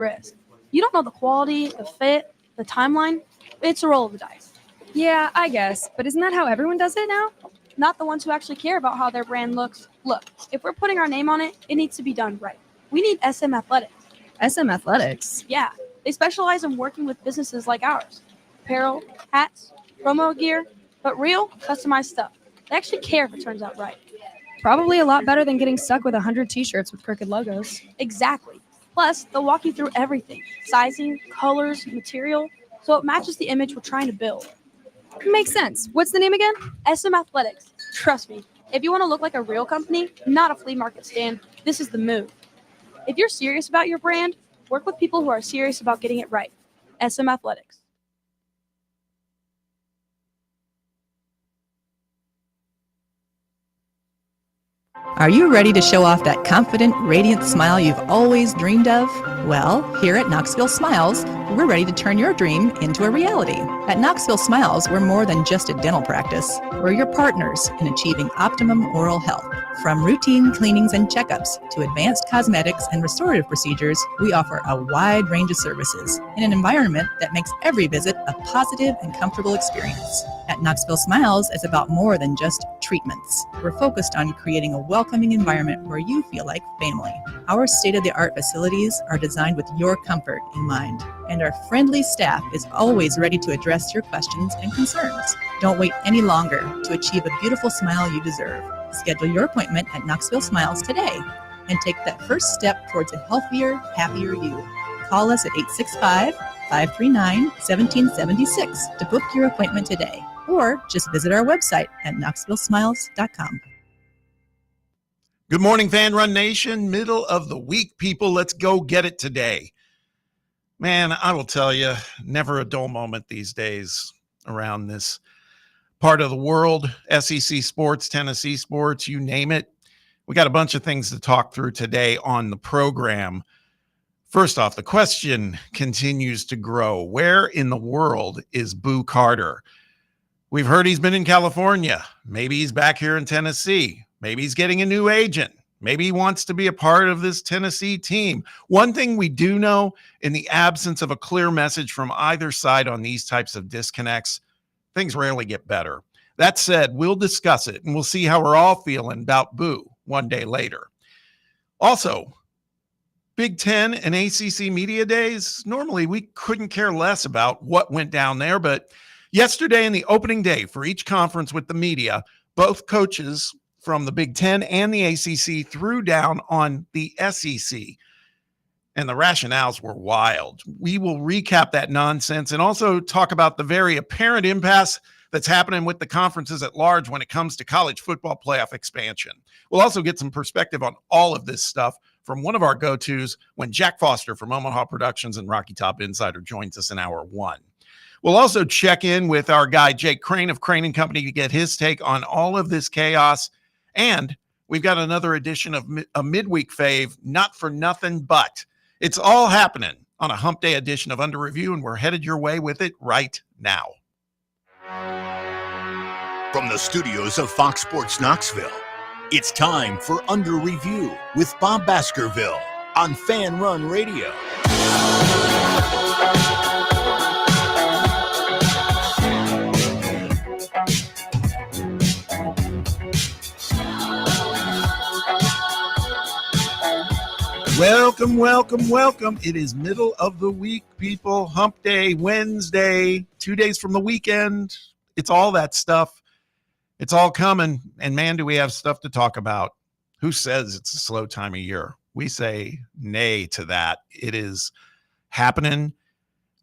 risk. You don't know the quality, the fit, the timeline. It's a roll of the dice. Yeah, I guess. But isn't that how everyone does it now? Not the ones who actually care about how their brand looks. Look, if we're putting our name on it, it needs to be done right. We need SM Athletics. SM Athletics? Yeah, they specialize in working with businesses like ours. Apparel, hats, promo gear, but real, customized stuff. They actually care if it turns out right. Probably a lot better than getting stuck with 100 t-shirts with crooked logos. Exactly. Plus, they'll walk you through everything. Sizing, colors, material, so it matches the image we're trying to build. Makes sense. What's the name again? SM Athletics. Trust me, if you want to look like a real company, not a flea market stand, this is the move. If you're serious about your brand, work with people who are serious about getting it right. SM Athletics. Are you ready to show off that confident, radiant smile you've always dreamed of? Well, here at Knoxville Smiles, we're ready to turn your dream into a reality. At Knoxville Smiles, we're more than just a dental practice. We're your partners in achieving optimum oral health. From routine cleanings and checkups to advanced cosmetics and restorative procedures, we offer a wide range of services in an environment that makes every visit a positive and comfortable experience. At Knoxville Smiles, it's about more than just treatments. We're focused on creating a welcoming environment where you feel like family. Our state-of-the-art facilities are designed with your comfort in mind, and our friendly staff is always ready to address your questions and concerns. Don't wait any longer to achieve a beautiful smile you deserve. Schedule your appointment at Knoxville Smiles today and take that first step towards a healthier, happier you. Call us at 865-539-1776 to book your appointment today, or just visit our website at knoxvillesmiles.com. Good morning, Fan Run Nation. Middle of the week, people. Let's go get it today. Man, I will tell you, never a dull moment these days around this part of the world. SEC sports, Tennessee sports, you name it. We got a bunch of things to talk through today on the program. First off, the question continues to grow. Where in the world is Boo Carter? We've heard he's been in California. Maybe he's back here in Tennessee. Maybe he's getting a new agent. Maybe he wants to be a part of this Tennessee team. One thing we do know, in the absence of a clear message from either side on these types of disconnects, things rarely get better. That said, we'll discuss it, and we'll see how we're all feeling about Boo one day later. Also, Big Ten and ACC media days, normally we couldn't care less about what went down there, but yesterday in the opening day for each conference with the media, both coaches from the Big Ten and the ACC threw down on the SEC, and the rationales were wild. We will recap that nonsense and also talk about the very apparent impasse that's happening with the conferences at large when it comes to college football playoff expansion. We'll also get some perspective on all of this stuff from one of our go-tos when Jack Foster from Omaha Productions and Rocky Top Insider joins us in hour one. We'll also check in with our guy Jake Crane of Crane & Company to get his take on all of this chaos. And we've got another edition of a midweek fave, not for nothing, but it's all happening on a hump day edition of Under Review, and we're headed your way with it right now. From the studios of Fox Sports Knoxville, it's time for Under Review with Bob Baskerville on Fan Run Radio. Welcome, welcome, welcome. It is middle of the week, people. Hump day, Wednesday, 2 days from the weekend. It's all that stuff. It's all coming. And man, do we have stuff to talk about. Who says it's a slow time of year? We say nay to that. It is happening.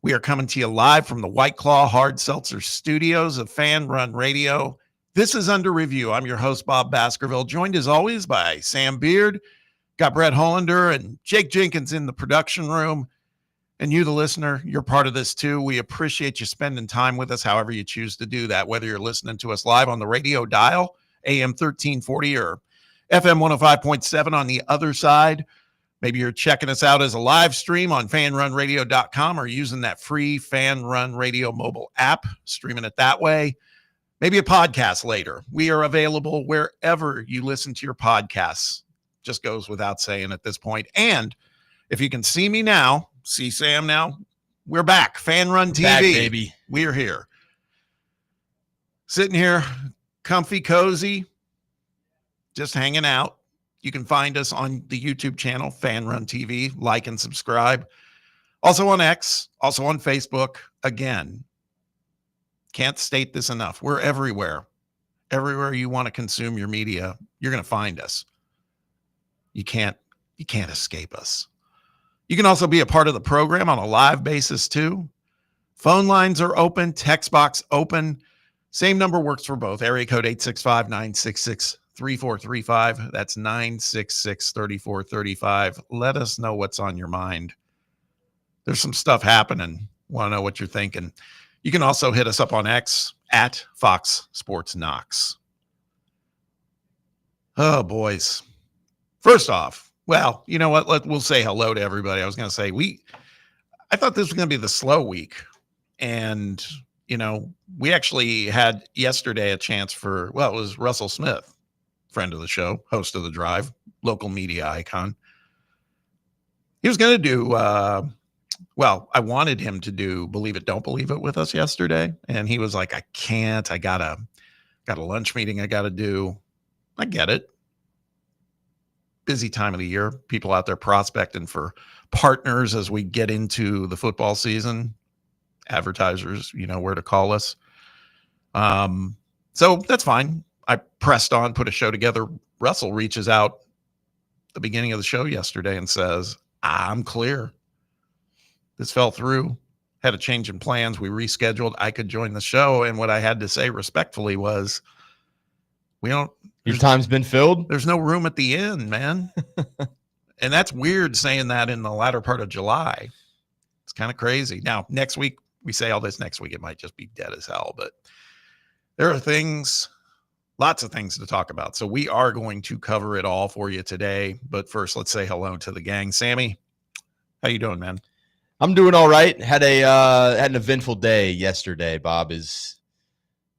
We are coming to you live from the White Claw Hard Seltzer studios of Fan Run Radio. This is Under Review. I'm your host, Bob Baskerville, joined as always by Sam Beard. Got Brett Hollander and Jake Jenkins in the production room. And you, the listener, you're part of this too. We appreciate you spending time with us, however you choose to do that, whether you're listening to us live on the radio dial, AM 1340 or FM 105.7 on the other side. Maybe you're checking us out as a live stream on fanrunradio.com or using that free Fan Run Radio mobile app, streaming it that way. Maybe a podcast later. We are available wherever you listen to your podcasts. Just goes without saying at this point. And if you can see me now, see Sam now? We're back. Fan Run TV. Back, baby. We're here. Sitting here, comfy, cozy, just hanging out. You can find us on the YouTube channel, Fan Run TV. Like and subscribe. Also on X, also on Facebook. Again, can't state this enough. We're everywhere. Everywhere you want to consume your media, you're going to find us. You can't escape us. You can also be a part of the program on a live basis too. Phone lines are open, text box open. Same number works for both. Area code 865-966-3435. That's 966-3435. Let us know what's on your mind. There's some stuff happening. Want to know what you're thinking. You can also hit us up on X at Fox Sports Knox. Oh, boys. First off, well, you know what? We'll say hello to everybody. I was going to say, I thought this was going to be the slow week. And, you know, we actually had yesterday a chance for, well, it was Russell Smith, friend of the show, host of The Drive, local media icon. He was going to do, well, I wanted him to do Believe It, Don't Believe It with us yesterday. And he was like, I can't, I got a lunch meeting I got to do. I get it. Busy time of the year. People out there prospecting for partners as we get into the football season. Advertisers, you know where to call us. So that's fine. I pressed on, put a show together. Russell reaches out at the beginning of the show yesterday and says, I'm clear. This fell through. Had a change in plans. We rescheduled. I could join the show. And what I had to say respectfully was, Your time's been filled? There's no room at the end, man. And that's weird saying that in the latter part of July. It's kind of crazy. Now, next week, we say all this next week, it might just be dead as hell. But there are things, lots of things to talk about. So we are going to cover it all for you today. But first, let's say hello to the gang. Sammy, how you doing, man? I'm doing all right. Had an eventful day yesterday. Bob is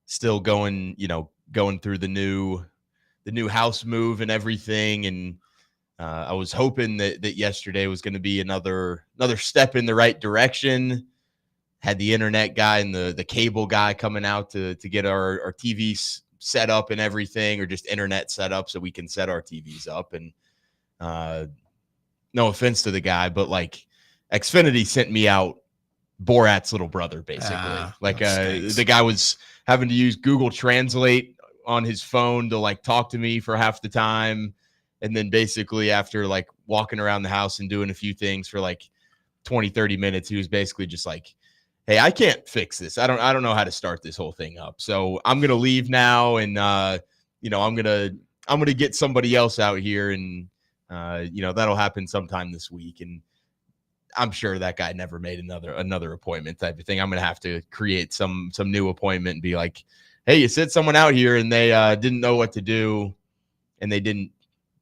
still going through the new house move and everything. And I was hoping that yesterday was going to be another step in the right direction. Had the internet guy and the cable guy coming out to get our TVs set up and everything, or just internet set up so we can set our TVs up. And no offense to the guy, but like Xfinity sent me out Borat's little brother, basically. The guy was having to use Google Translate on his phone to like talk to me for half the time. And then basically after like walking around the house and doing a few things for like 20, 30 minutes, he was basically just like, hey, I can't fix this. I don't know how to start this whole thing up. So I'm going to leave now. And, I'm going to get somebody else out here, and, that'll happen sometime this week. And I'm sure that guy never made another appointment type of thing. I'm going to have to create some new appointment and be like, hey, you sent someone out here and they didn't know what to do, and they didn't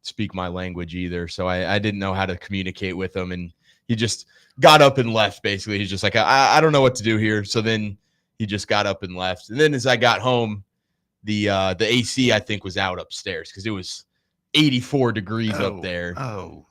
speak my language either. So I didn't know how to communicate with them. And he just got up and left. Basically, he's just like, I don't know what to do here. So then he just got up and left. And then as I got home, the AC, I think, was out upstairs because it was 84 degrees up there. Oh.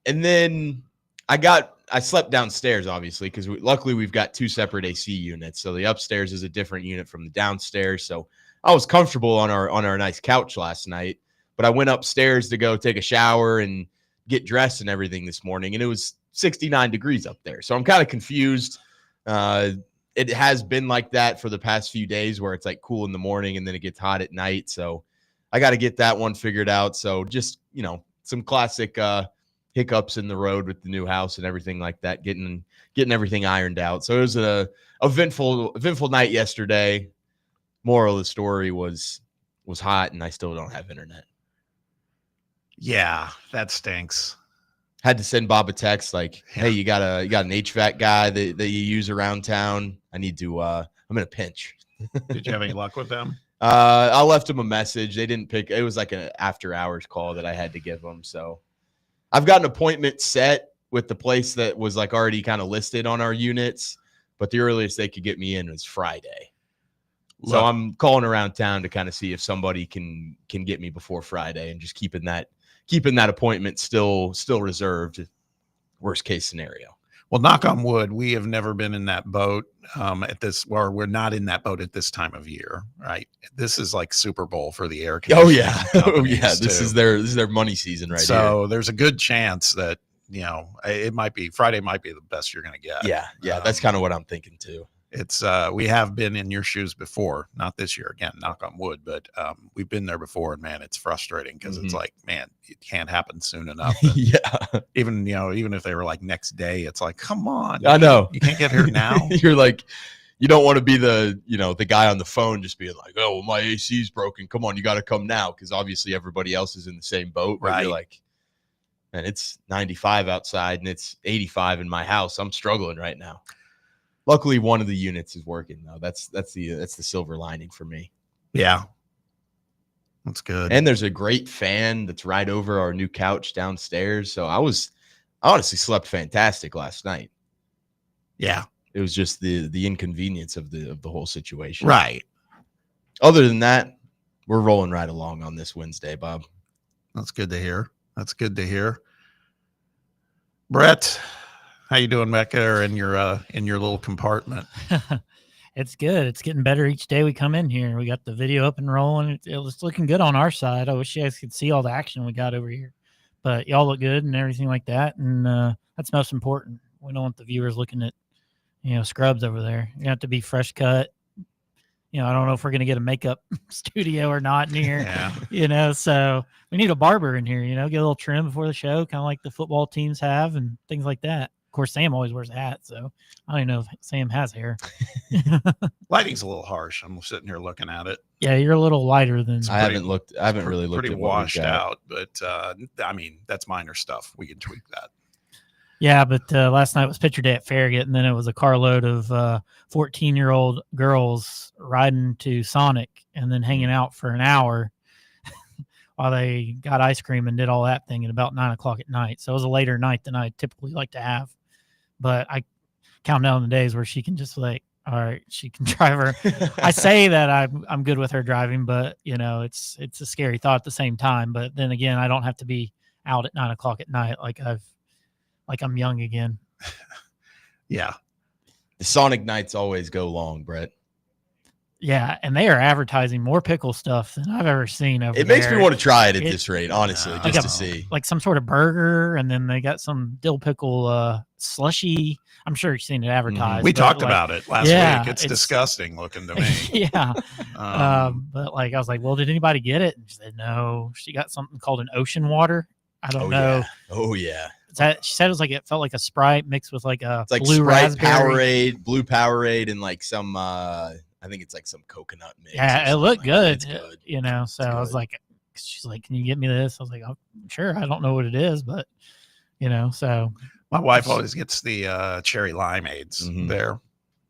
And then I slept downstairs, obviously, because luckily we've got two separate AC units. So the upstairs is a different unit from the downstairs. So I was comfortable on our nice couch last night, but I went upstairs to go take a shower and get dressed and everything this morning, and it was 69 degrees up there. So I'm kind of confused. It has been like that for the past few days, where it's like cool in the morning and then it gets hot at night. So I got to get that one figured out. So just, some classic hiccups in the road with the new house and everything like that, getting everything ironed out. So it was a eventful night yesterday. Moral of the story was hot, and I still don't have internet. Yeah, that stinks. Had to send Bob a text like, hey, you got an HVAC guy that you use around town. I need to, I'm in a pinch. Did you have any luck with them? I left him a message. They didn't pick. It was like an after hours call that I had to give them. So I've got an appointment set with the place that was like already kind of listed on our units, but the earliest they could get me in was Friday. So I'm calling around town to kind of see if somebody can get me before Friday, and just keeping that appointment still reserved, worst case scenario. Well, knock on wood, we have never been in that boat at this, or we're not in that boat at this time of year, right? This is like Super Bowl for the air Oh conditioning. yeah, This is their money season right here. So there's a good chance that it might be Friday might be the best you're going to get. Yeah, that's kind of what I'm thinking too. It's we have been in your shoes before, not this year again, knock on wood, but we've been there before, and man, it's frustrating because it's like, man, it can't happen soon enough. Yeah, even if they were like next day, it's like, come on, I know you can't get here now. You're like, you don't want to be the the guy on the phone just being like, oh, well, my AC's broken, come on, you got to come now, because obviously everybody else is in the same boat, right? You're like, man, it's 95 outside and it's 85 in my house. I'm struggling right now. Luckily, one of the units is working though. That's the silver lining for me. Yeah, that's good. And there's a great fan that's right over our new couch downstairs. So I honestly slept fantastic last night. Yeah, it was just the inconvenience of the whole situation. Right. Other than that, we're rolling right along on this Wednesday, Bob. That's good to hear. That's good to hear. Brett, how you doing back there in your little compartment? It's good. It's getting better each day we come in here. We got the video up and rolling. It's looking good on our side. I wish you guys could see all the action we got over here. But y'all look good and everything like that. And that's most important. We don't want the viewers looking at, scrubs over there. You have to be fresh cut. I don't know if we're going to get a makeup studio or not in here, Yeah. So we need a barber in here, get a little trim before the show, kind of like the football teams have and things like that. Of course, Sam always wears a hat, so I don't even know if Sam has hair. Lighting's a little harsh. I'm sitting here looking at it. Yeah, you're a little lighter than I haven't really looked pretty at what we've washed got. out, but I mean, that's minor stuff. We can tweak that. Yeah, but last night was picture day at Farragut, and then it was a carload of 14-year-old girls riding to Sonic and then hanging out for an hour while they got ice cream and did all that thing at about 9 o'clock at night. So it was a later night than I typically like to have. But I count down the days where she can just all right, she can drive her. I say that I'm good with her driving, but it's a scary thought at the same time. But then again, I don't have to be out at 9 o'clock at night like I'm young again. Yeah. The Sonic nights always go long, Brett. Yeah, and they are advertising more pickle stuff than I've ever seen over It there. makes me want to try it at this rate, honestly, Yeah. just Like to see. Like some sort of burger, and then they got some dill pickle slushy. I'm sure you've seen it advertised. We but, talked about it last yeah, week. It's it's- disgusting looking to me. Yeah. Um, But I was like, well, did anybody get it? And she said, no. She got something called an ocean water. I don't know. Yeah. Oh yeah. She said it felt like a Sprite mixed with like a It's like blue Sprite, raspberry. Blue Powerade, and like some I think it's like some coconut mix. or Yeah, it something looked like that. good. It's good. So I was good. like, she's like, can you get me this? I was like, oh, sure. I don't know what it is, but so my wife always gets the cherry limeades Mhm. there.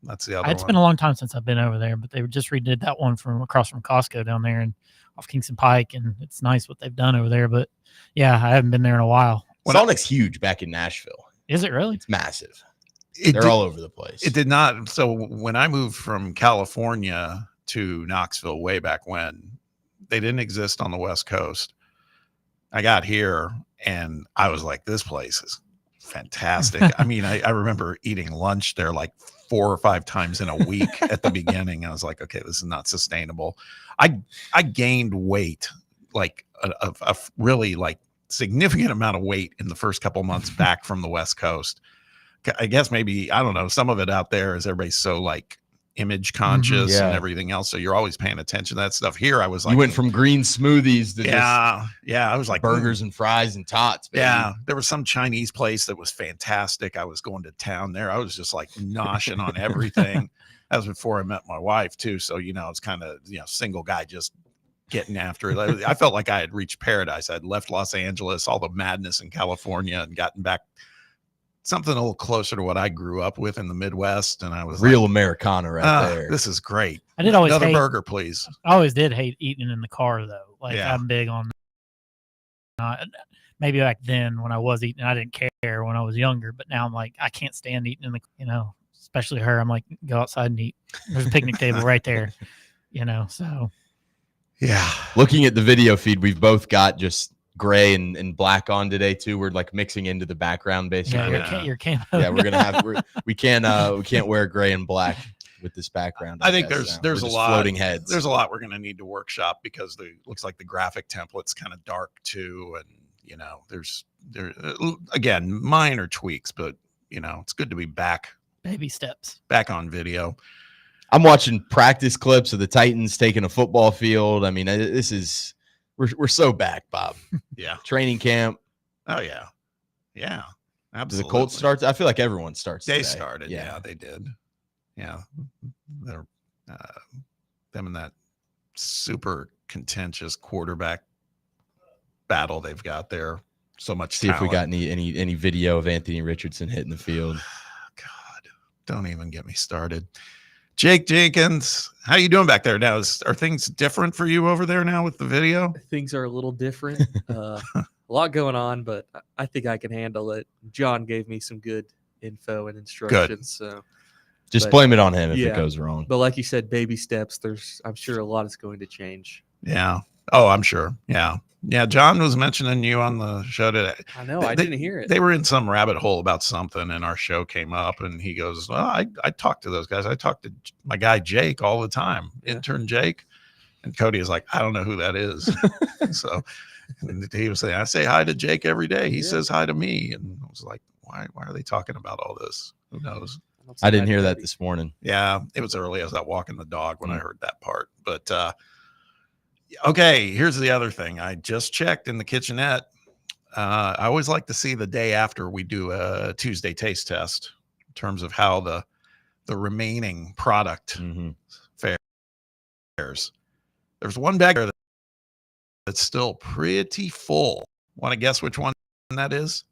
That's the other it's one. been a long time since I've been over there, but they just redid that one from across from Costco down there and off Kingston Pike. And it's nice what they've done over there, but yeah, I haven't been there in a while. Sonic's huge back in Nashville. Is it really? It's massive. It They're did- all over the place. It did not. So when I moved from California to Knoxville way back when, they didn't exist on the West Coast. I got here and I was like, this place is fantastic. I mean, I remember eating lunch there like 4 or 5 times in a week at the beginning. I was like, okay, this is not sustainable. I gained weight, like a really like significant amount of weight in the first couple months back from the West Coast. I guess maybe, I don't know, some of it out there is everybody's so like image conscious Yeah. and everything else. So you're always paying attention to that stuff. Here I was like, you went from green smoothies to yeah, I was just like burgers and fries and tots. Baby. Yeah, there was some Chinese place that was fantastic. I was going to town there. I was just like noshing on everything. That was before I met my wife too. So, it's kind of, single guy just getting after it. I felt like I had reached paradise. I'd left Los Angeles, all the madness in California, and gotten back something a little closer to what I grew up with in the Midwest. And I was Real like, Americana right there. this is great. I did always Another hate, burger, please. I always did hate eating in the car though. Like Yeah. I'm big on maybe back then when I was eating, I didn't care when I was younger, but now I'm like, I can't stand eating in the, especially her. I'm like, go outside and eat. There's a picnic table right there, so. Yeah. Looking at the video feed, we've both got just gray and black on today too. We're like mixing into the background basically. Yeah, your camo. Yeah, we're gonna have we can't wear gray and black with this background. I think guess, there's We're a just lot floating heads. There's a lot we're going to need to workshop because looks like the graphic template's kind of dark too, and there again minor tweaks, but it's good to be back Baby steps. on video. I'm watching practice clips of the Titans taking a football field. I mean, this is we're so back, Bob. Yeah. Training camp. Oh yeah. Yeah. Does Absolutely. the Colts start? I feel like everyone starts. They today. started. Yeah, they did. Yeah. They're them in that super contentious quarterback battle they've got there. So much See talent. if we got any video of Anthony Richardson hitting the field. God, don't even get me started. Jake Jenkins, how you doing back there now? Are things different for you over there now with the video? Things are a little different. A lot going on, but I think I can handle it. John gave me some good info and instructions. So, Just blame it on him if it yeah. goes wrong. but like you said, baby steps. I'm sure a lot is going to change. Yeah. Oh, I'm sure. Yeah. Yeah. John was mentioning you on the show today. I know. I didn't hear it. They were in some rabbit hole about something, and our show came up, and he goes, "Well, I talked to those guys. I talked to my guy Jake all the time, intern Jake." And Cody is like, "I don't know who that is." So and he was saying, "I say hi to Jake every day. He says hi to me," and I was like, "Why are they talking about all this? Who knows?" don't I see didn't hear that baby. this morning. Yeah, it was early. I was out walking the dog when I heard that part. But okay, here's the other thing. I just checked in the kitchenette. I always like to see the day after we do a Tuesday taste test in terms of how the remaining product Mm-hmm. fares. There's one bag there that's still pretty full. Want to guess which one that is?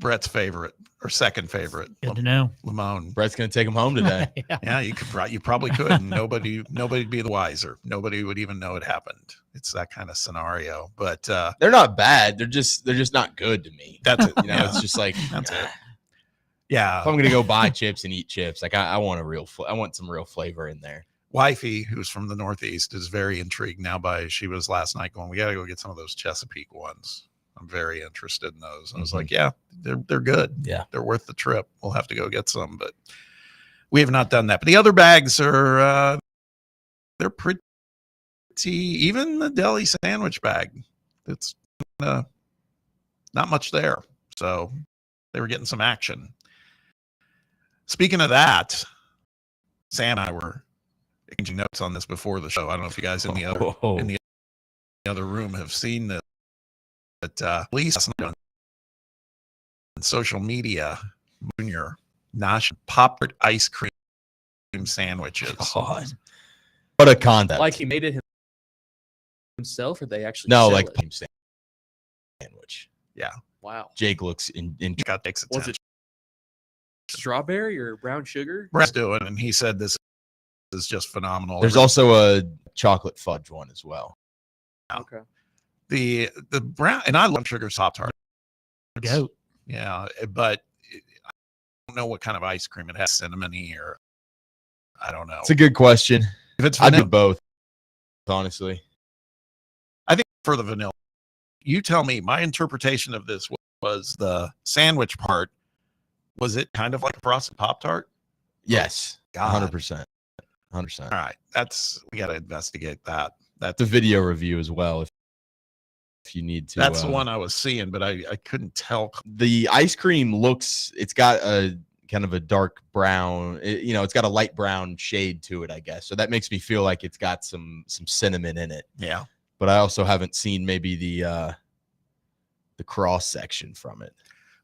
Brett's favorite or second favorite. Good to know. Limon. Brett's gonna take him home today. Yeah, you probably could. And nobody'd be the wiser. Nobody would even know it happened. It's that kind of scenario. But They're not bad. They're just not good to me. that's it. You know, it's just like That's it. Yeah. if I'm gonna go buy chips and eat chips, like I want I want some real flavor in there. Wifey, who's from the Northeast, is very intrigued now she was last night going, we got to go get some of those Chesapeake ones. I'm very interested in those. I was like, yeah, they're good. Yeah. They're worth the trip. We'll have to go get some, but we have not done that. But the other bags are, they're pretty, even the deli sandwich bag, it's not much there. So they were getting some action. Speaking of that, Sam and I were exchanging notes on this before the show. I don't know if you guys in the other room have seen this. But at least on social media, Junior Nosh Pop-Tart ice cream sandwiches. God. What a concept. Like he made it himself, or they actually no, sell like it? sandwich. Wow. Jake looks in Got takes Was attention. it strawberry or brown sugar? Brett's doing, and he said this is just phenomenal. There's also a chocolate fudge one as well. Okay. the brown, and I love sugar Pop-Tarts. Goat. Yeah, but I don't know what kind of ice cream it has, cinnamony or I don't know. It's a good question. If it's I vanilla, do both, honestly. I think for the vanilla. You tell me. My interpretation of this was the sandwich part. Was it kind of like a frosted Pop-Tart? Yes, God. 100%. 100%. All right, we got to investigate that. That's a video review as well if you need to. That's the one I was seeing, but I couldn't tell. The ice cream it's got a kind of a dark brown, it's got a light brown shade to it, I guess. So that makes me feel like it's got some cinnamon in it. Yeah. But I also haven't seen maybe the cross section from it.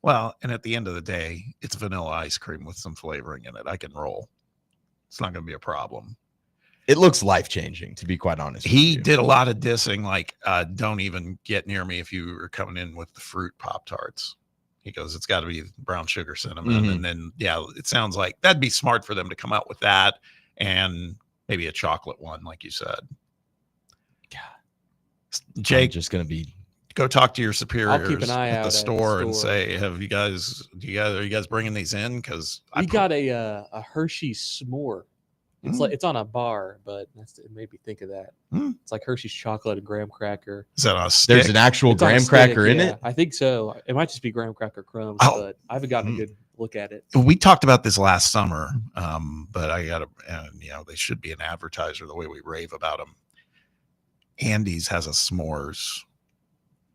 Well, and at the end of the day, it's vanilla ice cream with some flavoring in it. I can roll. It's not going to be a problem. It looks life-changing, to be quite honest. He did a lot of dissing, like, don't even get near me if you are coming in with the fruit Pop-Tarts. He goes, it's got to be brown sugar cinnamon. Mhm. And then, yeah, it sounds like that'd be smart for them to come out with that and maybe a chocolate one, like you said. Jake, just going to be. go talk to your superiors I'll keep an eye at out the at the store and store. say, are you guys bringing these in? Because We got a Hershey s'more It's like it's on a bar, but it made me think of that. It's like Hershey's chocolate and graham cracker. Is that on a stick? There's an actual It's on a graham stick, cracker in yeah. it. I think so. It might just be graham cracker crumbs, Oh. but I haven't gotten a good look at it. We talked about this last summer, but I got to, they should be an advertiser the way we rave about them. Andy's has a s'mores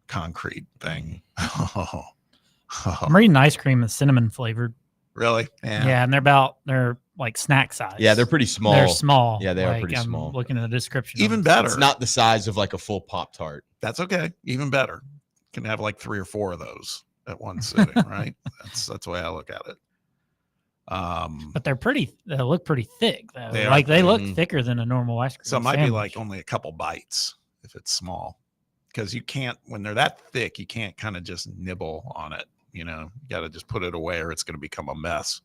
concrete thing. I'm reading ice cream is cinnamon flavored. Really? Yeah, and they're like snack size. Yeah, they're pretty small. They're small. Yeah, they are Like, pretty I'm small. Looking at the description. Even of better. It's not the size of like a full Pop-Tart. That's okay. Even better. Can have like 3 or 4 of those at one sitting, right? That's the way I look at it. But they look pretty thick though. They Like are. they look thicker than a normal ice cream. So it might be sandwich. like only a couple bites if it's small, because you can't, when they're that thick, you can't kind of just nibble on it. You got to just put it away or it's going to become a mess.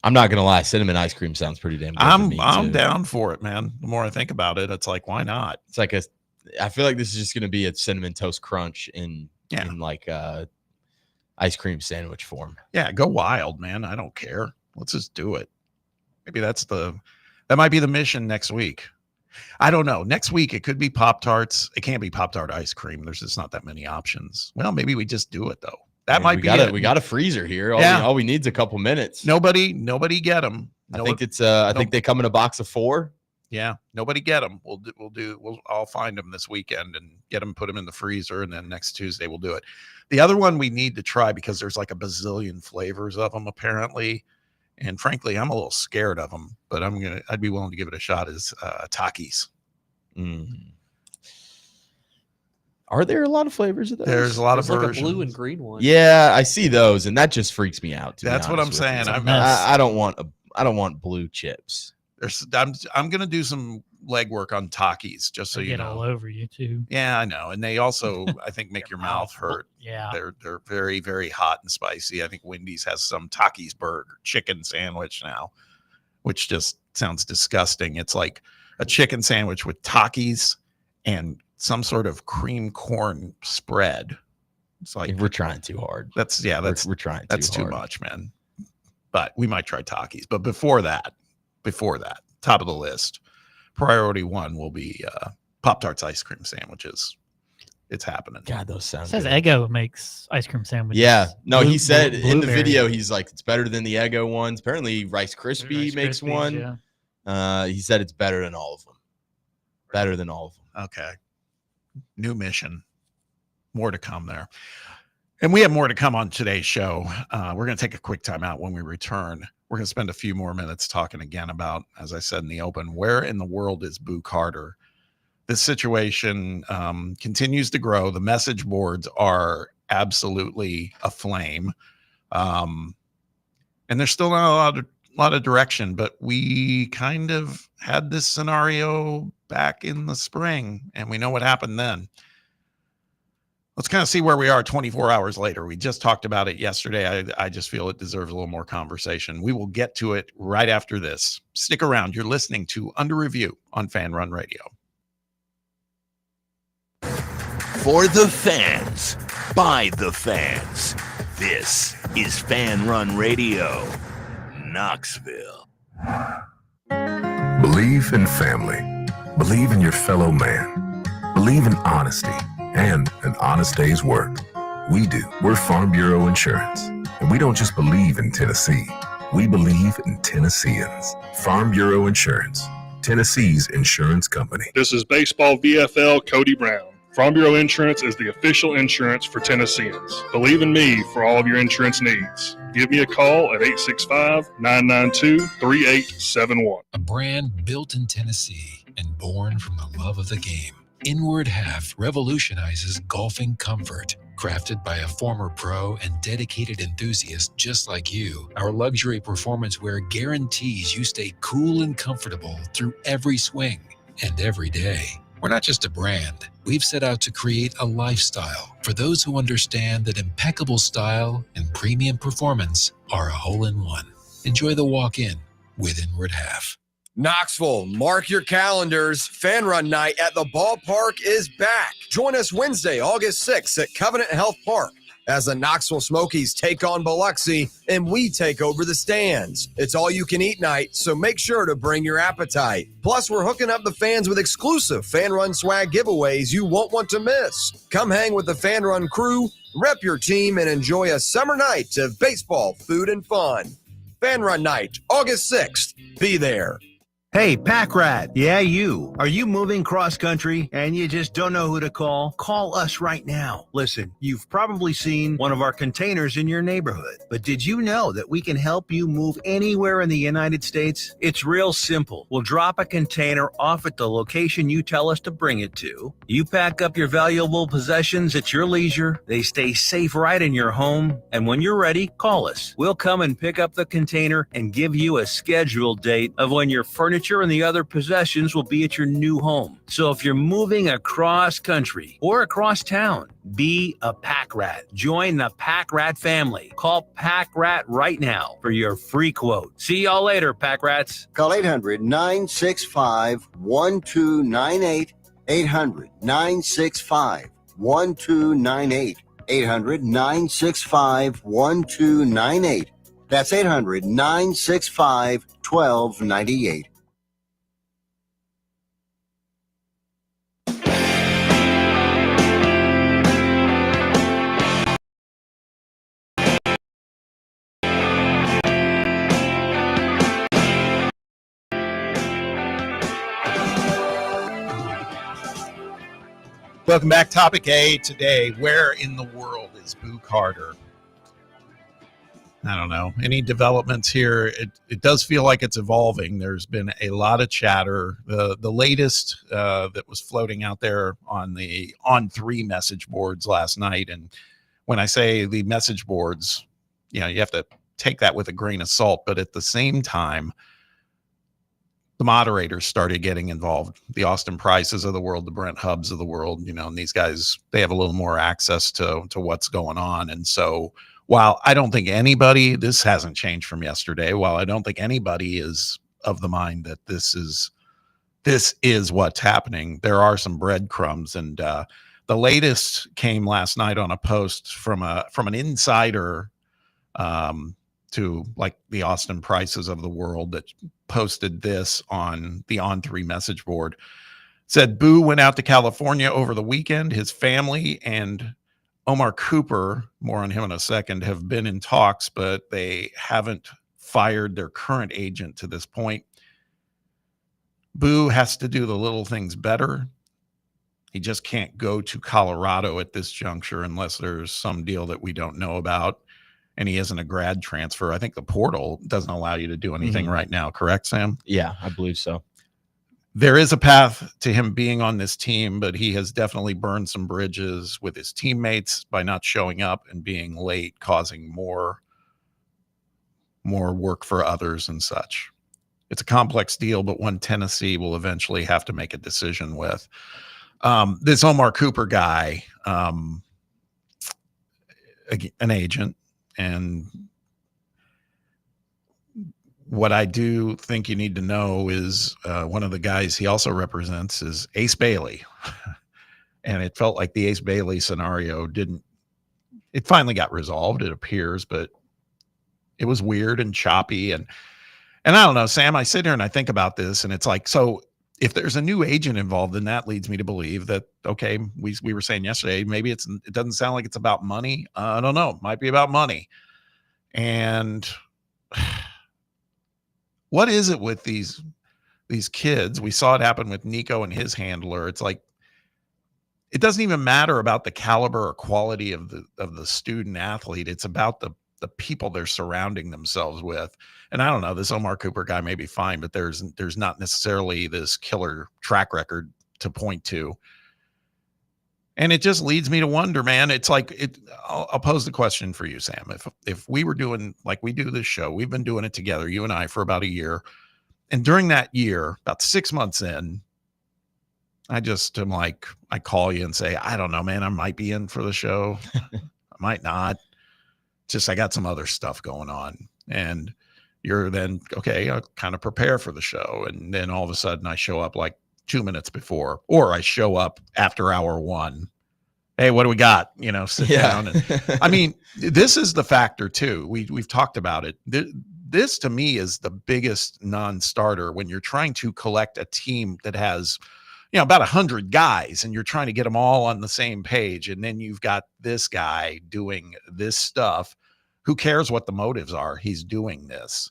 I'm not gonna lie, cinnamon ice cream sounds pretty damn good. I'm to me, too. down for it, man. The more I think about it, it's like, why not? It's like I feel like this is just gonna be a cinnamon toast crunch in like ice cream sandwich form. Yeah, go wild, man. I don't care. Let's just do it. Maybe that might be the mission next week. I don't know. Next week it could be Pop-Tarts. It can't be Pop-Tart ice cream. There's just not that many options. Well, maybe we just do it though. That might be it. We got a freezer here. Yeah. All we need is a couple minutes. Nobody get them. I think it's I think they come in a box of 4. Yeah, nobody get them. We'll all find them this weekend and get them, put them in the freezer, and then next Tuesday we'll do it. The other one we need to try, because there's like a bazillion flavors of them apparently, and frankly, I'm a little scared of them, but I'd be willing to give it a shot. Is Takis. Are there a lot of flavors of those? There's a lot There's of like versions. a blue and green one. Yeah, I see those, and that just freaks me out. That's what I'm saying. I don't want blue chips. I'm gonna do some legwork on Takis, just so They you get know. all over you too. Yeah, I know, and they also I think make your mouth hurt. Yeah. They're very, very hot and spicy. I think Wendy's has some Takis burger chicken sandwich now, which just sounds disgusting. It's like a chicken sandwich with Takis and some sort of cream corn spread. It's like We're trying too hard. we're trying. That's too hard. much, man. But we might try Takis. But before that, top of the list, priority 1 will be Pop-Tarts ice cream sandwiches. It's happening. God, those sound It says good. Eggo makes ice cream sandwiches. Yeah. No, he said in the blueberry. video, he's like, it's better than the Eggo ones. Apparently, Rice Krispie Rice makes Krispies, one. yeah. He said it's better than all of them. Better than all of them. Okay. New mission. More to come there. And we have more to come on today's show. We're going to take a quick time out. When we return, we're going to spend a few more minutes talking again about, as I said in the open, where in the world is Boo Carter? This situation continues to grow. The message boards are absolutely aflame. And there's still not a lot of direction, but we kind of had this scenario back in the spring, and we know what happened then. Let's kind of see where we are 24 hours later. We just talked about it yesterday. I just feel it deserves a little more conversation. We will get to it right after this. Stick around. You're listening to Under Review on Fan Run Radio. For the fans, by the fans. This is Fan Run Radio, Knoxville. Believe in family. Believe in your fellow man. Believe in honesty and an honest day's work. We do. We're Farm Bureau Insurance. And we don't just believe in Tennessee. We believe in Tennesseans. Farm Bureau Insurance. Tennessee's insurance company. This is Baseball VFL Cody Brown. Farm Bureau Insurance is the official insurance for Tennesseans. Believe in me for all of your insurance needs. Give me a call at 865-992-3871. A brand built in Tennessee and born from the love of the game. Inward Half revolutionizes golfing comfort. Crafted by a former pro and dedicated enthusiast just like you, our luxury performance wear guarantees you stay cool and comfortable through every swing and every day. We're not just a brand. We've set out to create a lifestyle for those who understand that impeccable style and premium performance are a hole-in-one. Enjoy the walk-in with Inward Half. Knoxville, mark your calendars. Fan Run Night at the ballpark is back. Join us Wednesday, August 6th at Covenant Health Park. as the Knoxville Smokies take on Biloxi and we take over the stands. It's all you can eat night, so make sure to bring your appetite. Plus, we're hooking up the fans with exclusive Fan Run swag giveaways you won't want to miss. Come hang with the Fan Run crew, rep your team, and enjoy a summer night of baseball, food, and fun. Fan Run Night, August 6th. Be there. Hey, Pack Rat. Yeah, you. Are you moving cross country and you just don't know who to call? Call us right now. Listen, you've probably seen one of our containers in your neighborhood, but did you know that we can help you move anywhere in the United States? It's real simple. We'll drop a container off at the location you tell us to bring it to. You pack up your valuable possessions at your leisure. They stay safe right in your home. And when you're ready, call us. We'll come and pick up the container and give you a scheduled date of when your furniture and the other possessions will be at your new home. So if you're moving across country or across town, be a Pack Rat. Join the Pack Rat family. Call Pack Rat right now for your free quote. See y'all later, Pack Rats. Call 800-965-1298. 800-965-1298. 800-965-1298. That's 800-965-1298. Welcome back. Topic A today. Where in the world is Boo Carter? I don't know. Any developments here? It does feel like it's evolving. There's been a lot of chatter. The latest that was floating out there on the On3 message boards last night. And when I say the message boards, you know, you have to take that with a grain of salt. But at the same time, the moderators started getting involved, the Austin Prices of the world, the Brent Hubbs of the world, you know, and these guys, they have a little more access to what's going on. And so while I don't think anybody, this hasn't changed from yesterday, while I don't think anybody is of the mind that this is what's happening, there are some breadcrumbs. And the latest came last night on a post from an insider to like the Austin Prices of the world that posted this on the On3 message board. It said Boo went out to California over the weekend. His family and Omar Cooper, more on him in a second, have been in talks, but they haven't fired their current agent to this point. Boo has to do the little things better. He just can't go to Colorado at this juncture unless there's some deal that we don't know about. And he isn't a grad transfer. I think the portal doesn't allow you to do anything right now. Correct, Sam? Yeah, I believe so. There is a path to him being on this team, but he has definitely burned some bridges with his teammates by not showing up and being late, causing more work for others and such. It's a complex deal, but one Tennessee will eventually have to make a decision with. This Omar Cooper guy, an agent, and what I do think you need to know is one of the guys he also represents is Ace Bailey. And it felt like the Ace Bailey scenario it finally got resolved, it appears, but it was weird and choppy. And I don't know, Sam, I sit here and I think about this and it's like, so if there's a new agent involved, then that leads me to believe that, okay, we were saying yesterday, maybe it doesn't sound like it's about money. I don't know. It might be about money. And what is it with these kids? We saw it happen with Nico and his handler. It's like, it doesn't even matter about the caliber or quality of the student athlete. It's about the people they're surrounding themselves with. And I don't know, this Omar Cooper guy may be fine, but there's not necessarily this killer track record to point to. And it just leads me to wonder, man. It's like I'll pose the question for you, Sam. If we were doing like we do this show, we've been doing it together, you and I, for about a year. And during that year, about 6 months in, I just am like, I call you and say, I don't know, man, I might be in for the show. I might not. Just I got some other stuff going on. And you're then, okay, I'll kind of prepare for the show. And then all of a sudden I show up like 2 minutes before, or I show up after hour one hey, what do we got? Sit down. And, I mean, this is the factor too. We've talked about it. This to me is the biggest non-starter when you're trying to collect a team that has, about 100 guys, and you're trying to get them all on the same page. And then you've got this guy doing this stuff. Who cares what the motives are? He's doing this.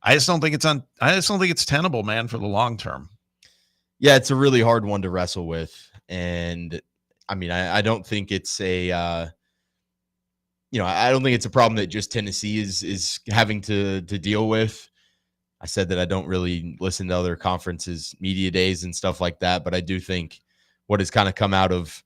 I just don't think it's tenable, man, for the long term. Yeah, it's a really hard one to wrestle with. And I mean, I don't think it's I don't think it's a problem that just Tennessee is having to deal with. I said that I don't really listen to other conferences, media days and stuff like that, but I do think what has kind of come out of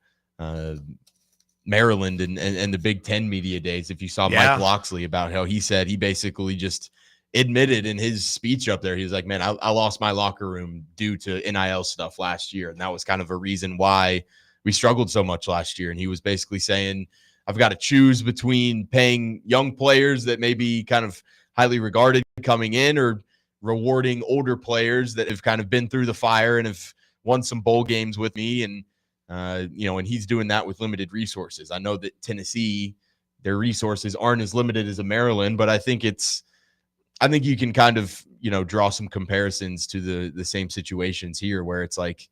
Maryland and the Big Ten media days, if you saw Mike Locksley about how he said he basically just admitted in his speech up there, he was like, man, I lost my locker room due to NIL stuff last year. And that was kind of a reason why we struggled so much last year. And he was basically saying, I've got to choose between paying young players that may be kind of highly regarded coming in or rewarding older players that have kind of been through the fire and have won some bowl games with me. And, and he's doing that with limited resources. I know that Tennessee, their resources aren't as limited as a Maryland, but I think you can kind of, draw some comparisons to the same situations here where it's like,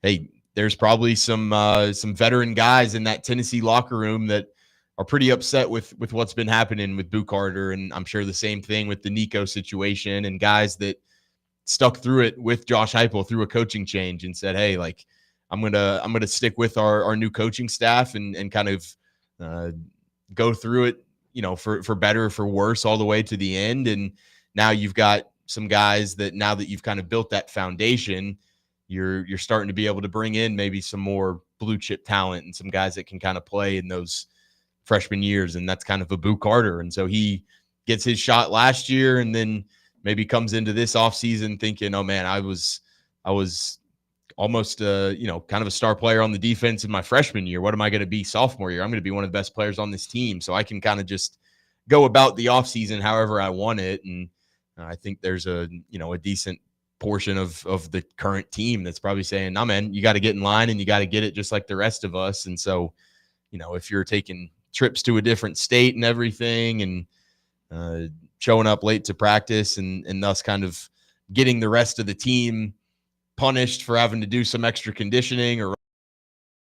hey, there's probably some veteran guys in that Tennessee locker room that are pretty upset with what's been happening with Boo Carter. And I'm sure the same thing with the Nico situation and guys that stuck through it with Josh Heupel through a coaching change and said, hey, like, I'm going to stick with our new coaching staff and kind of go through it, for better or for worse all the way to the end. And now you've got some guys that now that you've kind of built that foundation, you're starting to be able to bring in maybe some more blue chip talent and some guys that can kind of play in those freshman years. And that's kind of a Boo Carter. And so he gets his shot last year and then maybe comes into this offseason thinking, oh man, I was almost kind of a star player on the defense in my freshman year. What am I going to be sophomore year? I'm going to be one of the best players on this team. So I can kind of just go about the offseason however I want it. And I think there's a decent portion of the current team that's probably saying, nah, man, you got to get in line and you got to get it just like the rest of us. And so, if you're taking trips to a different state and everything and showing up late to practice and thus kind of getting the rest of the team punished for having to do some extra conditioning or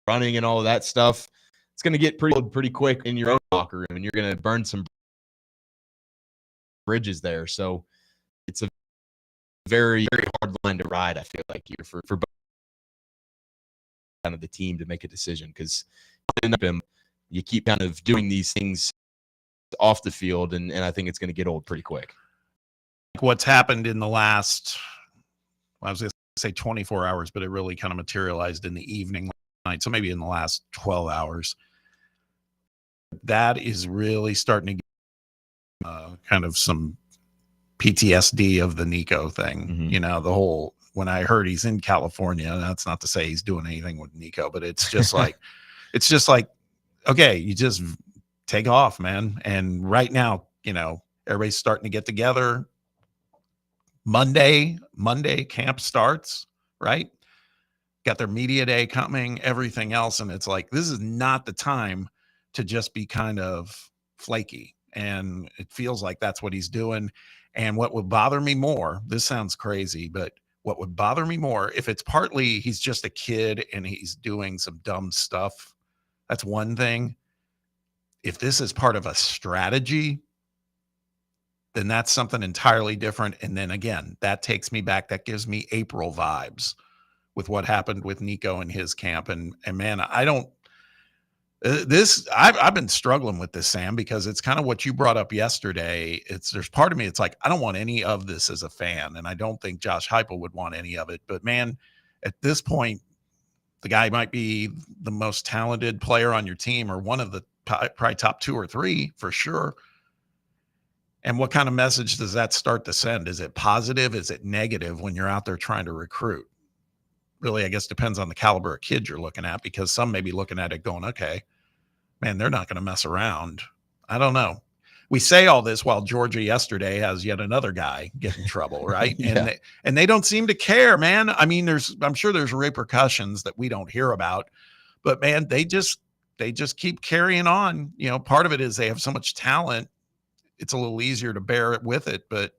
running and all of that stuff, it's going to get pretty quick in your own locker room and you're going to burn some bridges there. So it's a very, very hard line to ride, I feel like, here for both kind of the team to make a decision, because you keep kind of doing these things off the field, and I think it's going to get old pretty quick. What's happened in the last, I was going to say 24 hours, but it really kind of materialized in the evening night. So maybe in the last 12 hours, that is really starting to get kind of some PTSD of the Nico thing. Mm-hmm. The whole, when I heard he's in California, that's not to say he's doing anything with Nico, but it's just like, okay, you just take off, man. And right now, everybody's starting to get together. Monday camp starts, right? Got their media day coming, everything else. And it's like, this is not the time to just be kind of flaky. And it feels like that's what he's doing. And what would bother me more, this sounds crazy, but what would bother me more, if it's partly he's just a kid and he's doing some dumb stuff, that's one thing. If this is part of a strategy, then that's something entirely different. And then again, that takes me back. That gives me April vibes with what happened with Nico and his camp. And man, I've been struggling with this, Sam, because it's kind of what you brought up yesterday. There's part of me, it's like, I don't want any of this as a fan. And I don't think Josh Heupel would want any of it, but man, at this point, the guy might be the most talented player on your team, or one of the probably top 2 or 3 for sure. And what kind of message does that start to send? Is it positive? Is it negative when you're out there trying to recruit? Really, I guess depends on the caliber of kid you're looking at, because some may be looking at it going, okay, man, they're not going to mess around. I don't know. We say all this while Georgia yesterday has yet another guy get in trouble, right? Yeah. And they don't seem to care, man. I mean, I'm sure there's repercussions that we don't hear about, but man, they just they just keep carrying on. Part of it is they have so much talent. It's a little easier to bear it with it, but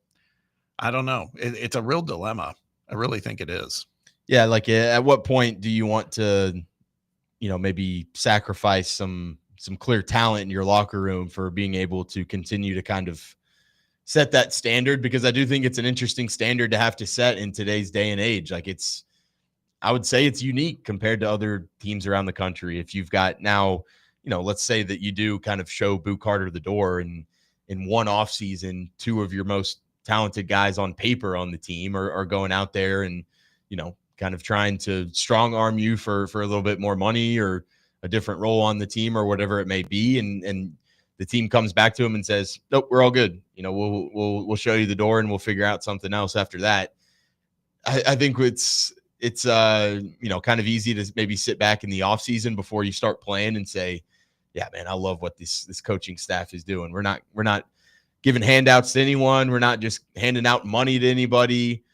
I don't know. It's a real dilemma. I really think it is. Yeah. Like at what point do you want to, maybe sacrifice some clear talent in your locker room for being able to continue to kind of set that standard? Because I do think it's an interesting standard to have to set in today's day and age. Like I would say it's unique compared to other teams around the country. If you've got now, let's say that you do kind of show Boo Carter the door, and in one offseason, two of your most talented guys on paper on the team are going out there and, kind of trying to strong arm you for a little bit more money or a different role on the team or whatever it may be. And the team comes back to him and says, nope, we're all good. We'll show you the door and we'll figure out something else after that. I think it's kind of easy to maybe sit back in the off season before you start playing and say, yeah, man, I love what this coaching staff is doing. We're not giving handouts to anyone. We're not just handing out money to anybody.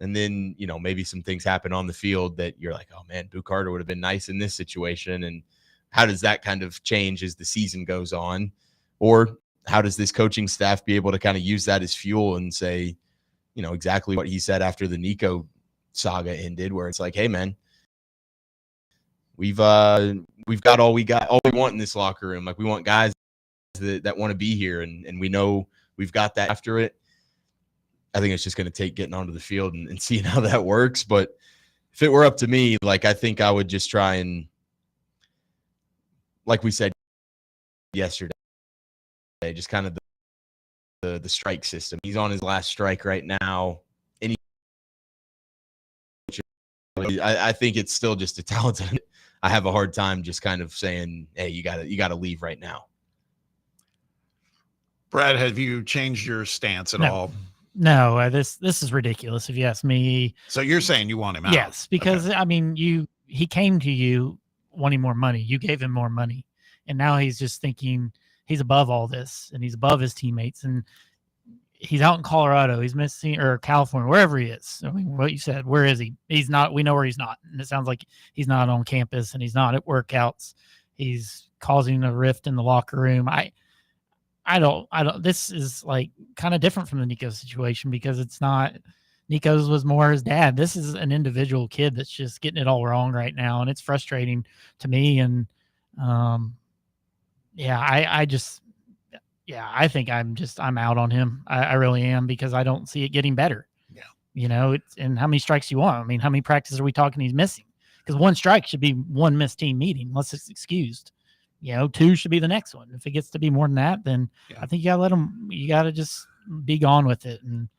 And then, maybe some things happen on the field that you're like, oh man, Boo Carter would have been nice in this situation. And how does that kind of change as the season goes on? Or how does this coaching staff be able to kind of use that as fuel and say, exactly what he said after the Nico saga ended, where it's like, hey man, we've got all we want in this locker room. Like, we want guys that want to be here, and we know we've got that after it. I think it's just going to take getting onto the field and seeing how that works. But if it were up to me, like, I think I would just try and, like we said yesterday, just kind of the strike system. He's on his last strike right now. I think it's still just a talented. I have a hard time just kind of saying, hey, you gotta leave right now. Brad, have you changed your stance at all? No, this is ridiculous if you ask me. So you're saying you want him out? Yes, because okay. I mean, he came to you wanting more money. You gave him more money, and now he's just thinking he's above all this, and he's above his teammates, and he's out in Colorado. He's missing, or California, wherever he is. I mean, what you said, where is he? He's not. We know where he's not, and it sounds like he's not on campus, and he's not at workouts. He's causing a rift in the locker room. I don't, this is like kind of different from the Nico situation, because it's not, Nico's was more his dad. This is an individual kid that's just getting it all wrong right now. And it's frustrating to me. And, I think I'm out on him. I really am, because I don't see it getting better. Yeah. And how many strikes you want? I mean, how many practices are we talking he's missing? Because one strike should be one missed team meeting, unless it's excused. 2 should be the next one. If it gets to be more than that, then I think you gotta let him. You gotta just be gone with it. And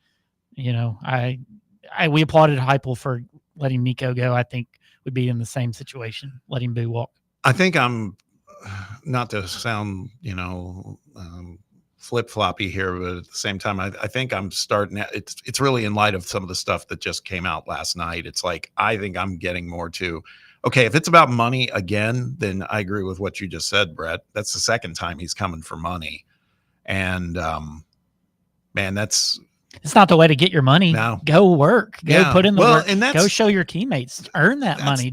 we applauded Heupel for letting Nico go. I think we'd be in the same situation, letting Boo walk. I think I'm, not to sound flip floppy here, but at the same time, I think I'm starting. It's really in light of some of the stuff that just came out last night. It's like, I think I'm getting more to. Okay, if it's about money again, then I agree with what you just said, Brett. That's the second time he's coming for money. And, man, it's not the way to get your money. No. Go work. Go put in the work. And go show your teammates. Earn that money.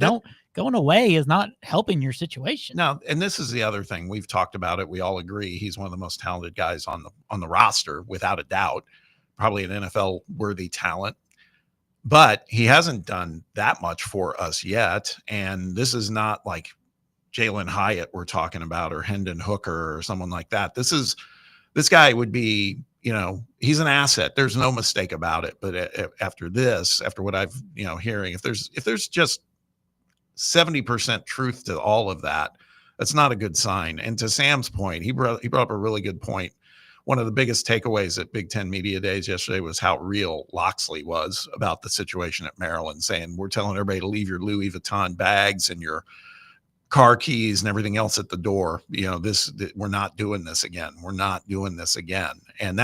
Going away is not helping your situation. No, and this is the other thing. We've talked about it. We all agree he's one of the most talented guys on the roster, without a doubt. Probably an NFL-worthy talent. But he hasn't done that much for us yet. And this is not like Jalen Hyatt we're talking about, or Hendon Hooker or someone like that. This guy would be, he's an asset. There's no mistake about it. But after what I've, hearing, if there's just 70% truth to all of that, that's not a good sign. And to Sam's point, he brought up a really good point. One of the biggest takeaways at Big Ten Media Days yesterday was how real Loxley was about the situation at Maryland, saying, we're telling everybody to leave your Louis Vuitton bags and your car keys and everything else at the door. We're not doing this again. We're not doing this again. And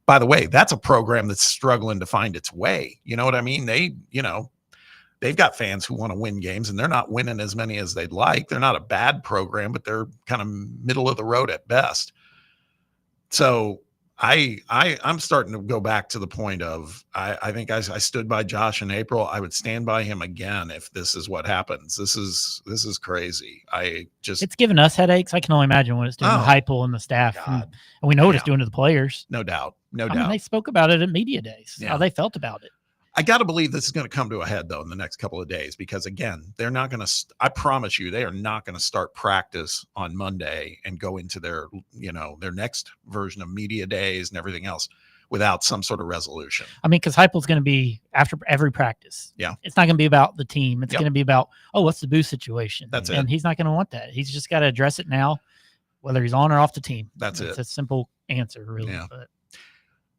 by the way, that's a program that's struggling to find its way. You know what I mean? They've got fans who want to win games, and they're not winning as many as they'd like. They're not a bad program, but they're kind of middle of the road at best. So I'm starting to go back to the point of I think I stood by Josh in April. I would stand by him again if this is what happens. This is crazy. It's giving us headaches. I can only imagine what it's doing to Heupel and the staff, and we know what it's doing to the players. No doubt, I mean, they spoke about it at media days. How they felt about it. I got to believe this is going to come to a head, though, in the next couple of days, because, again, they're not going to – I promise you, they are not going to start practice on Monday and go into their next version of media days and everything else without some sort of resolution. I mean, because Heupel's going to be after every practice. Yeah. It's not going to be about the team. It's going to be about, what's the boost situation? That's it. And he's not going to want that. He's just got to address it now, whether he's on or off the team. That's it. It's a simple answer, really. Yeah. But.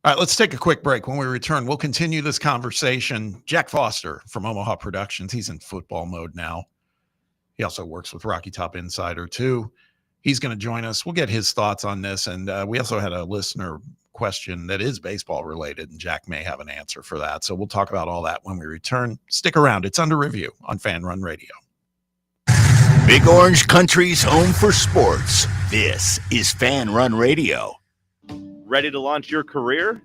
All right, let's take a quick break. When we return, we'll continue this conversation. Jack Foster from Omaha Productions. He's in football mode now. He also works with Rocky Top Insider, too. He's going to join us. We'll get his thoughts on this. And we also had a listener question that is baseball related, and Jack may have an answer for that. So we'll talk about all that when we return. Stick around. It's Under Review on Fan Run Radio. Big Orange Country's home for sports. This is Fan Run Radio. Ready to launch your career?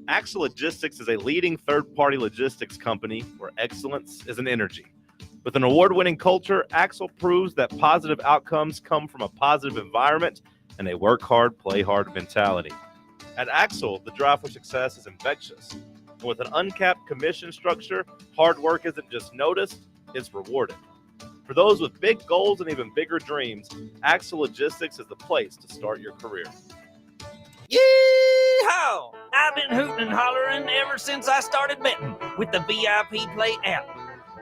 Axle Logistics is a leading third-party logistics company where excellence is an energy. With an award-winning culture, Axle proves that positive outcomes come from a positive environment and a work hard, play hard mentality. At Axle, the drive for success is infectious. And with an uncapped commission structure, hard work isn't just noticed, it's rewarded. For those with big goals and even bigger dreams, Axle Logistics is the place to start your career. Yee-haw! I've been hooting and hollering ever since I started betting with the VIP Play app.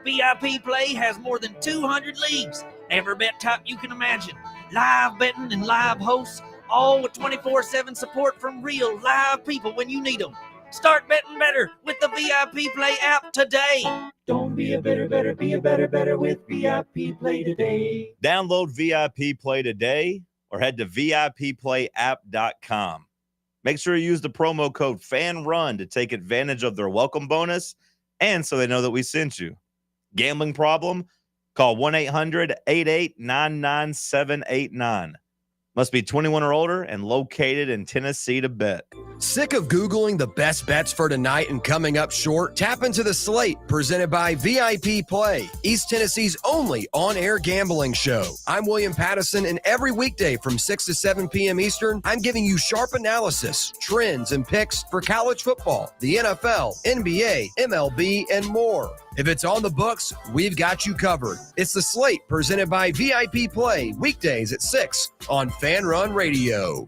VIP Play has more than 200 leagues, every bet type you can imagine, live betting and live hosts, all with 24/7 support from real live people when you need them. Start betting better with the VIP Play app today. Don't be a better, be a better with VIP Play today. Download VIP Play today or head to VIPPlayApp.com. Make sure you use the promo code FANRUN to take advantage of their welcome bonus and so they know that we sent you. Gambling problem? Call 1-800-88-99789. Must be 21 or older and located in Tennessee to bet. Sick of Googling the best bets for tonight and coming up short? Tap into the slate presented by VIP Play, East Tennessee's only on-air gambling show. I'm William Pattison, and every weekday from 6 to 7 p.m. Eastern, I'm giving you sharp analysis, trends, and picks for college football, the NFL, NBA, MLB, and more. If it's on the books, we've got you covered. It's the slate presented by VIP Play, weekdays at 6 on Fan Run Radio.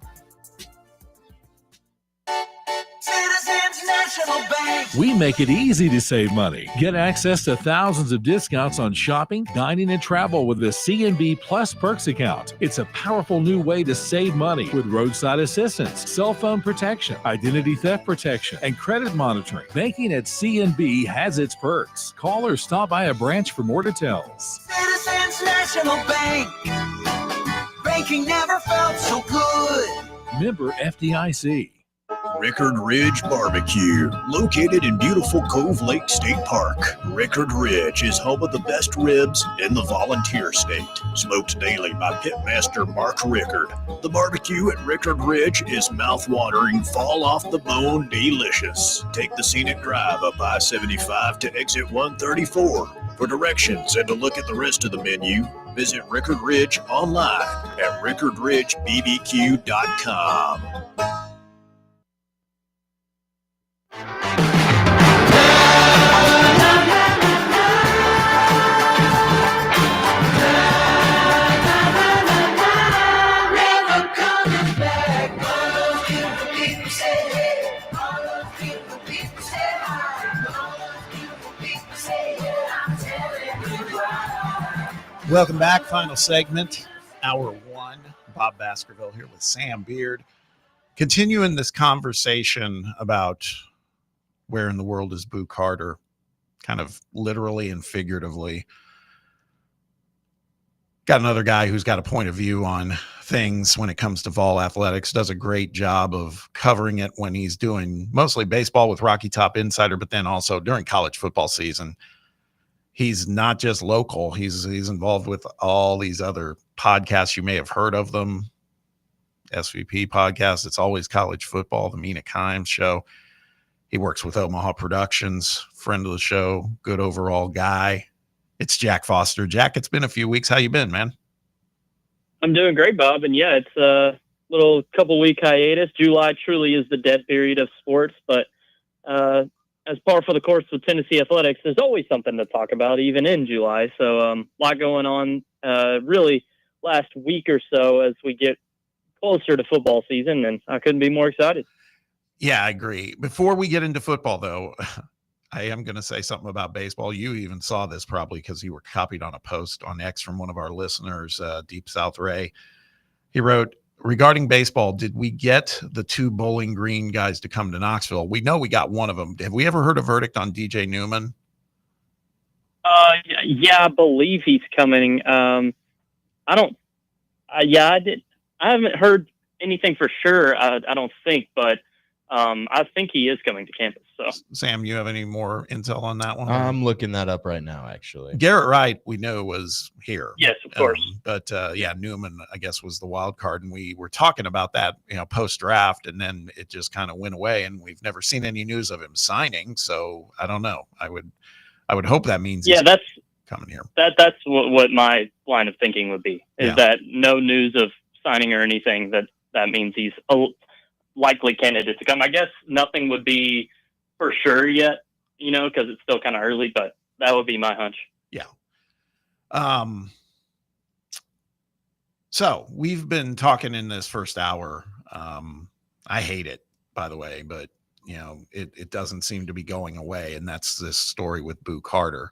Citizens National Bank. We make it easy to save money. Get access to thousands of discounts on shopping, dining, and travel with the CNB Plus Perks account. It's a powerful new way to save money with roadside assistance, cell phone protection, identity theft protection, and credit monitoring. Banking at CNB has its perks. Call or stop by a branch for more details. Citizens National Bank. Banking never felt so good. Member FDIC. Rickard Ridge Barbecue, located in beautiful Cove Lake State Park. Rickard Ridge is home of the best ribs in the volunteer state. Smoked daily by pitmaster Mark Rickard. The barbecue at Rickard Ridge is mouth-watering, fall-off-the-bone delicious. Take the scenic drive up I-75 to exit 134. For directions and to look at the rest of the menu, visit Rickard Ridge online at rickardridgebbq.com. Welcome back. Final segment, hour one. Bob Baskerville here with Sam Beard. Continuing this conversation about where in the world is Boo Carter, kind of literally and figuratively. Got another guy who's got a point of view on things when it comes to Vol Athletics, does a great job of covering it when he's doing mostly baseball with Rocky Top Insider, but then also during college football season. He's not just local. He's involved with all these other podcasts. You may have heard of them. SVP podcast. It's always college football, the Mina Kimes show. He works with Omaha Productions, friend of the show, good overall guy. It's Jack Foster. Jack, it's been a few weeks. How you been, man? I'm doing great, Bob. And yeah, it's a little couple-week hiatus. July truly is the dead period of sports, but as par for the course with Tennessee athletics, there's always something to talk about, even in July. So a lot going on really last week or so as we get closer to football season, and I couldn't be more excited. Yeah, I agree. Before we get into football, though, I am going to say something about baseball. You even saw this probably because you were copied on a post on X from one of our listeners, Deep South Ray. He wrote, regarding baseball, did we get the 2 Bowling Green guys to come to Knoxville? We know we got one of them. Have we ever heard a verdict on DJ Newman? Yeah, I believe he's coming. I did. I haven't heard anything for sure. I don't think, but I think he is coming to campus. So, Sam, you have any more intel on that one? I'm looking that up right now, actually. Garrett Wright, we know, was here. Yes, of course. But Newman, I guess, was the wild card, and we were talking about that, post draft, and then it just kind of went away, and we've never seen any news of him signing. So I don't know. I would hope that means that's coming here. That's what my line of thinking would be. Is that no news of signing or anything? That means he's a likely candidate to come. I guess nothing would be for sure yet, because it's still kind of early, but that would be my hunch. Yeah. So we've been talking in this first hour. I hate it, by the way, but it doesn't seem to be going away. And that's this story with Boo Carter.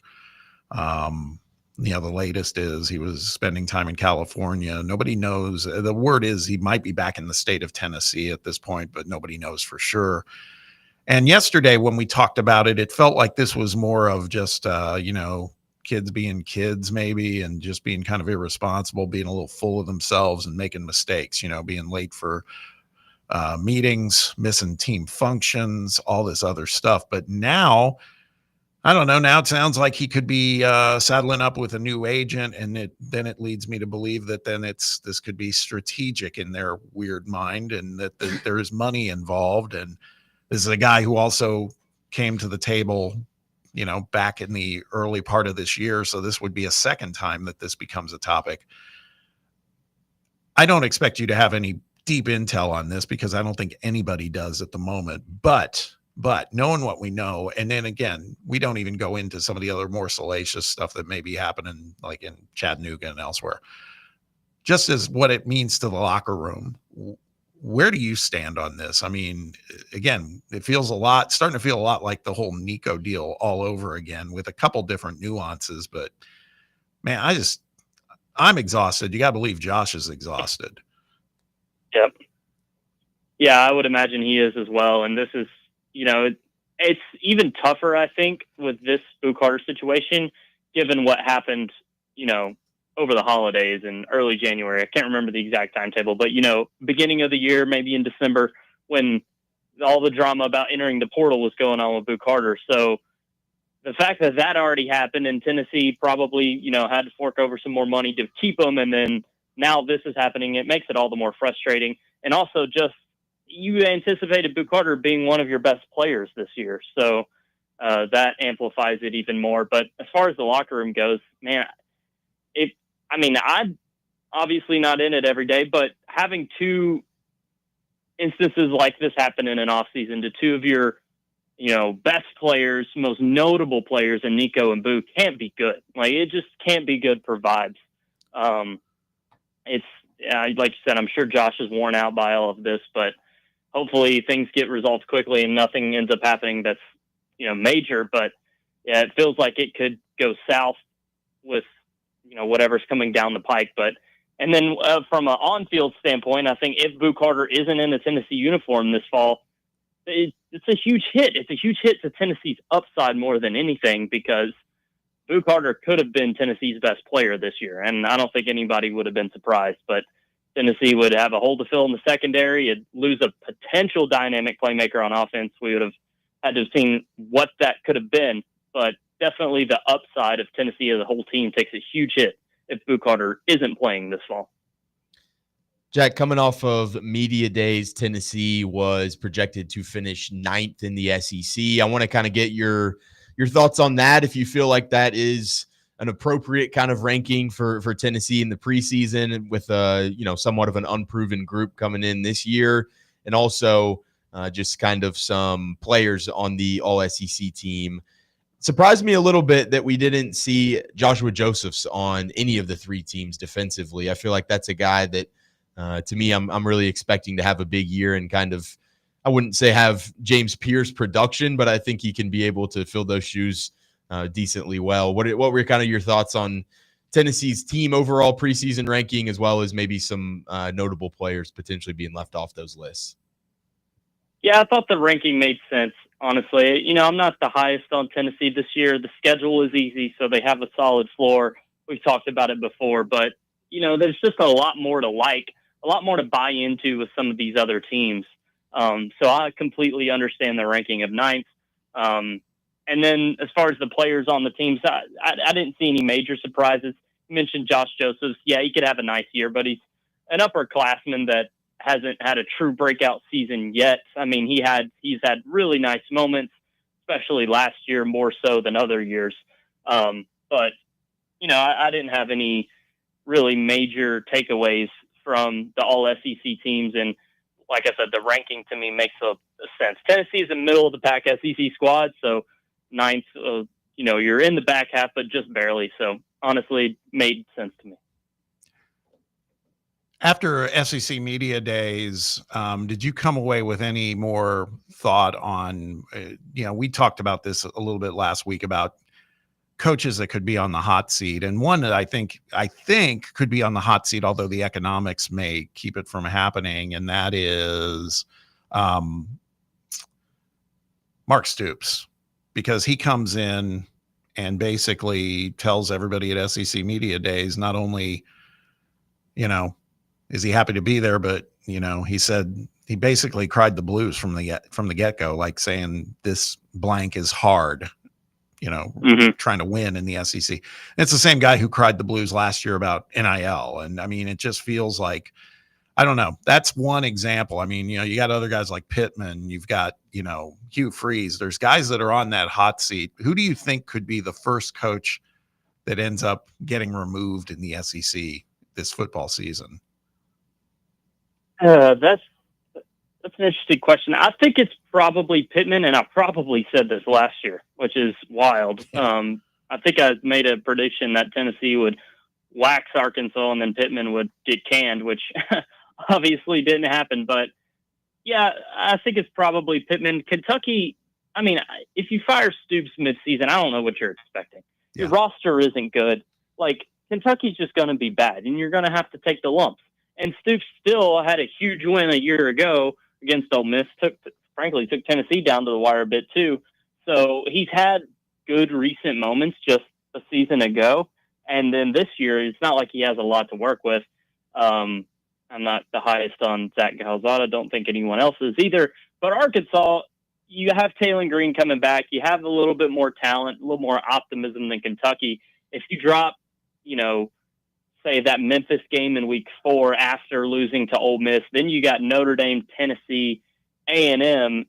The latest is he was spending time in California. Nobody knows. The word is he might be back in the state of Tennessee at this point, but nobody knows for sure. And yesterday when we talked about it, it felt like this was more of just, kids being kids maybe, and just being kind of irresponsible, being a little full of themselves and making mistakes, being late for meetings, missing team functions, all this other stuff. But now, I don't know. Now it sounds like he could be saddling up with a new agent, and then it leads me to believe that then this could be strategic in their weird mind, and that there is money involved. And this is a guy who also came to the table, back in the early part of this year. So this would be a second time that this becomes a topic. I don't expect you to have any deep intel on this because I don't think anybody does at the moment. But knowing what we know, and then again, we don't even go into some of the other more salacious stuff that may be happening, like in Chattanooga and elsewhere, just as what it means to the locker room. Where do you stand on this? I mean, again, it feels starting to feel a lot like the whole Nico deal all over again with a couple different nuances, but man, I'm exhausted. You got to believe Josh is exhausted. Yep. Yeah, I would imagine he is as well. And this is, it's even tougher, I think, with this Boo Carter situation, given what happened, over the holidays in early January. I can't remember the exact timetable, but, beginning of the year, maybe in December, when all the drama about entering the portal was going on with Boo Carter. So the fact that already happened, and Tennessee probably, had to fork over some more money to keep him, and then now this is happening, it makes it all the more frustrating. And also just, you anticipated Boo Carter being one of your best players this year. So that amplifies it even more. But as far as the locker room goes, man, I'm obviously not in it every day, but having 2 instances like this happen in an offseason to 2 of your, best players, most notable players in Nico and Boo can't be good. Like, it just can't be good for vibes. It's like you said, I'm sure Josh is worn out by all of this, but hopefully things get resolved quickly and nothing ends up happening that's, major. But yeah, it feels like it could go south with, whatever's coming down the pike. But, and then from an on-field standpoint, I think if Boo Carter isn't in a Tennessee uniform this fall, it's a huge hit. It's a huge hit to Tennessee's upside more than anything, because Boo Carter could have been Tennessee's best player this year. And I don't think anybody would have been surprised, but Tennessee would have a hole to fill in the secondary. It'd lose a potential dynamic playmaker on offense. We would have had to have seen what that could have been, but definitely the upside of Tennessee as a whole team takes a huge hit if Boo Carter isn't playing this fall. Jack, coming off of media days, Tennessee was projected to finish 9th in the SEC. I want to kind of get your thoughts on that. If you feel like that is an appropriate kind of ranking for Tennessee in the preseason with somewhat of an unproven group coming in this year, and also just kind of some players on the All-SEC team. Surprised me a little bit that we didn't see Joshua Josephs on any of the three teams defensively. I feel like that's a guy that, to me, I'm really expecting to have a big year and kind of, I wouldn't say have James Pierce production, but I think he can be able to fill those shoes decently well. What were kind of your thoughts on Tennessee's team overall preseason ranking, as well as maybe some notable players potentially being left off those lists? Yeah, I thought the ranking made sense, honestly. I'm not the highest on Tennessee this year. The schedule is easy, so they have a solid floor. We've talked about it before, but, there's just a lot more to like, a lot more to buy into with some of these other teams. So I completely understand the ranking of 9th. And then as far as the players on the teams, I didn't see any major surprises. You mentioned Josh Josephs. Yeah, he could have a nice year, but he's an upperclassman that hasn't had a true breakout season yet. I mean, he's had really nice moments, especially last year, more so than other years. But, I didn't have any really major takeaways from the All-SEC teams. And like I said, the ranking to me makes a sense. Tennessee is a middle-of-the-pack SEC squad, so 9th, you're in the back half, but just barely. So honestly, made sense to me. After SEC media days, did you come away with any more thought on, we talked about this a little bit last week about coaches that could be on the hot seat, and one that I think could be on the hot seat, although the economics may keep it from happening, and that is Mark Stoops, because he comes in and basically tells everybody at SEC media days, not only, is he happy to be there, but, he said he basically cried the blues from the get-go, like saying this blank is hard, trying to win in the SEC. It's the same guy who cried the blues last year about NIL. And I mean, it just feels like, I don't know. That's one example. I mean, you got other guys like Pittman. You've got, Hugh Freeze. There's guys that are on that hot seat. Who do you think could be the first coach that ends up getting removed in the SEC this football season? That's an interesting question. I think it's probably Pittman, and I probably said this last year, which is wild. I think I made a prediction that Tennessee would wax Arkansas and then Pittman would get canned, which obviously didn't happen. But yeah, I think it's probably Pittman. Kentucky, I mean, if you fire Stoops midseason, I don't know what you're expecting. Yeah. Your roster isn't good. Like, Kentucky's just going to be bad, and you're going to have to take the lumps. And Stoops still had a huge win a year ago against Ole Miss, took Tennessee down to the wire a bit too. So he's had good recent moments just a season ago. And then this year, it's not like he has a lot to work with. I'm not the highest on Zach Calzada. Don't think anyone else is either. But Arkansas, you have Taylor Green coming back. You have a little bit more talent, a little more optimism than Kentucky. If you drop, say that Memphis game in week 4 after losing to Ole Miss, then you got Notre Dame, Tennessee, A&M,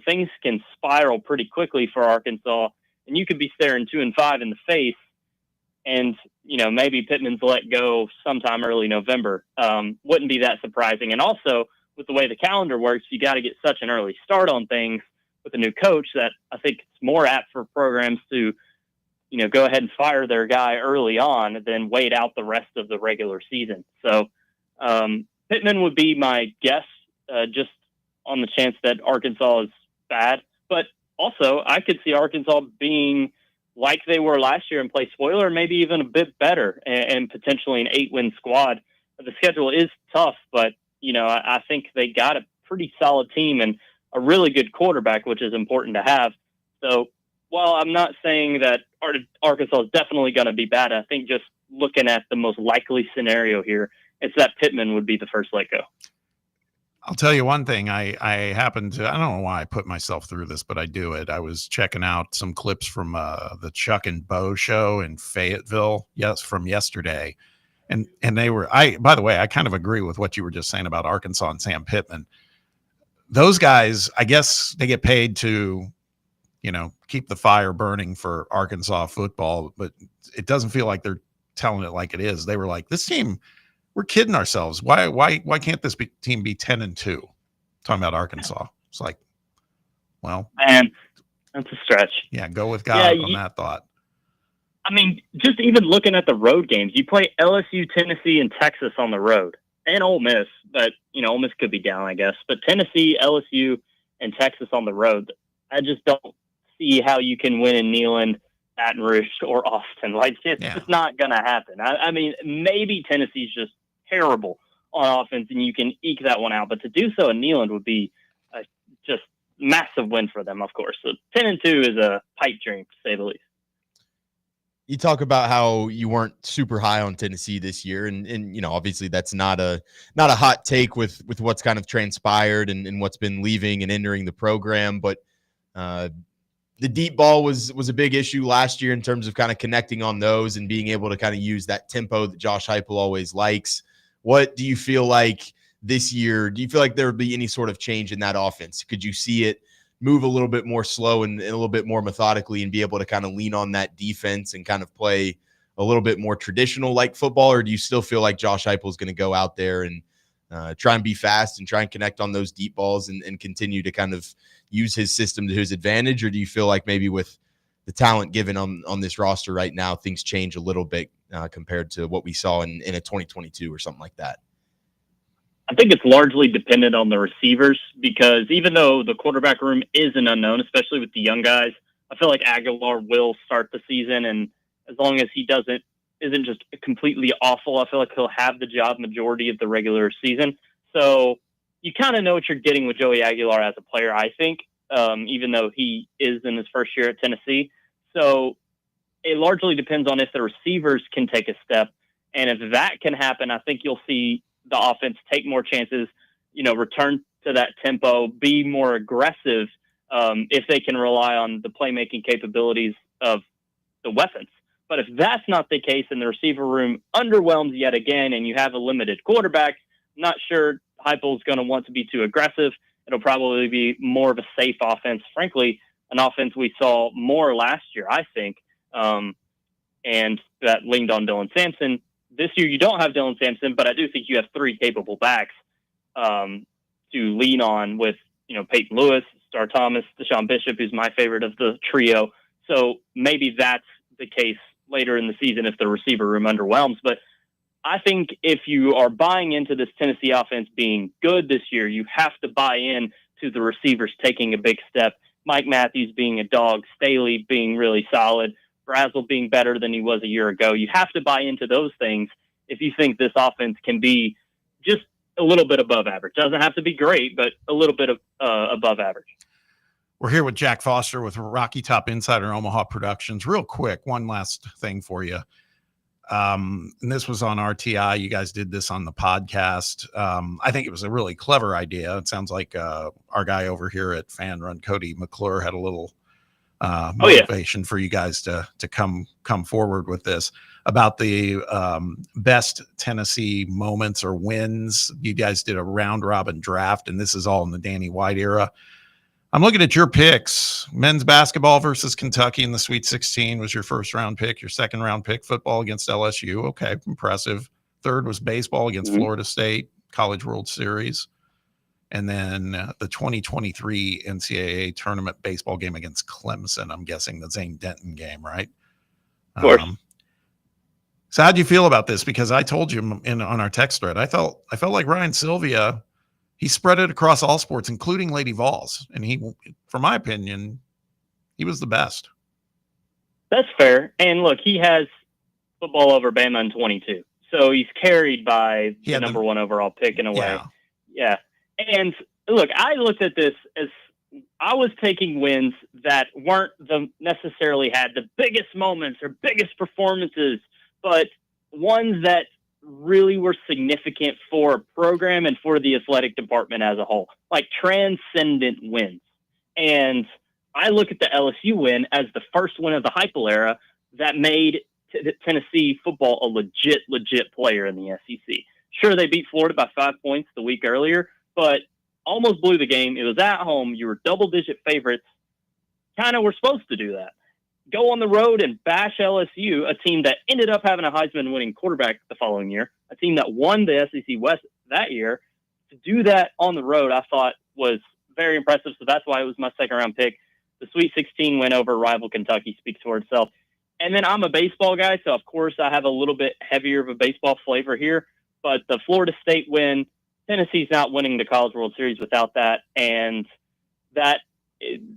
things can spiral pretty quickly for Arkansas, and you could be staring 2-5 in the face, and, maybe Pittman's let go sometime early November. Wouldn't be that surprising. And also, with the way the calendar works, you got to get such an early start on things with a new coach that I think it's more apt for programs to go ahead and fire their guy early on than wait out the rest of the regular season. So Pittman would be my guess, just on the chance that Arkansas is bad. But also, I could see Arkansas being like they were last year and play spoiler, maybe even a bit better, and potentially an 8-win squad. The schedule is tough, but, I think they got a pretty solid team and a really good quarterback, which is important to have. So, while I'm not saying that Arkansas is definitely going to be bad, I think just looking at the most likely scenario here, it's that Pittman would be the first let go. I'll tell you one thing. I happened to, I don't know why I put myself through this, but I do it. I was checking out some clips from the Chuck and Bo show in Fayetteville, from yesterday. And they were, by the way, I kind of agree with what you were just saying about Arkansas and Sam Pittman. Those guys, I guess they get paid to, keep the fire burning for Arkansas football, but it doesn't feel like they're telling it like it is. They were like, this team, we're kidding ourselves. Why can't this team be 10-2? Talking about Arkansas. It's like, well, man, that's a stretch. Yeah, go with God on that thought. I mean, just even looking at the road games, you play LSU, Tennessee, and Texas on the road, and Ole Miss. But Ole Miss could be down, I guess. But Tennessee, LSU, and Texas on the road. I just don't see how you can win in Neyland, Baton Rouge, or Austin. Like it's just not going to happen. I mean, maybe Tennessee's just terrible on offense, and you can eke that one out. But to do so in Neyland would be just massive win for them, of course. So 10-2 is a pipe dream, to say the least. You talk about how you weren't super high on Tennessee this year, and obviously that's not a hot take with what's kind of transpired and what's been leaving and entering the program. But the deep ball was a big issue last year in terms of kind of connecting on those and being able to kind of use that tempo that Josh Heupel always likes. What do you feel like this year? Do you feel like there would be any sort of change in that offense? Could you see it move a little bit more slow and a little bit more methodically and be able to kind of lean on that defense and kind of play a little bit more traditional like football? Or do you still feel like Josh Heupel is going to go out there and try and be fast and try and connect on those deep balls and continue to kind of use his system to his advantage? Or do you feel like maybe with the talent given on this roster right now, things change a little bit compared to what we saw in a 2022 or something like that? I think it's largely dependent on the receivers because even though the quarterback room is an unknown, especially with the young guys, I feel like Aguilar will start the season. And as long as he isn't just completely awful, I feel like he'll have the job majority of the regular season. So you kind of know what you're getting with Joey Aguilar as a player, I think, even though he is in his first year at Tennessee. So it largely depends on if the receivers can take a step. And if that can happen, I think you'll see the offense take more chances, return to that tempo, be more aggressive if they can rely on the playmaking capabilities of the weapons. But if that's not the case and the receiver room underwhelms yet again and you have a limited quarterback, I'm not sure Heupel's going to want to be too aggressive. It'll probably be more of a safe offense. Frankly, an offense we saw more last year, I think, and that leaned on Dylan Sampson. This year, you don't have Dylan Sampson, but I do think you have three capable backs to lean on with, Peyton Lewis, Star Thomas, Deshaun Bishop, who's my favorite of the trio. So maybe that's the case later in the season if the receiver room underwhelms. But I think if you are buying into this Tennessee offense being good this year, you have to buy in to the receivers taking a big step. Mike Matthews being a dog, Staley being really solid, Brazzell being better than he was a year ago. You have to buy into those things if you think this offense can be just a little bit above average. Doesn't have to be great, but a little bit of above average. We're here with Jack Foster with Rocky Top Insider Omaha Productions. Real quick, one last thing for you. And this was on RTI. You guys did this on the podcast. I think it was a really clever idea. It sounds like our guy over here at Fan Run, Cody McClure, had a little motivation for you guys to come forward with this about the best Tennessee moments or wins. You guys did a round robin draft, and this is all in the Danny White era. I'm looking at your picks. Men's basketball versus Kentucky in the Sweet 16 was your first round pick. Your second round pick, football against LSU. Okay, impressive. Third was baseball against Florida State, College World Series. And then the 2023 NCAA tournament baseball game against Clemson. I'm guessing the Zane Denton game, right? Of course. So how'd you feel about this? Because I told you on our text thread, I felt like Ryan Sylvia, he spread it across all sports, including Lady Vols. And he, for my opinion, he was the best. That's fair. And look, he has football over Bama in 22. So he's carried by the number one overall pick in a way. Yeah. And look, I looked at this as I was taking wins that weren't necessarily had the biggest moments or biggest performances, but ones that really were significant for a program and for the athletic department as a whole, like transcendent wins. And I look at the LSU win as the first win of the Heupel era that made Tennessee football a legit player in the SEC. Sure, they beat Florida by 5 points the week earlier, but almost blew the game. It was at home. You were double-digit favorites. Kind of were supposed to do that. Go on the road and bash LSU, a team that ended up having a Heisman-winning quarterback the following year, a team that won the SEC West that year. To do that on the road, I thought was very impressive, so that's why it was my second-round pick. The Sweet 16 win over rival Kentucky speaks for itself. And then I'm a baseball guy, so of course I have a little bit heavier of a baseball flavor here. But the Florida State win, Tennessee's not winning the College World Series without that. And that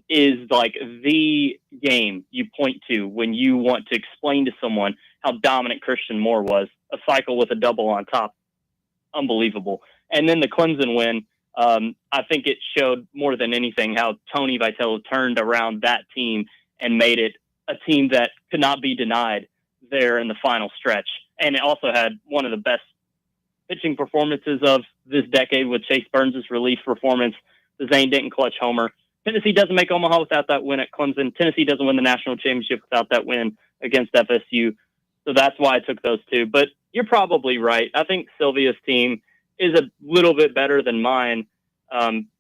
is like the game you point to when you want to explain to someone how dominant Christian Moore was. A cycle with a double on top. Unbelievable. And then the Clemson win, I think it showed more than anything how Tony Vitello turned around that team and made it a team that could not be denied there in the final stretch. And it also had one of the best pitching performances of this decade with Chase Burns' relief performance, the Zane Denton clutch homer. Tennessee doesn't make Omaha without that win at Clemson. Tennessee doesn't win the national championship without that win against FSU. So that's why I took those two. But you're probably right. I think Sylvia's team is a little bit better than mine.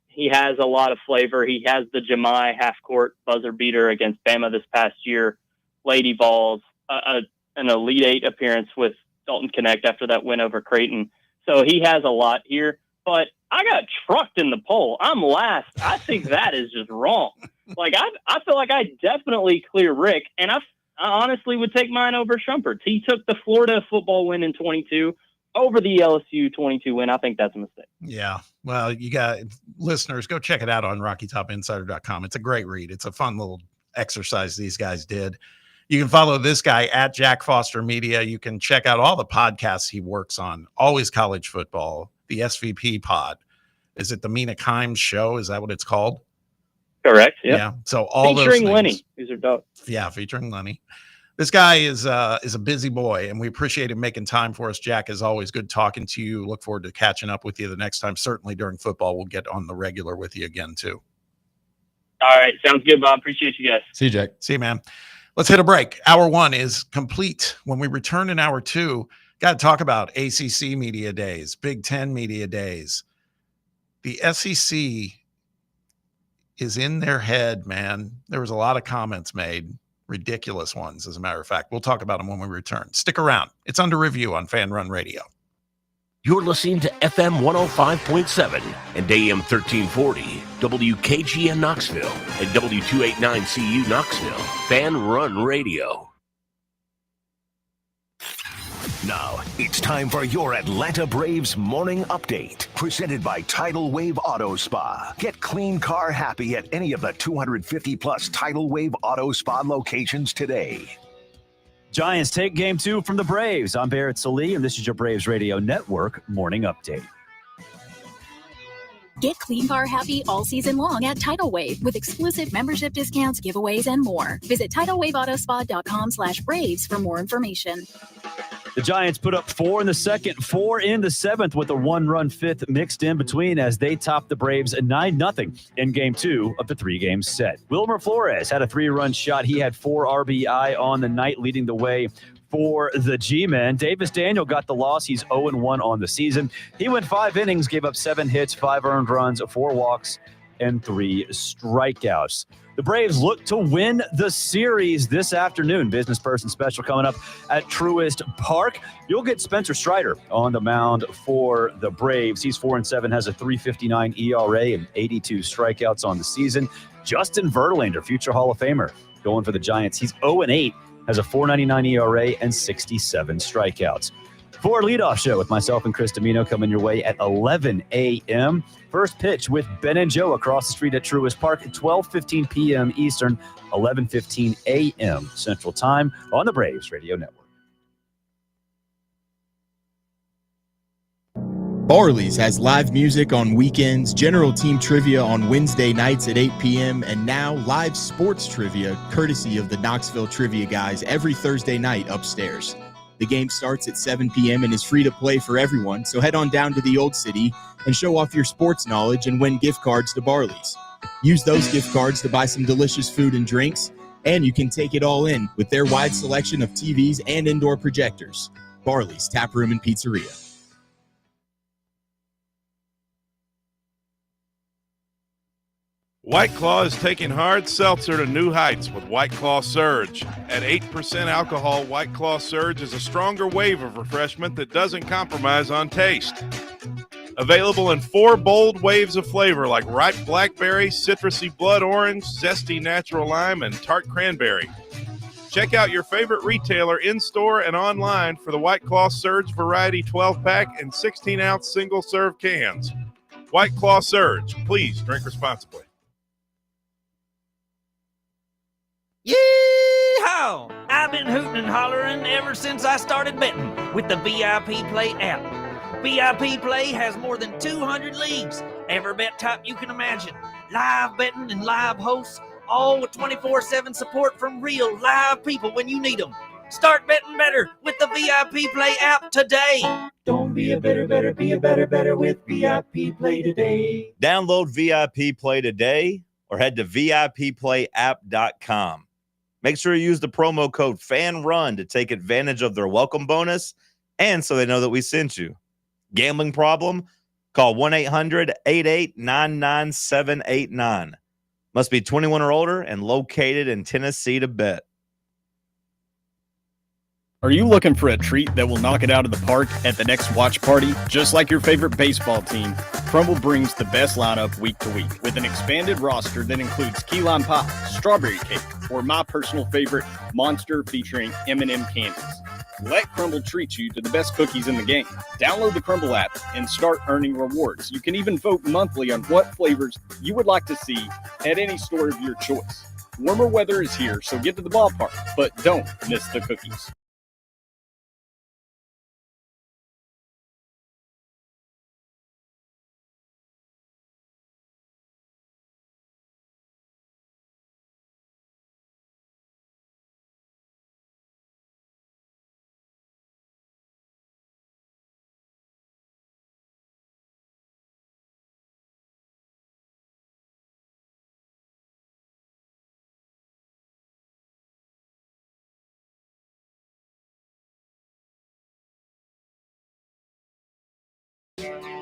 He has a lot of flavor. He has the Jemai half-court buzzer beater against Bama this past year, Lady Vols, an Elite Eight appearance with Dalton Connect after that win over Creighton. So he has a lot here. But I got trucked in the poll. I'm last. I think that is just wrong. Like, I feel like I definitely clear Rick, and I honestly would take mine over Shumpert. He took the Florida football win in 22 over the LSU 22 win. I think that's a mistake. Yeah. Well, you got listeners, go check it out on RockyTopInsider.com. It's a great read. It's a fun little exercise these guys did. You can follow this guy at Jack Foster Media. You can check out all the podcasts he works on. Always College Football, the SVP pod. Is it the Mina Kimes show? Is that what it's called? Correct. Yep. Yeah. So all featuring those Lenny. These are dope. Yeah, featuring Lenny. This guy is a busy boy, and we appreciate him making time for us. Jack, as always, good talking to you. Look forward to catching up with you the next time. Certainly during football, we'll get on the regular with you again, too. All right. Sounds good, Bob. Appreciate you guys. See you, Jack. See you, man. Let's hit a break. Hour one is complete. When we return in hour two, got to talk about ACC media days, Big Ten media days. The SEC is in their head, man. There was a lot of comments made. Ridiculous ones, as a matter of fact. We'll talk about them when we return. Stick around. It's under review on Fan Run Radio. You're listening to FM 105.7 and AM 1340, WKGN Knoxville, and W289CU Knoxville. Fan Run Radio. Now, it's time for your Atlanta Braves morning update. Presented by Tidal Wave Auto Spa. Get clean car happy at any of the 250-plus Tidal Wave Auto Spa locations today. Giants take game 2 from the Braves. I'm Barrett Salee, and this is your Braves Radio Network morning update. Get clean car happy all season long at Tidal Wave with exclusive membership discounts, giveaways, and more. Visit TidalWaveAutoSpa.com/Braves for more information. The Giants put up 4 in the second, 4 in the seventh with a 1-run fifth mixed in between as they topped the Braves 9-0 in game 2 of the 3-game set. Wilmer Flores had a 3-run shot. He had 4 RBI on the night, leading the way for the G-men. Davis Daniel got the loss. He's 0-1 on the season. He went 5 innings, gave up 7 hits, 5 earned runs, 4 walks, and 3 strikeouts. The Braves look to win the series this afternoon. Business person special coming up at Truist Park. You'll get Spencer Strider on the mound for the Braves. He's 4-7, has a 3.59 ERA and 82 strikeouts on the season. Justin Verlander, future Hall of Famer, going for the Giants. He's 0-8, has a 4.99 ERA and 67 strikeouts. For our leadoff show with myself and Chris Domino coming your way at 11 a.m. First pitch with Ben and Joe across the street at Truist Park at 12:15 p.m. Eastern, 11:15 a.m. Central Time on the Braves Radio Network. Barley's has live music on weekends, general team trivia on Wednesday nights at 8 p.m., and now live sports trivia courtesy of the Knoxville Trivia Guys every Thursday night upstairs. The game starts at 7 p.m. and is free to play for everyone, so head on down to the Old City and show off your sports knowledge and win gift cards to Barley's. Use those gift cards to buy some delicious food and drinks, And you can take it all in with their wide selection of TVs and indoor projectors. Barley's Tap Room and Pizzeria. White Claw is taking hard seltzer to new heights with White Claw Surge. At 8% alcohol, White Claw Surge is a stronger wave of refreshment that doesn't compromise on taste. Available in 4 bold waves of flavor like ripe blackberry, citrusy blood orange, zesty natural lime, and tart cranberry. Check out your favorite retailer in-store and online for the White Claw Surge Variety 12-pack and 16-ounce single-serve cans. White Claw Surge. Please drink responsibly. Yeehaw! I've been hooting and hollering ever since I started betting with the VIP Play app. VIP Play has more than 200 leagues, every bet type you can imagine, live betting and live hosts, all with 24/7 support from real live people when you need them. Start betting better with the VIP Play app today. Don't be a better, be a better with VIP Play today. Download VIP Play today or head to VIPPlayApp.com. Make sure you use the promo code FANRUN to take advantage of their welcome bonus and so they know that we sent you. Gambling problem? Call 1-800-88-99789. Must be 21 or older and located in Tennessee to bet. Are you looking for a treat that will knock it out of the park at the next watch party? Just like your favorite baseball team, Crumble brings the best lineup week to week with an expanded roster that includes key lime pie, strawberry cake, or my personal favorite, Monster featuring M&M candies. Let Crumble treat you to the best cookies in the game. Download the Crumble app and start earning rewards. You can even vote monthly on what flavors you would like to see at any store of your choice. Warmer weather is here, so get to the ballpark, but don't miss the cookies.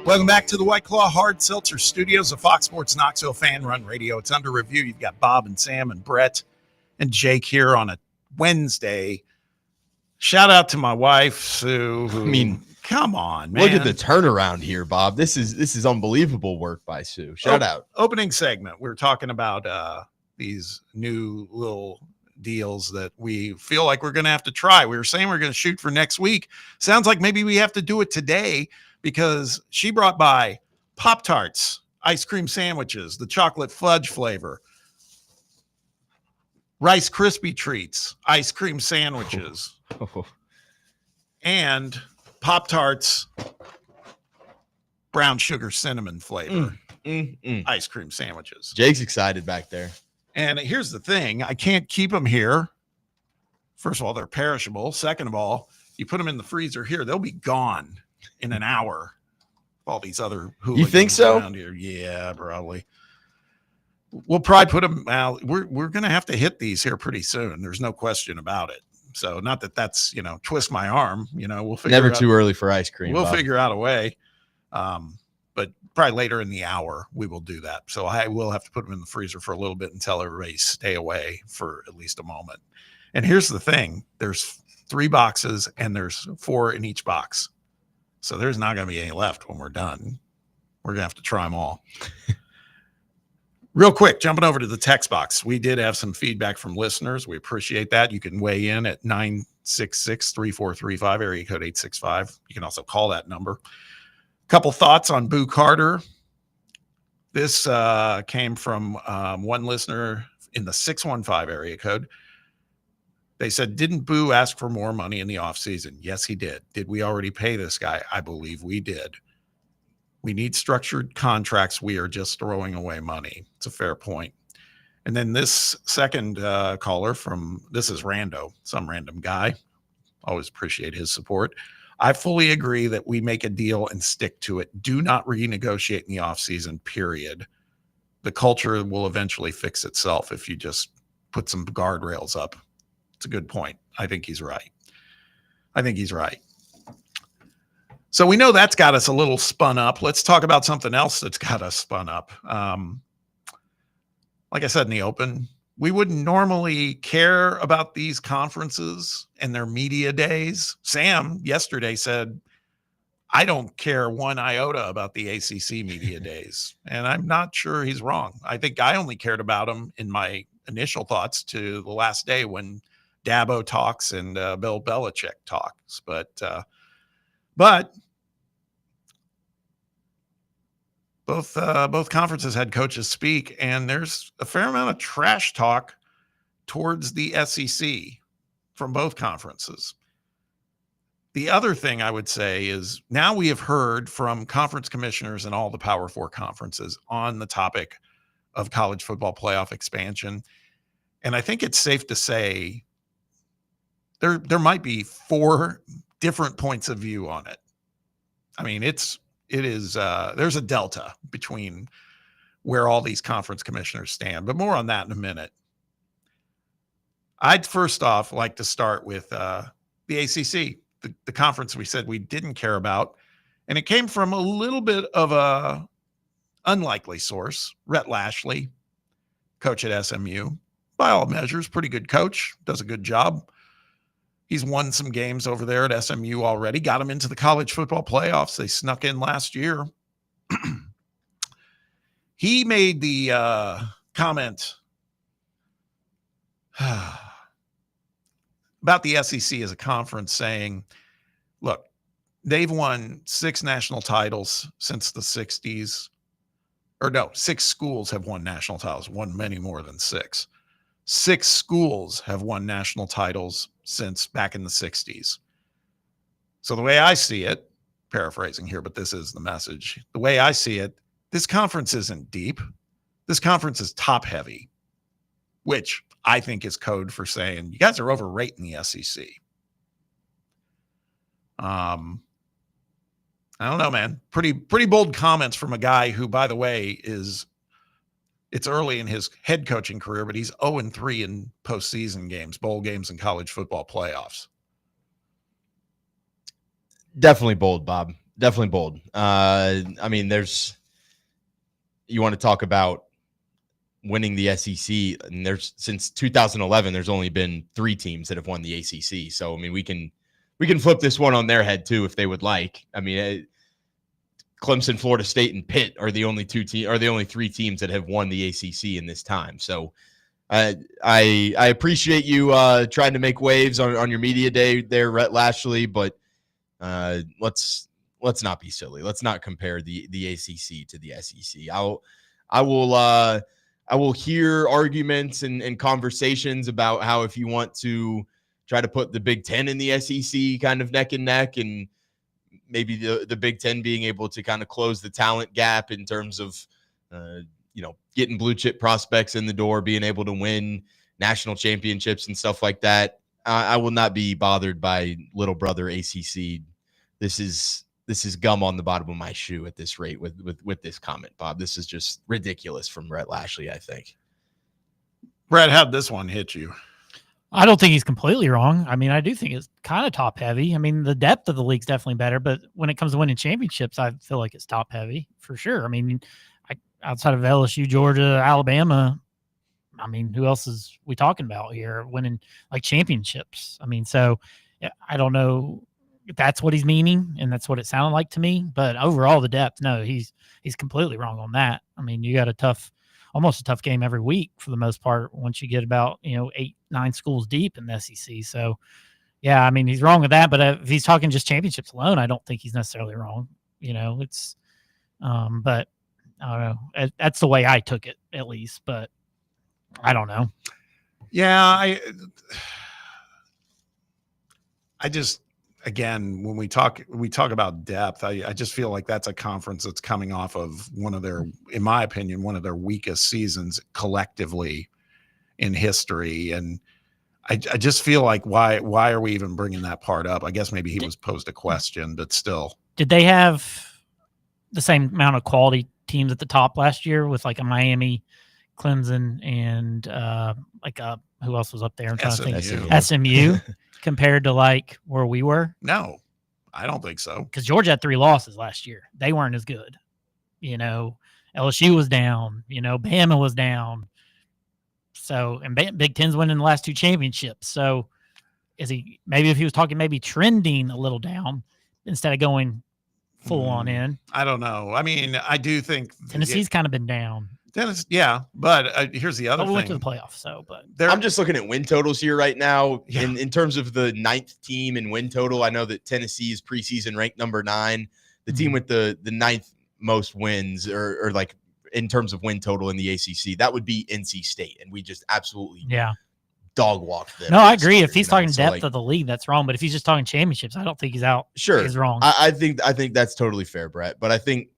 Welcome back to the White Claw Hard Seltzer Studios of Fox Sports Knoxville Fan Run Radio. It's under review. You've got Bob and Sam and Brett and Jake here on a Wednesday. Shout out to my wife, Sue. Come on, man. Look at the turnaround here, Bob. This is unbelievable work by Sue. Shout out. Opening segment. We were talking about these new little deals that we feel like we're going to have to try. We were saying we're going to shoot for next week. Sounds like maybe we have to do it today, because she brought by Pop-Tarts, ice cream sandwiches, the chocolate fudge flavor, Rice Krispie treats, ice cream sandwiches, and Pop-Tarts brown sugar cinnamon flavor ice cream sandwiches. Jake's excited back there. And here's the thing. I can't keep them here. First of all, they're perishable. Second of all, you put them in the freezer here, they'll be gone in an hour. All these other hooligans. You think so? Around here. Yeah, probably. We'll probably put them out. We're going to have to hit these here pretty soon. There's no question about it. So not that that's, twist my arm, we'll figure Never out, too early for ice cream. We'll Bob. figure out a way. But probably later in the hour, we will do that. So I will have to put them in the freezer for a little bit and tell everybody stay away for at least a moment. And here's the thing. There's 3 boxes and there's 4 in each box. So there's not going to be any left when we're done. We're going to have to try them all. Real quick, jumping over to the text box. We did have some feedback from listeners. We appreciate that. You can weigh in at 966-3435, area code 865. You can also call that number. Couple thoughts on Boo Carter. This came from one listener in the 615 area code. They said, didn't Boo ask for more money in the offseason? Yes, he did. Did we already pay this guy? I believe we did. We need structured contracts. We are just throwing away money. It's a fair point. And then this second caller this is Rando, some random guy. Always appreciate his support. I fully agree that we make a deal and stick to it. Do not renegotiate in the offseason, period. The culture will eventually fix itself if you just put some guardrails up. It's a good point. I think he's right. So we know that's got us a little spun up. Let's talk about something else that's got us spun up. Like I said in the open, we wouldn't normally care about these conferences and their media days. Sam yesterday said, I don't care one iota about the ACC media days. And I'm not sure he's wrong. I think I only cared about them in my initial thoughts to the last day when Dabo talks and Bill Belichick talks. But both conferences had coaches speak, and there's a fair amount of trash talk towards the SEC from both conferences. The other thing I would say is now we have heard from conference commissioners in all the Power Four conferences on the topic of college football playoff expansion. And I think it's safe to say there might be 4 different points of view on it. I mean, there's a delta between where all these conference commissioners stand, but more on that in a minute. I'd first off like to start with the ACC, the conference we said we didn't care about. And it came from a little bit of a unlikely source, Rhett Lashley, coach at SMU. By all measures, pretty good coach, does a good job. He's won some games over there at SMU already, got them into the college football playoffs. They snuck in last year. He made the comment about the SEC as a conference saying, look, they've won 6 national titles since the 60s. Or no, 6 schools have won national titles, won many more than 6. 6 schools have won national titles since back in the 60s. So the way I see it, paraphrasing here, but this is the message. The way I see it, this conference isn't deep. This conference is top heavy, which I think is code for saying you guys are overrating the SEC. I don't know, man. Pretty bold comments from a guy who, by the way, it's early in his head coaching career, but he's 0-3 in postseason games, bowl games, and college football playoffs. Definitely bold, Bob. Definitely bold. I mean, you want to talk about winning the SEC, and since 2011, there's only been 3 teams that have won the ACC. So, I mean, we can flip this one on their head too if they would like. I mean, Clemson, Florida State, and Pitt are the only 3 teams that have won the ACC in this time. So I appreciate you trying to make waves on your media day there, Rhett Lashley, but let's not be silly. Let's not compare the ACC to the SEC. I will hear arguments and conversations about how if you want to try to put the Big Ten in the SEC kind of neck and neck, and maybe the Big Ten being able to kind of close the talent gap in terms of, getting blue chip prospects in the door, being able to win national championships and stuff like that. I will not be bothered by little brother ACC. This is gum on the bottom of my shoe at this rate with this comment, Bob. This is just ridiculous from Rhett Lashley, I think. Brett, how'd this one hit you? I don't think he's completely wrong. I mean, I do think it's kind of top heavy. I mean, the depth of the league's definitely better, but when it comes to winning championships, I feel like it's top heavy for sure. I mean, outside of LSU, Georgia, Alabama, I mean, who else is we talking about here winning like championships? I mean, so I don't know if that's what he's meaning, and that's what it sounded like to me. But overall, the depth, no, he's completely wrong on that. I mean, you got almost a tough game every week for the most part once you get about 8-9 schools deep in the SEC. So yeah, I mean, he's wrong with that, but if he's talking just championships alone, I don't think he's necessarily wrong. It's but I don't know, that's the way I took it at least, but I don't know. Yeah, I just, again, when we talk about depth, I just feel like that's a conference that's coming off of in my opinion, one of their weakest seasons collectively in history. And I just feel like why are we even bringing that part up? I guess maybe he was posed a question, but still. Did they have the same amount of quality teams at the top last year with like a Miami, Clemson and who else was up there? I'm trying to think. SMU. SMU compared to like where we were. No, I don't think so. Because Georgia had 3 losses last year. They weren't as good. LSU was down. Bama was down. So, and Big Ten's winning the last 2 championships. So, if he was talking maybe trending a little down instead of going full on in? I don't know. I mean, I do think Tennessee's kind of been down. But here's the other we thing. went to the playoffs, but I'm just looking at win totals here right now. In terms of the 9th team in win total, I know that Tennessee is preseason ranked number 9. The team with the 9th most wins, or like in terms of win total in the ACC, that would be NC State, and we just absolutely dog walked them. No, I agree. If he's talking depth of the league, that's wrong. But if he's just talking championships, I don't think he's out. Sure, he's wrong. I think that's totally fair, Brett. But I think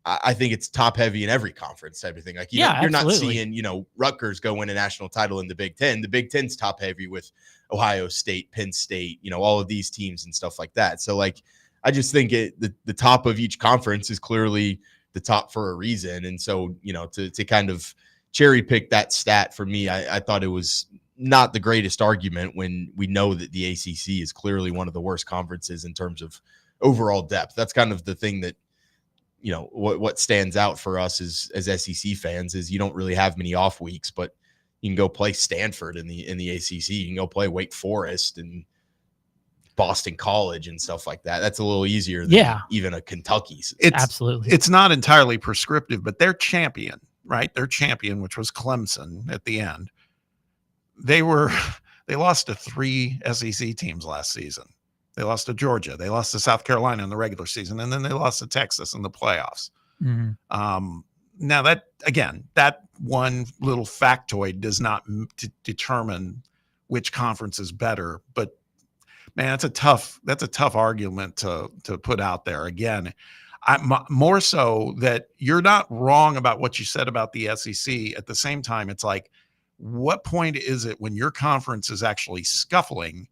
it's top heavy in every conference type of thing. Like you're not seeing Rutgers go win a national title in the Big Ten. The Big Ten's top heavy with Ohio State, Penn State, all of these teams and stuff like that. So like I just think the top of each conference is clearly the top for a reason. And so to kind of cherry pick that stat for me, I thought it was not the greatest argument when we know that the ACC is clearly one of the worst conferences in terms of overall depth. That's kind of the thing that, what stands out for us as SEC fans is you don't really have many off weeks, but you can go play Stanford in the ACC. You can go play Wake Forest and Boston College and stuff like that. That's a little easier than even a Kentucky. Absolutely. It's not entirely prescriptive, but their champion, right? Their champion, which was Clemson at the end. They lost to 3 SEC teams last season. They lost to Georgia. They lost to South Carolina in the regular season, and then they lost to Texas in the playoffs. Mm-hmm. Now that one little factoid does not determine which conference is better, but man, that's a tough argument to put out there. Again, more so that you're not wrong about what you said about the SEC. At the same time, it's like, what point is it when your conference is actually scuffling?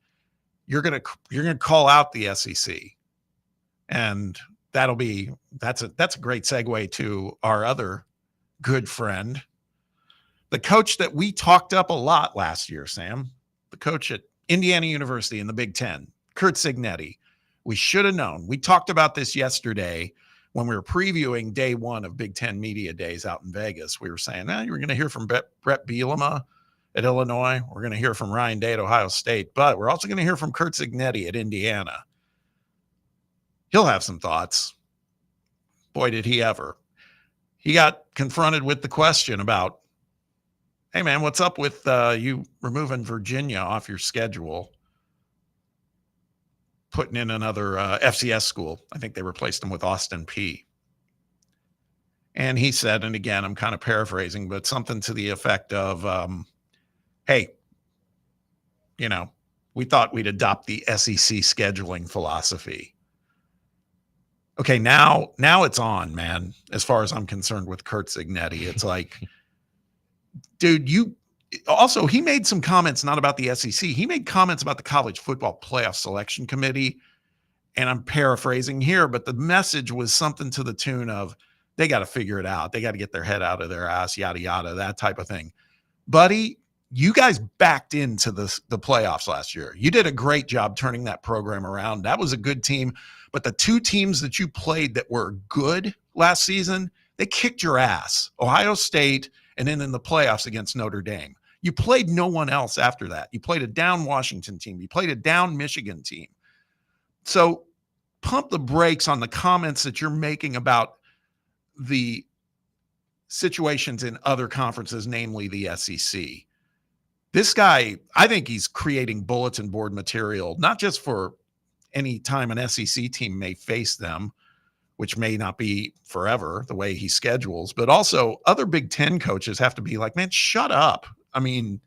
You're gonna call out the SEC, and that's a great segue to our other good friend, the coach that we talked up a lot last year, Sam, the coach at Indiana University in the Big Ten, Curt Cignetti. We should have known. We talked about this yesterday when we were previewing day 1 of Big Ten Media Days out in Vegas. We were saying, you're going to hear from Brett Bielema at Illinois. We're going to hear from Ryan Day at Ohio State, but we're also going to hear from Curt Cignetti at Indiana. He'll have some thoughts. Boy, did he ever. He got confronted with the question about, hey, man, what's up with you removing Virginia off your schedule, putting in another FCS school? I think they replaced him with Austin Peay. And he said, and again, I'm kind of paraphrasing, but something to the effect of, hey, we thought we'd adopt the SEC scheduling philosophy. Okay, now it's on, man, as far as I'm concerned with Curt Cignetti. It's like, dude, he made some comments not about the SEC. He made comments about the College Football Playoff Selection Committee. And I'm paraphrasing here, but the message was something to the tune of, they got to figure it out. They got to get their head out of their ass, yada, yada, that type of thing. Buddy, you guys backed into the playoffs last year. You did a great job turning that program around. That was a good team. But the 2 teams that you played that were good last season, they kicked your ass. Ohio State, and then in the playoffs against Notre Dame. You played no one else after that. You played a down Washington team. You played a down Michigan team. So pump the brakes on the comments that you're making about the situations in other conferences, namely the SEC. This guy, I think he's creating bulletin board material, not just for any time an SEC team may face them, which may not be forever the way he schedules, but also other Big Ten coaches have to be like, man, shut up. I mean,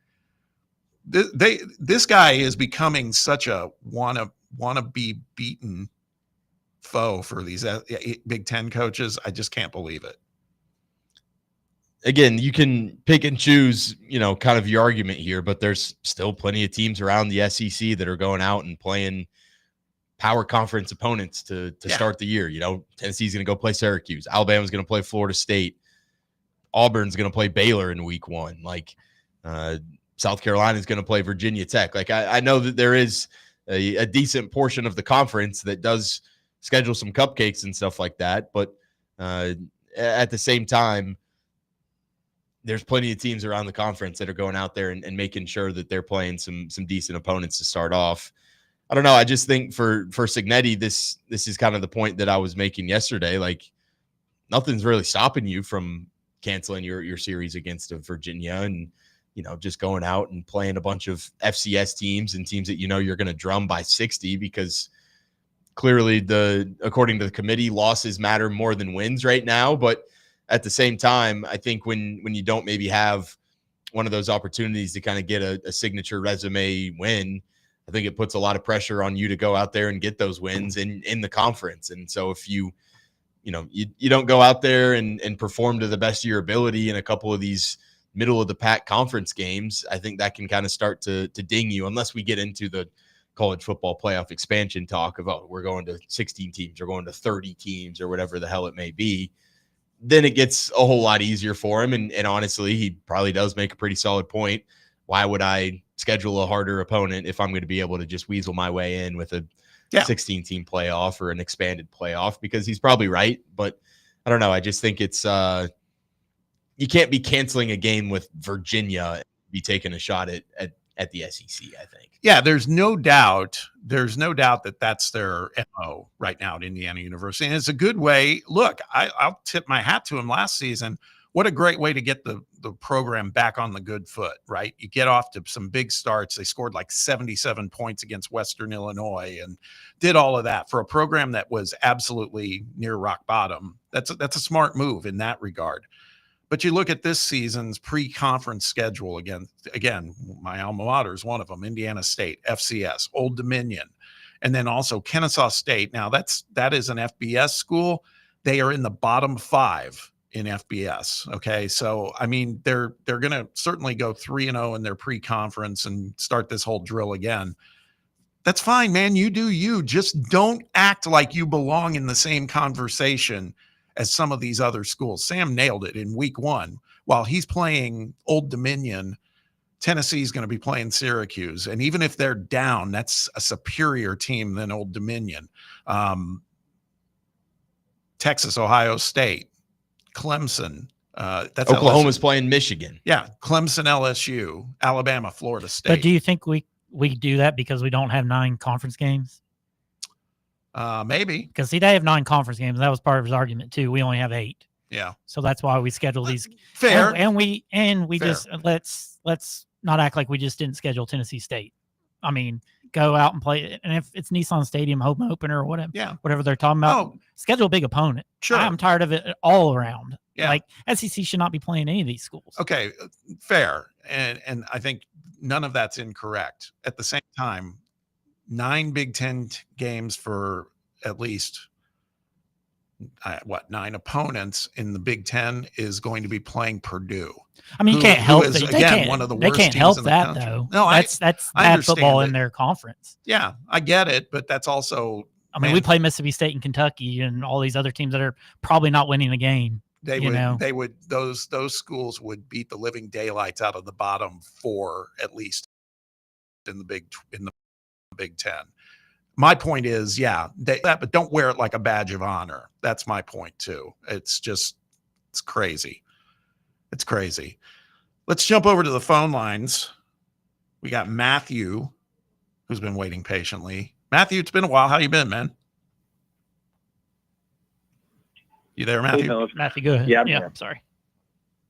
this guy is becoming such a wanna be beaten foe for these Big Ten coaches. I just can't believe it. Again, you can pick and choose, kind of your argument here, but there's still plenty of teams around the SEC that are going out and playing power conference opponents to start the year. Tennessee's going to go play Syracuse. Alabama's going to play Florida State. Auburn's going to play Baylor in week 1. Like South Carolina is going to play Virginia Tech. Like I know that there is a decent portion of the conference that does schedule some cupcakes and stuff like that. But at the same time, there's plenty of teams around the conference that are going out there and making sure that they're playing some decent opponents to start off. I don't know. I just think for Cignetti, this is kind of the point that I was making yesterday. Like nothing's really stopping you from canceling your series against Virginia and, just going out and playing a bunch of FCS teams and teams that you're going to drum by 60, because clearly according to the committee, losses matter more than wins right now. But at the same time, I think when you don't maybe have one of those opportunities to kind of get a signature resume win, I think it puts a lot of pressure on you to go out there and get those wins in the conference. And so if you don't go out there and perform to the best of your ability in a couple of these middle of the pack conference games, I think that can kind of start to ding you, unless we get into the college football playoff expansion talk of, we're going to 16 teams or going to 30 teams or whatever the hell it may be. Then it gets a whole lot easier for him. And honestly, he probably does make a pretty solid point. Why would I schedule a harder opponent if I'm going to be able to just weasel my way in with a 16-team playoff or an expanded playoff? Because he's probably right. But I don't know. I just think it's you can't be canceling a game with Virginia and be taking a shot at the SEC, I think. Yeah, there's no doubt that that's their MO right now at Indiana University. And it's a good way. Look, I'll tip my hat to him last season. What a great way to get the program back on the good foot, right? You get off to some big starts. They scored like 77 points against Western Illinois and did all of that for a program that was absolutely near rock bottom. That's a smart move in that regard. But you look at this season's pre-conference schedule again, my alma mater is one of them, Indiana State, FCS, Old Dominion, and then also Kennesaw State. Now that is an FBS school. They are in the bottom 5 in FBS. Okay. So, I mean, they're going to certainly go 3-0 in their pre-conference and start this whole drill again. That's fine, man. You do you. Just don't act like you belong in the same conversation as some of these other schools. Sam nailed it in week 1. While he's playing Old Dominion, Tennessee's going to be playing Syracuse. And even if they're down, that's a superior team than Old Dominion. Texas, Ohio State, Clemson. That's Oklahoma's playing Michigan. Yeah, Clemson, LSU, Alabama, Florida State. But do you think we do that because we don't have 9 conference games? Maybe, because they have 9 conference games. That was part of his argument too. We only have 8. Yeah. So that's why we schedule these. Fair. And we fair. Just let's not act like we just didn't schedule Tennessee State. I mean, go out and play. And if it's Nissan Stadium home opener or whatever, whatever they're talking about, schedule a big opponent. Sure. I'm tired of it all around. Yeah. Like SEC should not be playing any of these schools. Okay. Fair. And I think none of that's incorrect. At the same time, 9 Big Ten games for at least 9 opponents in the Big Ten is going to be playing Purdue. I mean, you can't help is, it. Again, one of the worst They can't teams help in the that country. though. No, that's I bad football understand in their conference. Yeah, I get it, but that's also. I mean, we play Mississippi State and Kentucky and all these other teams that are probably not winning the game. Those schools would beat the living daylights out of the bottom 4 at least in the Big Ten. My point is, but don't wear it like a badge of honor. That's my point too. It's crazy. It's crazy. Let's jump over to the phone lines. We got Matthew, who's been waiting patiently. Matthew, it's been a while. How you been, man? You there, Matthew? Hey, Matthew, go ahead. Yeah, I'm sorry.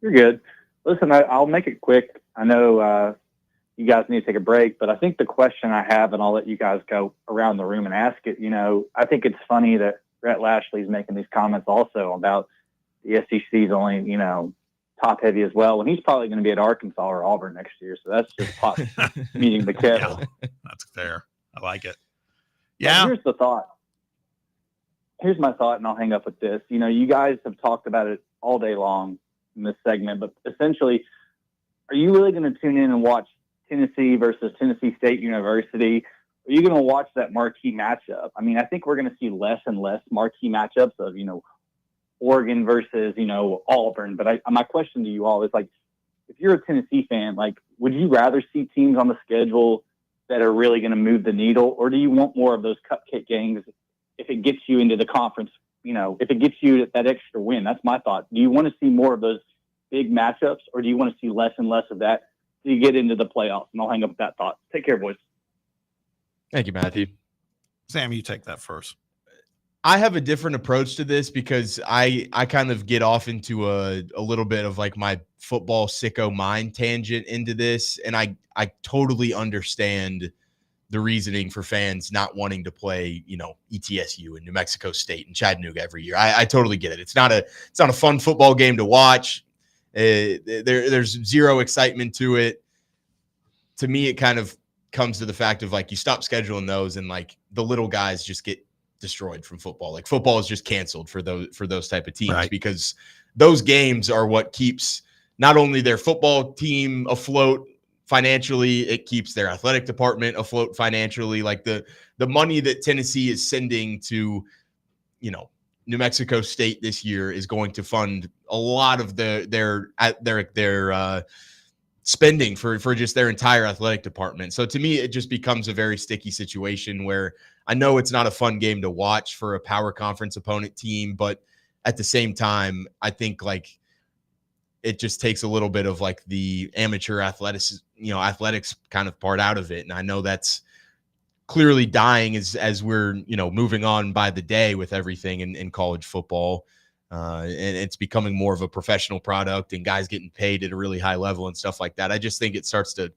You're good. Listen, I'll make it quick. I know you guys need to take a break, but I think the question I have, and I'll let you guys go around the room and ask it, I think it's funny that Rhett Lashley's making these comments also about the SEC's only, top heavy as well, when he's probably going to be at Arkansas or Auburn next year. So that's just pot meeting the kettle. Yeah, that's fair. I like it. Yeah. Here's the thought. Here's my thought, and I'll hang up with this. You guys have talked about it all day long in this segment, but essentially, are you really going to tune in and watch Tennessee versus Tennessee State University? Are you going to watch that marquee matchup? I mean, I think we're going to see less and less marquee matchups of, Oregon versus, Auburn. But my question to you all is, like, if you're a Tennessee fan, like, would you rather see teams on the schedule that are really going to move the needle, or do you want more of those cupcake games if it gets you into the conference, if it gets you that extra win? That's my thought. Do you want to see more of those big matchups, or do you want to see less and less of that till you get into the playoffs? And I'll hang up with that thought. Take care, boys. Thank you, Matthew. Sam, you take that first. I have a different approach to this because I kind of get off into a little bit of like my football sicko mind tangent into this. And I totally understand the reasoning for fans not wanting to play, ETSU and New Mexico State and Chattanooga every year. I totally get it. It's not a fun football game to watch. There's zero excitement to it. To me, it kind of comes to the fact of like, you stop scheduling those and like the little guys just get destroyed from football. Like football is just canceled for those type of teams, because those games are what keeps not only their football team afloat financially, it keeps their athletic department afloat financially. Like the money that Tennessee is sending to, New Mexico State this year is going to fund a lot of their spending for just their entire athletic department. So to me, it just becomes a very sticky situation where I know it's not a fun game to watch for a power conference opponent team, but at the same time, I think like it just takes a little bit of like the amateur athletics kind of part out of it. And I know that's clearly dying as we're, moving on by the day with everything in college football. And it's becoming more of a professional product and guys getting paid at a really high level and stuff like that. I just think it starts to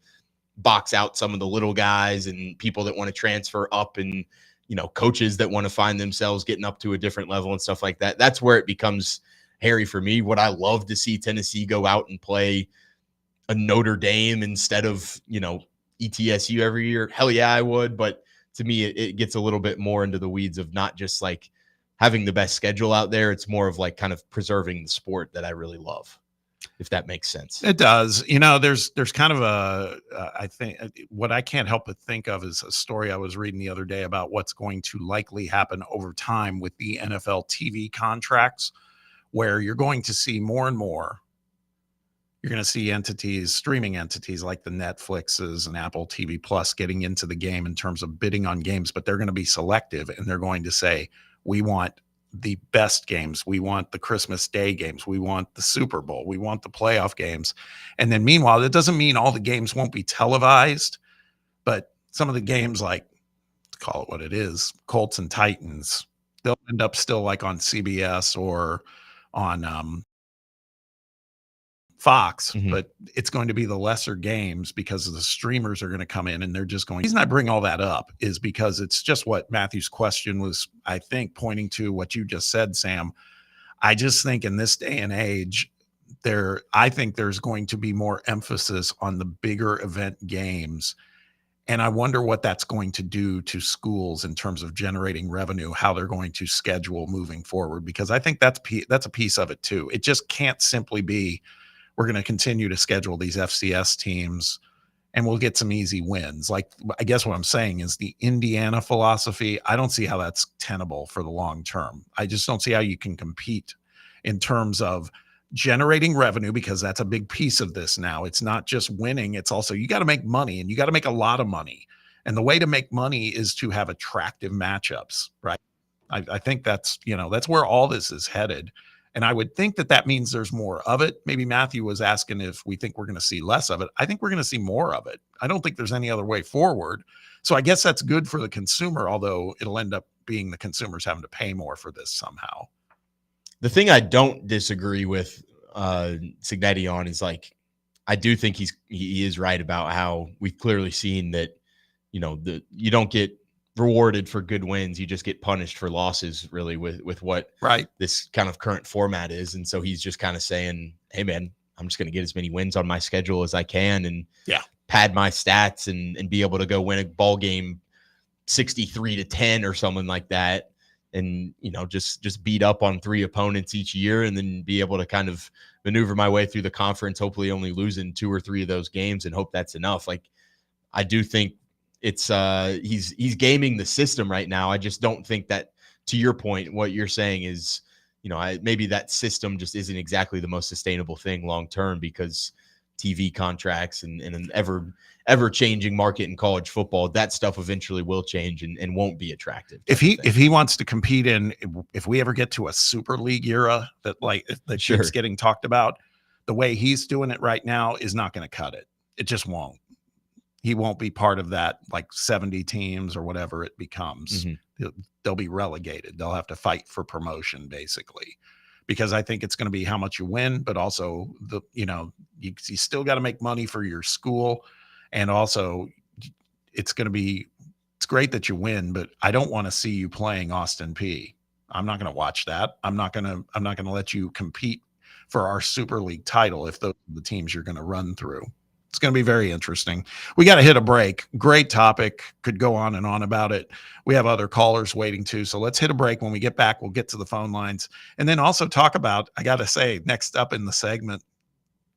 box out some of the little guys and people that want to transfer up and, coaches that want to find themselves getting up to a different level and stuff like that. That's where it becomes hairy for me. Would I love to see Tennessee go out and play a Notre Dame instead of, ETSU every year? Hell yeah, I would. But to me, it gets a little bit more into the weeds of not just like having the best schedule out there. It's more of like kind of preserving the sport that I really love, if that makes sense. It does. There's kind of I think what I can't help but think of is a story I was reading the other day about what's going to likely happen over time with the NFL TV contracts, where you're going to see more and more. You're going to see streaming entities like the Netflixes and Apple TV Plus getting into the game in terms of bidding on games, but they're going to be selective and they're going to say, we want the best games. We want the Christmas Day games. We want the Super Bowl. We want the playoff games. And then meanwhile, that doesn't mean all the games won't be televised, but some of the games, like, call it what it is, Colts and Titans, they'll end up still like on CBS or on Fox, but it's going to be the lesser games because the streamers are going to come in and they're just going. The reason I bring all that up is because it's just what Matthew's question was, I think, pointing to what you just said, Sam. I just think in this day and age, I think there's going to be more emphasis on the bigger event games. And I wonder what that's going to do to schools in terms of generating revenue, how they're going to schedule moving forward, because I think that's a piece of it too. It just can't simply be, we're going to continue to schedule these FCS teams and we'll get some easy wins. Like, I guess what I'm saying is the Indiana philosophy, I don't see how that's tenable for the long term. I just don't see how you can compete in terms of generating revenue, because that's a big piece of this now. It's not just winning. It's also, you got to make money, and you got to make a lot of money. And the way to make money is to have attractive matchups, right? I think that's where all this is headed. And I would think that means there's more of it. Maybe Matthew was asking if we think we're going to see less of it. I think we're going to see more of it. I don't think there's any other way forward. So I guess that's good for the consumer, although it'll end up being the consumers having to pay more for this somehow. The thing I don't disagree with Cignetti on is, like, I do think he is right about how we've clearly seen that, you don't get rewarded for good wins. You just get punished for losses, really, with what this kind of current format is. And so he's just kind of saying, hey man, I'm just going to get as many wins on my schedule as I can and pad my stats and be able to go win a ball game 63-10 or something like that. And, just beat up on 3 opponents each year and then be able to kind of maneuver my way through the conference, hopefully only losing 2 or 3 of those games and hope that's enough. Like, I do think it's he's gaming the system right now. I just don't think that, to your point, what you're saying is, maybe that system just isn't exactly the most sustainable thing long term, because TV contracts and an ever changing market in college football, that stuff eventually will change and won't be attractive. If he wants to compete if we ever get to a Super League era that keeps getting talked about, the way he's doing it right now is not going to cut it. It just won't. He won't be part of that 70 teams or whatever it becomes. They'll be relegated. They'll have to fight for promotion basically, because I think it's going to be how much you win, but also you still got to make money for your school. And also it's great that you win, but I don't want to see you playing Austin Peay. I'm not going to watch that. I'm not going to let you compete for our Super League title if those are the teams you're going to run through. It's going to be very interesting. We got to hit a break. Great topic. Could go on and on about it. We have other callers waiting too. So let's hit a break. When we get back, we'll get to the phone lines and then also talk about, I got to say, next up in the segment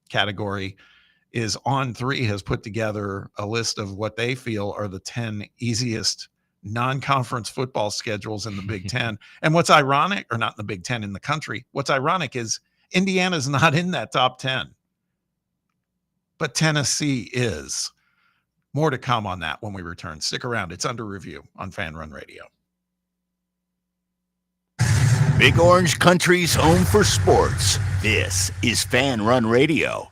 category is On3 has put together a list of what they feel are the 10 easiest non-conference football schedules in the Big Ten. And what's ironic, or not in the Big Ten, in the country, what's ironic is Indiana's not in that top 10. But Tennessee is. More to come on that when we return. Stick around. It's under review on Fan Run Radio. Big Orange Country's home for sports. This is Fan Run Radio.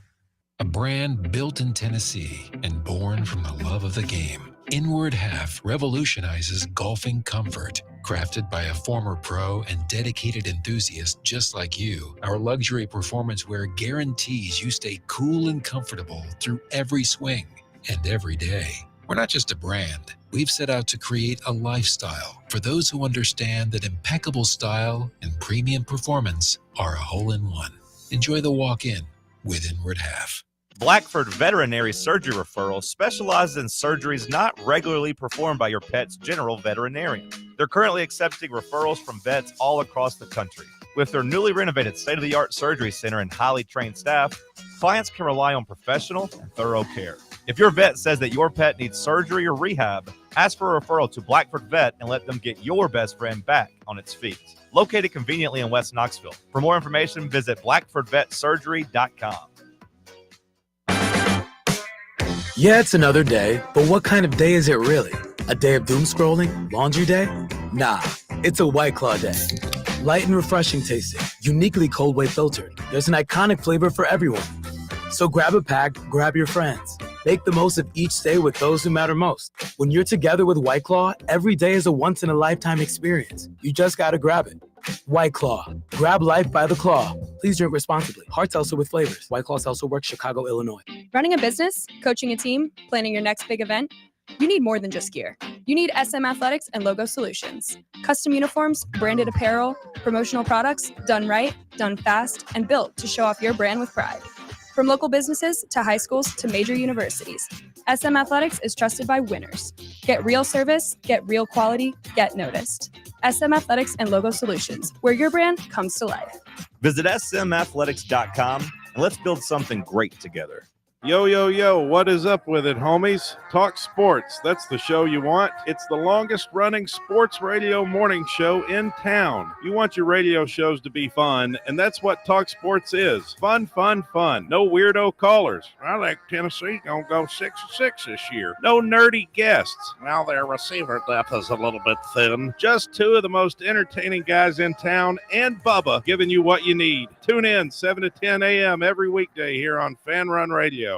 A brand built in Tennessee and born from the love of the game. Inward Half revolutionizes golfing comfort. Crafted by a former pro and dedicated enthusiast just like you, our luxury performance wear guarantees you stay cool and comfortable through every swing and every day. We're not just a brand. We've set out to create a lifestyle for those who understand that impeccable style and premium performance are a hole-in-one. Enjoy the walk-in with Inward Half. Blackford Veterinary Surgery Referral specializes in surgeries not regularly performed by your pet's general veterinarian. They're currently accepting referrals from vets all across the country. With their newly renovated state-of-the-art surgery center and highly trained staff, clients can rely on professional and thorough care. If your vet says that your pet needs surgery or rehab, ask for a referral to Blackford Vet and let them get your best friend back on its feet. Located conveniently in West Knoxville. For more information, visit blackfordvetsurgery.com. Yeah, it's another day, but what kind of day is it really? A day of doom scrolling? Laundry day? Nah, it's a White Claw day. Light and refreshing tasting, uniquely cold way filtered. There's an iconic flavor for everyone. So grab a pack, grab your friends. Make the most of each day with those who matter most. When you're together with White Claw, every day is a once-in-a-lifetime experience. You just gotta grab it. White Claw. Grab life by the claw. Please drink responsibly. Hard seltzer with flavors. White Claw Seltzer Works, Chicago, Illinois. Running a business, coaching a team, planning your next big event, you need more than just gear. You need SM Athletics and Logo Solutions. Custom uniforms, branded apparel, promotional products, done right, done fast, and built to show off your brand with pride. From local businesses to high schools to major universities, SM Athletics is trusted by winners. Get real service, get real quality, get noticed. SM Athletics and Logo Solutions, where your brand comes to life. Visit smathletics.com and let's build something great together. Yo, yo, yo, what is up with it, homies? Talk sports. That's the show you want. It's the longest running sports radio morning show in town. You want your radio shows to be fun, and that's what Talk Sports is. Fun, fun, fun. No weirdo callers. I think Tennessee gonna go 6-6 this year. No nerdy guests. Now their receiver depth is a little bit thin. Just two of the most entertaining guys in town, and Bubba giving you what you need. Tune in 7 to 10 a.m. every weekday here on Fan Run Radio.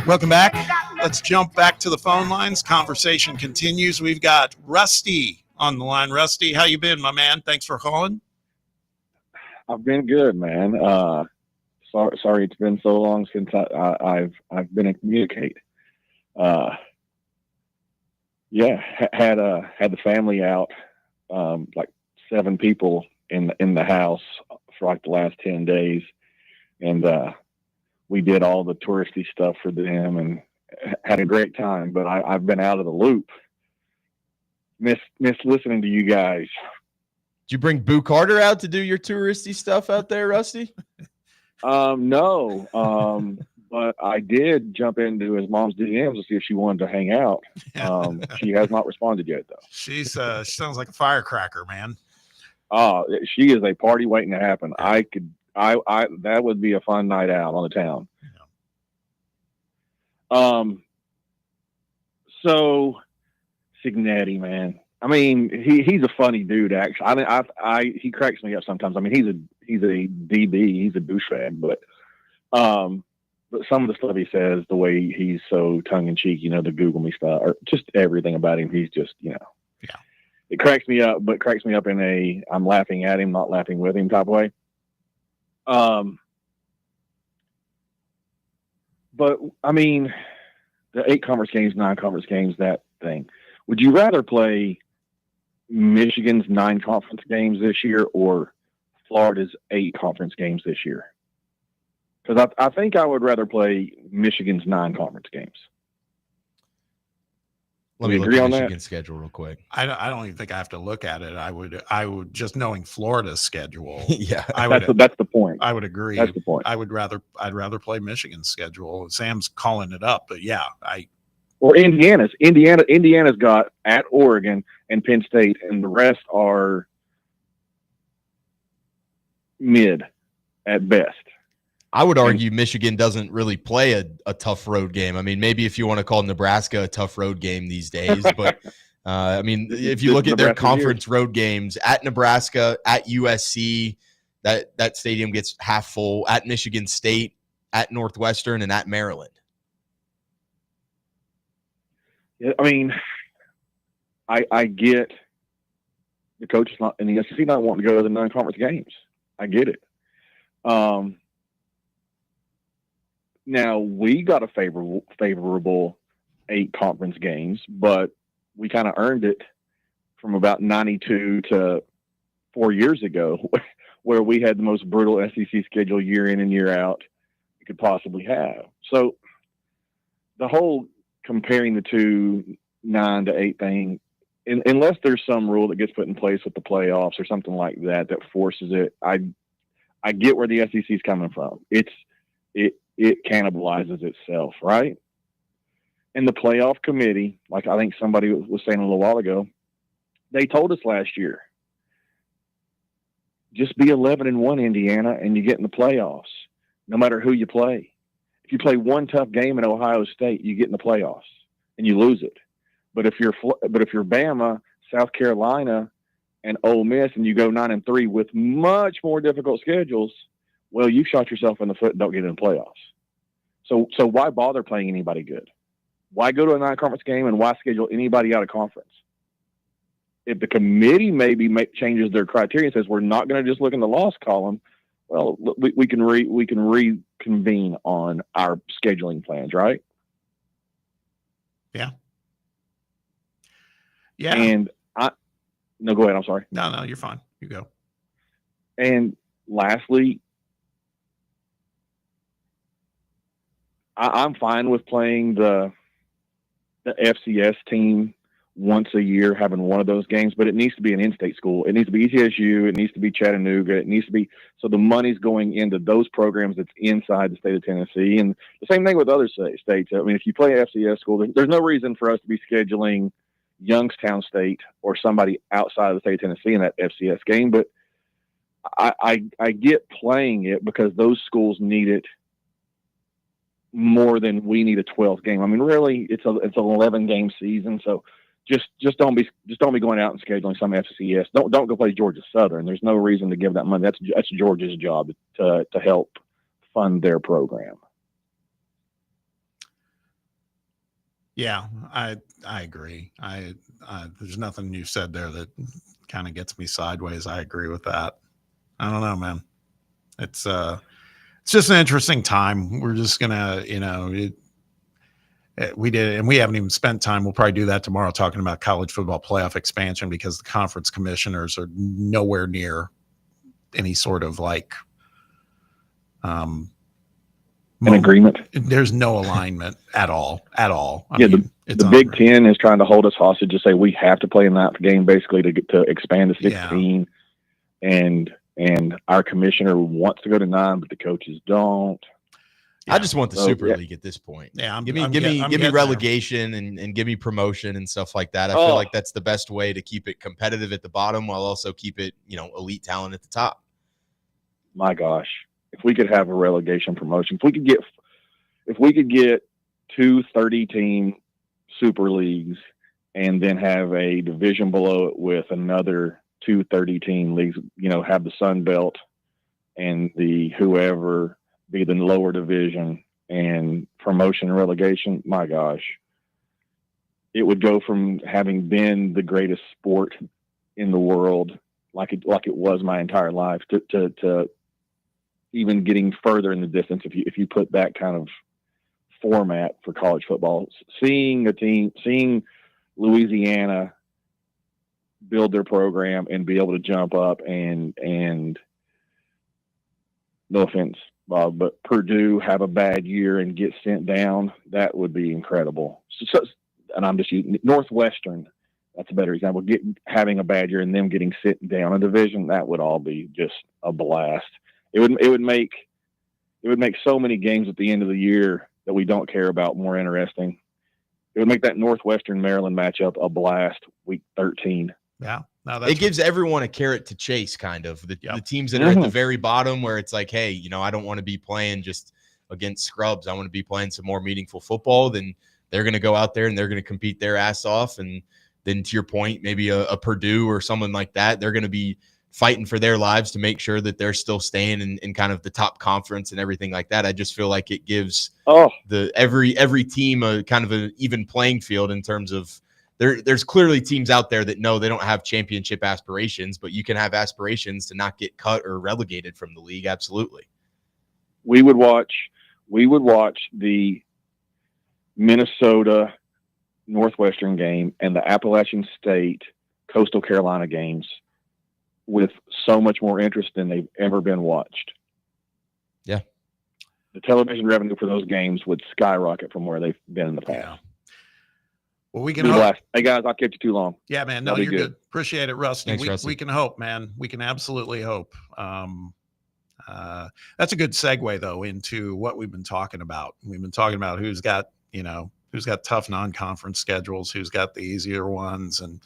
Welcome back. Let's jump back to the phone lines. Conversation continues. We've got Rusty on the line. Rusty, how you been, my man? Thanks for calling. I've been good, man. Sorry it's been so long since I've been in communicate. Had the family out, like 7 people in the house for like the last 10 days, and we did all the touristy stuff for them and had a great time. But I've been out of the loop miss listening to you guys. Did you bring Boo Carter out to do your touristy stuff out there, Rusty? No. But I did jump into his mom's DMs to see if she wanted to hang out. She has not responded yet, though. She sounds like a firecracker, man. She is a party waiting to happen. I that would be a fun night out on the town. Yeah. So Signetti, man. I mean, he's a funny dude. Actually, he cracks me up sometimes. I mean, he's a DB, he's a douchebag, but some of the stuff he says, the way he's so tongue in cheek, the Google me stuff, or just everything about him, he's just, yeah. It cracks me up, but cracks me up in a I'm laughing at him, not laughing with him type of way. But I mean, the 8 conference games, 9 conference games, that thing. Would you rather play Michigan's 9 conference games this year or Florida's 8 conference games this year? Because I think I would rather play Michigan's 9 conference games. Let me look at Michigan's schedule real quick. I don't even think I have to look at it. I would just knowing Florida's schedule. Yeah, that's the point. I would agree. That's the point. I'd rather play Michigan's schedule. Sam's calling it up, but yeah, or Indiana's got at Oregon and Penn State, and the rest are mid at best. I would argue Michigan doesn't really play a tough road game. I mean, maybe if you want to call Nebraska a tough road game these days, but I mean, if you look at their conference road games at Nebraska, at USC, that stadium gets half full, at Michigan State, at Northwestern, and at Maryland. Yeah, I mean, I get the coaches not in the SEC not wanting to go to the non-conference games. I get it. Now we got a favorable 8 conference games, but we kind of earned it from about 92 to 4 years ago, where we had the most brutal SEC schedule year in and year out you could possibly have. So the whole comparing the two 9 to 8 thing, unless there's some rule that gets put in place with the playoffs or something like that forces it, I get where the SEC is coming from. It cannibalizes itself, right? And the playoff committee, like I think somebody was saying a little while ago, they told us last year, just be 11-1, Indiana, and you get in the playoffs, no matter who you play. If you play one tough game in Ohio State, you get in the playoffs and you lose it. But if you're Bama, South Carolina, and Ole Miss, and you go 9-3 with much more difficult schedules, well, you've shot yourself in the foot and don't get in the playoffs. So why bother playing anybody good? Why go to a non-conference game and why schedule anybody out of conference? If the committee maybe changes their criteria and says we're not going to just look in the loss column, well, we can reconvene on our scheduling plans, right? Yeah. Yeah. And no, go ahead. I'm sorry. No, you're fine. You go. And lastly, I'm fine with playing the FCS team once a year, having one of those games, but it needs to be an in-state school. It needs to be ETSU. It needs to be Chattanooga. It needs to be, so the money's going into those programs that's inside the state of Tennessee. And the same thing with other states. I mean, if you play FCS school, there's no reason for us to be scheduling Youngstown State or somebody outside of the state of Tennessee in that FCS game. But I get playing it because those schools need it more than we need a 12th game. I mean, really, it's an 11-game season, so just don't be going out and scheduling some FCS. Don't go play Georgia Southern. There's no reason to give that money. That's Georgia's job to help fund their program. Yeah, I agree. There's nothing you said there that kind of gets me sideways. I agree with that. I don't know, man. It's just an interesting time. We're just gonna, we did, and we haven't even spent time. We'll probably do that tomorrow, talking about college football playoff expansion, because the conference commissioners are nowhere near any sort of agreement. There's no alignment at all. I Yeah, mean, the Big Ten is trying to hold us hostage to say we have to play in that game basically to expand to 16, and our commissioner wants to go to 9, but the coaches don't. I just want the Super League at this point. Yeah, give me relegation and give me promotion and stuff like that. I feel like that's the best way to keep it competitive at the bottom while also keep it, elite talent at the top. My gosh, if we could have a relegation promotion, if we could get 2 30-team Super Leagues and then have a division below it with another 2 30-team leagues, have the Sun Belt and the whoever be the lower division and promotion and relegation, my gosh, it would go from having been the greatest sport in the world, like it was my entire life, to even getting further in the distance. If you put that kind of format for college football, seeing Louisiana build their program and be able to jump up and no offense, Bob, but Purdue have a bad year and get sent down, that would be incredible. And I'm just using Northwestern. That's a better example. Having a bad year and them getting sent down a division, that would all be just a blast. It would make so many games at the end of the year that we don't care about more interesting. It would make that Northwestern Maryland matchup a blast week 13. Yeah. It gives everyone a carrot to chase, kind of. The teams that are at the very bottom where it's like, hey, I don't want to be playing just against scrubs. I want to be playing some more meaningful football. Then they're going to go out there and they're going to compete their ass off. And then to your point, maybe a Purdue or someone like that, they're going to be fighting for their lives to make sure that they're still staying in kind of the top conference and everything like that. I just feel like it gives every team a kind of an even playing field in terms of there's clearly teams out there that know they don't have championship aspirations, but you can have aspirations to not get cut or relegated from the league. Absolutely. We would watch the Minnesota Northwestern game and the Appalachian State Coastal Carolina games with so much more interest than they've ever been watched. Yeah. The television revenue for those games would skyrocket from where they've been in the past. Yeah. Well, we can hope. Hey guys, I'll keep you too long. Yeah, man. No, you're good. Appreciate it, Rusty. Thanks, Rusty. We can hope, man. We can absolutely hope. That's a good segue though into what we've been talking about. We've been talking about who's got tough non-conference schedules, who's got the easier ones, and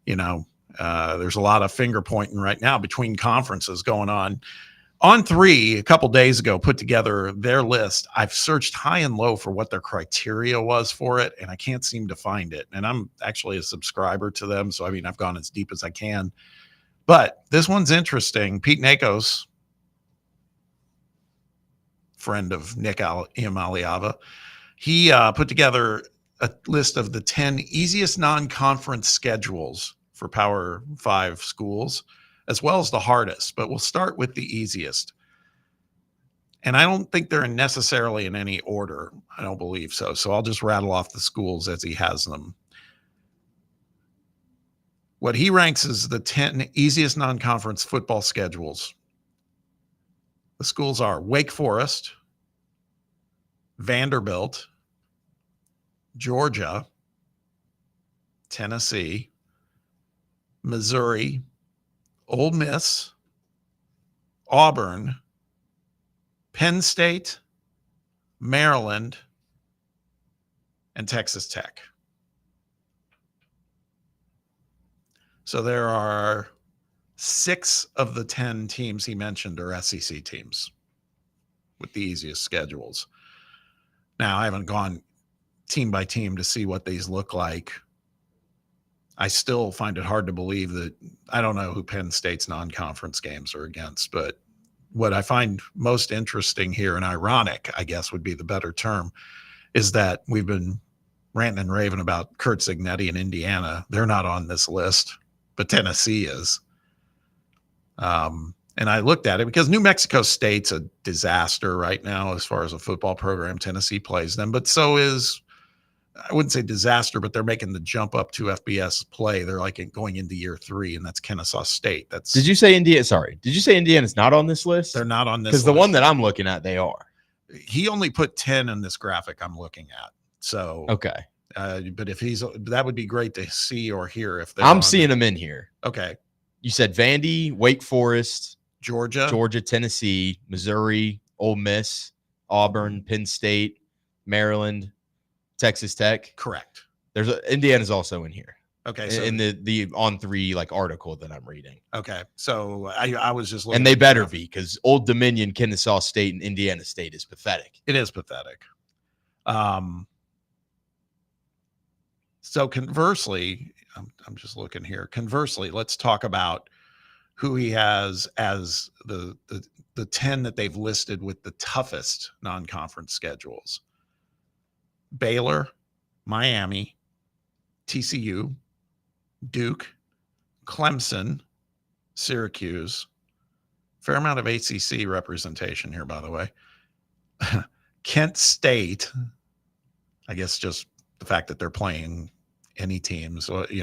there's a lot of finger pointing right now between conferences going on. On3 a couple days ago put together their list. I've searched high and low for what their criteria was for it, and I can't seem to find it. And I'm actually a subscriber to them, so I've gone as deep as I can. But this one's interesting. Pete Nakos, friend of Nick Iamaleava, he put together a list of the 10 easiest non-conference schedules for Power 5 schools, as well as the hardest, but we'll start with the easiest. And I don't think they're necessarily in any order. I don't believe so. So I'll just rattle off the schools as he has them. What he ranks as the 10 easiest non-conference football schedules. The schools are Wake Forest, Vanderbilt, Georgia, Tennessee, Missouri, Ole Miss, Auburn, Penn State, Maryland, and Texas Tech. So there are 6 of the 10 teams he mentioned are SEC teams with the easiest schedules. Now, I haven't gone team by team to see what these look like. I still find it hard to believe that I don't know who Penn State's non-conference games are against, but what I find most interesting here, and ironic, I guess would be the better term, is that we've been ranting and raving about Curt Cignetti in Indiana. They're not on this list, but Tennessee is. And I looked at it because New Mexico State's a disaster right now as far as a football program. Tennessee plays them, but so is, I wouldn't say disaster, but they're making the jump up to FBS play. They're like going into year 3, and that's Kennesaw State. Did you say Indiana? Sorry. Did you say Indiana's not on this list? They're not on this list. Because the one that I'm looking at, they are. He only put 10 in this graphic I'm looking at. So okay. But if that would be great to see or hear if I'm seeing him in here. Okay. You said Vandy, Wake Forest, Georgia, Tennessee, Missouri, Ole Miss, Auburn, Penn State, Maryland, Texas Tech. Correct. Indiana's also in here. Okay. So in the On3 like article that I'm reading. Okay. So I was just looking. And they better be, because Old Dominion, Kennesaw State, and Indiana State is pathetic. It is pathetic. So conversely, I'm just looking here. Conversely, let's talk about who he has as the 10 that they've listed with the toughest non-conference schedules. Baylor, Miami, TCU, Duke, Clemson, Syracuse. Fair amount of ACC representation here, by the way. Kent State, I guess just the fact that they're playing any teams, is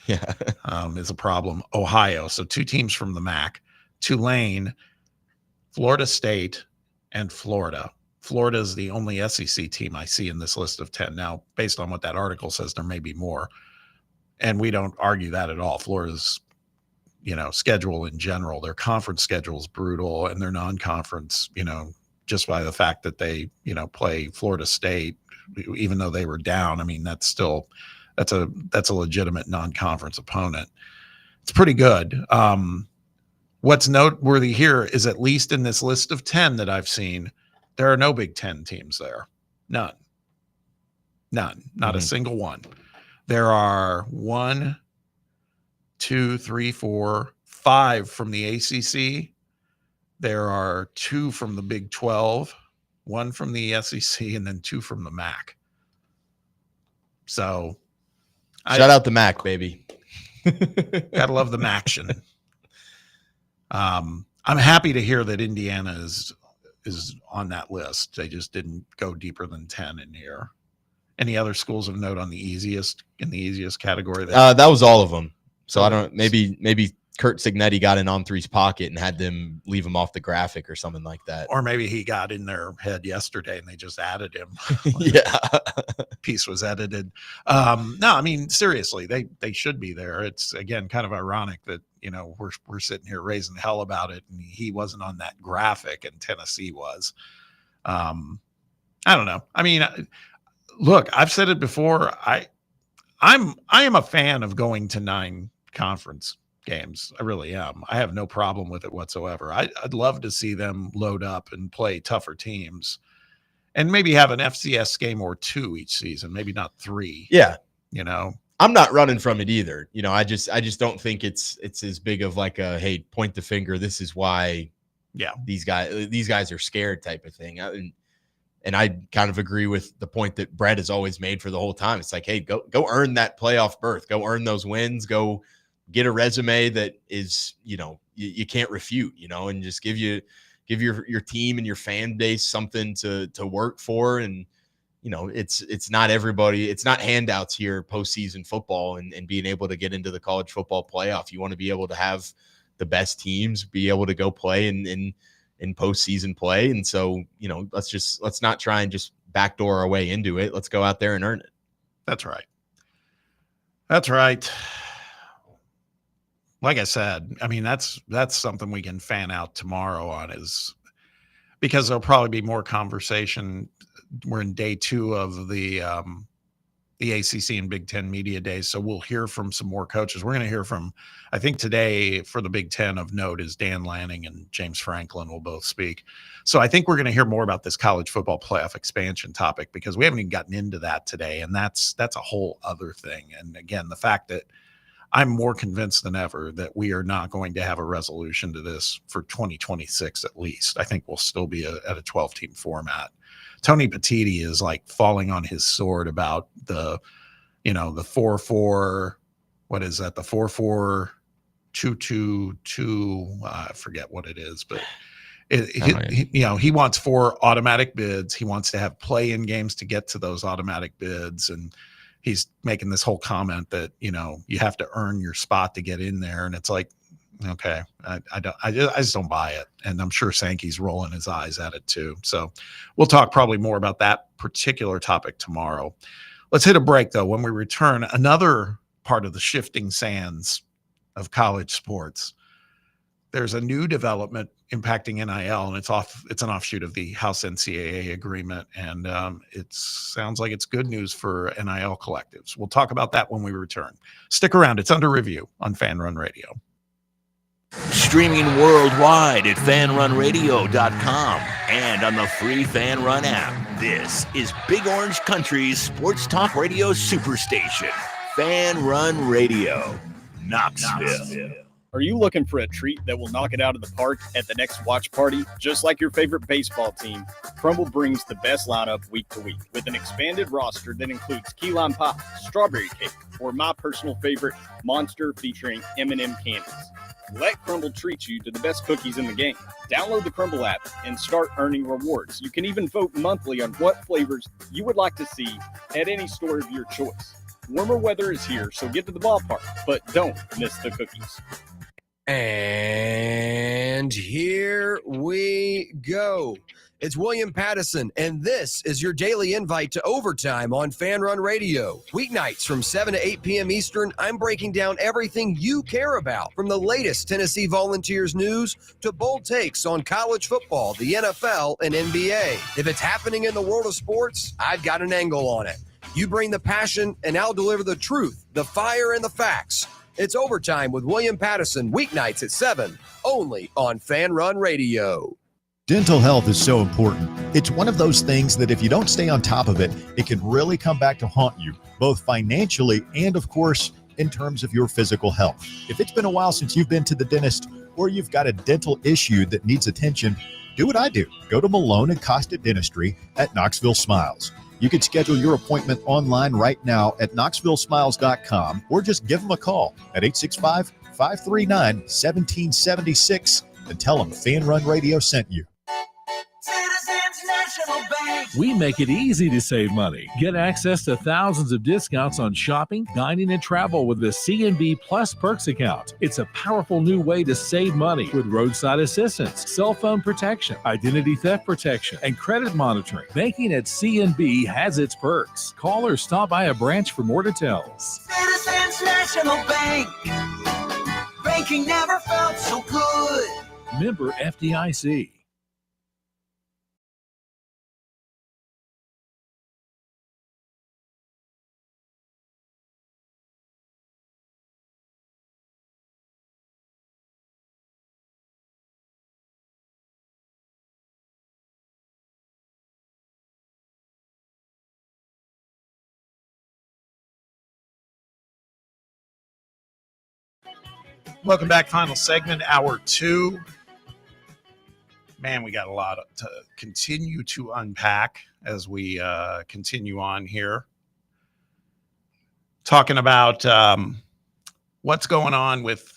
a problem. Ohio, so 2 teams from the MAC. Tulane, Florida State, and Florida. Florida is the only SEC team I see in this list of 10. Now, based on what that article says, there may be more. And we don't argue that at all. Florida's, schedule in general, their conference schedule is brutal, and their non-conference, just by the fact that they, play Florida State, even though they were down. I mean, that's a legitimate non-conference opponent. It's pretty good. What's noteworthy here is, at least in this list of 10 that I've seen, there are no Big Ten teams there. None. Not a single one. There are 1, 2, 3, 4, 5 from the ACC. There are 2 from the Big 12, 1 from the SEC, and then 2 from the MAC. So shout out the MAC, baby. Gotta love the MACtion. I'm happy to hear that Indiana is on that list. They just didn't go deeper than 10 in here. Any other schools of note in the easiest category? That was all of them. So I don't. Maybe Kurt Signetti got in On3's pocket and had them leave him off the graphic or something like that. Or maybe he got in their head yesterday and they just added him. Yeah. Piece was edited. No, I mean, seriously, they should be there. It's, again, kind of ironic that, we're sitting here raising hell about it and he wasn't on that graphic and Tennessee was. I don't know. I mean, look, I've said it before. I am a fan of going to 9 conference games. I really am. I have no problem with it whatsoever. I'd love to see them load up and play tougher teams and maybe have an FCS game or 2 each season, maybe not 3. Yeah. I'm not running from it either. I just don't think it's as big of like a, hey, point the finger, this is why these guys are scared type of thing. And I kind of agree with the point that Brett has always made for the whole time. It's like, hey, go earn that playoff berth, go earn those wins, go get a resume that is, you can't refute, and just give your team and your fan base something to work for. And, it's not everybody, it's not handouts here, postseason football and being able to get into the college football playoff. You want to be able to have the best teams be able to go play in postseason play. And so, let's not try and just backdoor our way into it. Let's go out there and earn it. That's right. That's right. Like I said, I mean, that's something we can fan out tomorrow on, is because there'll probably be more conversation. We're in day 2 of the ACC and Big Ten media days. So we'll hear from some more coaches. We're going to hear from, I think today for the Big Ten of note is Dan Lanning and James Franklin will both speak. So I think we're going to hear more about this college football playoff expansion topic, because we haven't even gotten into that today. And that's a whole other thing. And again, the fact that I'm more convinced than ever that we are not going to have a resolution to this for 2026 at least. I think we'll still be at a 12-team format. Tony Petitti is like falling on his sword about the 4-4, what is that? The 4-4-2-2-2. I forget what it is, but he wants 4 automatic bids. He wants to have play-in games to get to those automatic bids. And he's making this whole comment that, you have to earn your spot to get in there. And it's like, Okay. I just don't buy it. And I'm sure Sankey's rolling his eyes at it too. So we'll talk probably more about that particular topic tomorrow. Let's hit a break though. When we return, another part of the shifting sands of college sports. There's a new development impacting NIL, and it's an offshoot of the House NCAA agreement. And it sounds like it's good news for NIL collectives. We'll talk about that when we return. Stick around. It's under review on Fan Run Radio. Streaming worldwide at fanrunradio.com and on the free Fan Run app. This is Big Orange Country's sports talk radio superstation, Fan Run Radio, Knoxville. Are you looking for a treat that will knock it out of the park at the next watch party? Just like your favorite baseball team, Crumble brings the best lineup week to week with an expanded roster that includes key lime pie, strawberry cake, or my personal favorite, Monster featuring M&M candies. Let Crumble treat you to the best cookies in the game. Download the Crumble app and start earning rewards. You can even vote monthly on what flavors you would like to see at any store of your choice. Warmer weather is here, so get to the ballpark, but don't miss the cookies. And here we go. It's William Pattison, and this is your daily invite to Overtime on Fan Run Radio. Weeknights from 7 to 8 p.m. Eastern, I'm breaking down everything you care about, from the latest Tennessee Volunteers news to bold takes on college football, the NFL, and NBA. If it's happening in the world of sports, I've got an angle on it. You bring the passion, and I'll deliver the truth, the fire, and the facts. It's Overtime with William Pattison, weeknights at 7, only on Fan Run Radio. Dental health is so important. It's one of those things that if you don't stay on top of it, it can really come back to haunt you, both financially and, of course, in terms of your physical health. If it's been a while since you've been to the dentist or you've got a dental issue that needs attention, do what I do. Go to Malone and Costa Dentistry at Knoxville Smiles. You can schedule your appointment online right now at knoxvillesmiles.com or just give them a call at 865-539-1776 and tell them Fan Run Radio sent you. We make it easy to save money. Get access to thousands of discounts on shopping, dining, and travel with the CNB Plus Perks account. It's a powerful new way to save money with roadside assistance, cell phone protection, identity theft protection, and credit monitoring. Banking at CNB has its perks. Call or stop by a branch for more details. Citizens National Bank. Banking never felt so good. Member FDIC. Welcome back. Final segment, hour 2. Man, we got a lot to continue to unpack as we continue on here. Talking about what's going on with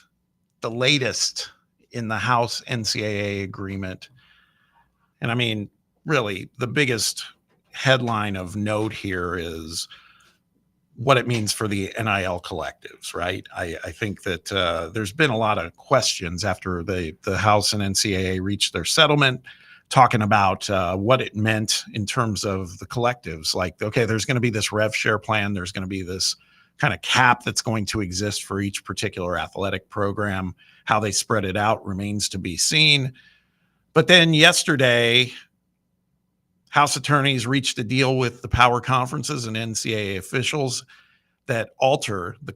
the latest in the House NCAA agreement. And I mean, really, the biggest headline of note here is what it means for the NIL collectives, right? I think that there's been a lot of questions after the House and NCAA reached their settlement, talking about what it meant in terms of the collectives. Like, okay, there's going to be this rev share plan. There's going to be this kind of cap that's going to exist for each particular athletic program. How they spread it out remains to be seen. But then yesterday, House attorneys reached a deal with the power conferences and NCAA officials that alter the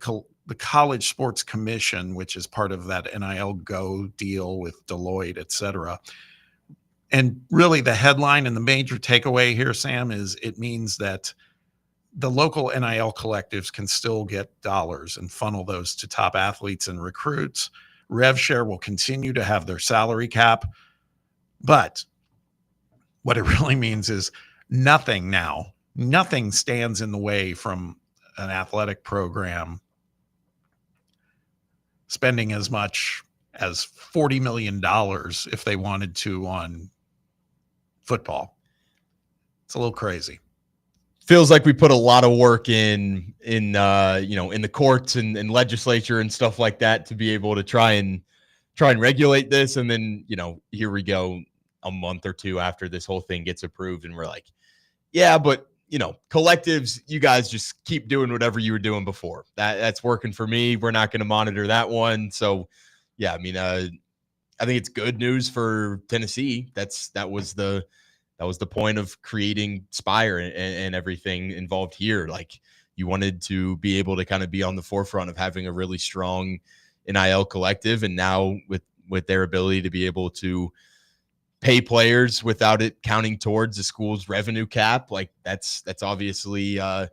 College Sports Commission, which is part of that NIL Go deal with Deloitte, et cetera. And really the headline and the major takeaway here, Sam, is it means that the local NIL collectives can still get dollars and funnel those to top athletes and recruits. Rev share will continue to have their salary cap, but what it really means is nothing stands in the way from an athletic program spending as much as $40 million if they wanted to on football. It's a little crazy. Feels like we put a lot of work in the courts and legislature and stuff like that to be able to try and try and regulate this. And then, here we go a month or two after this whole thing gets approved. And we're like, yeah, but collectives, you guys just keep doing whatever you were doing before. That's working for me. We're not going to monitor that one. So yeah, I mean, I think it's good news for Tennessee. That was the point of creating Spire and everything involved here. Like, you wanted to be able to kind of be on the forefront of having a really strong NIL collective. And now with their ability to be able to pay players without it counting towards the school's revenue cap, like that's obviously I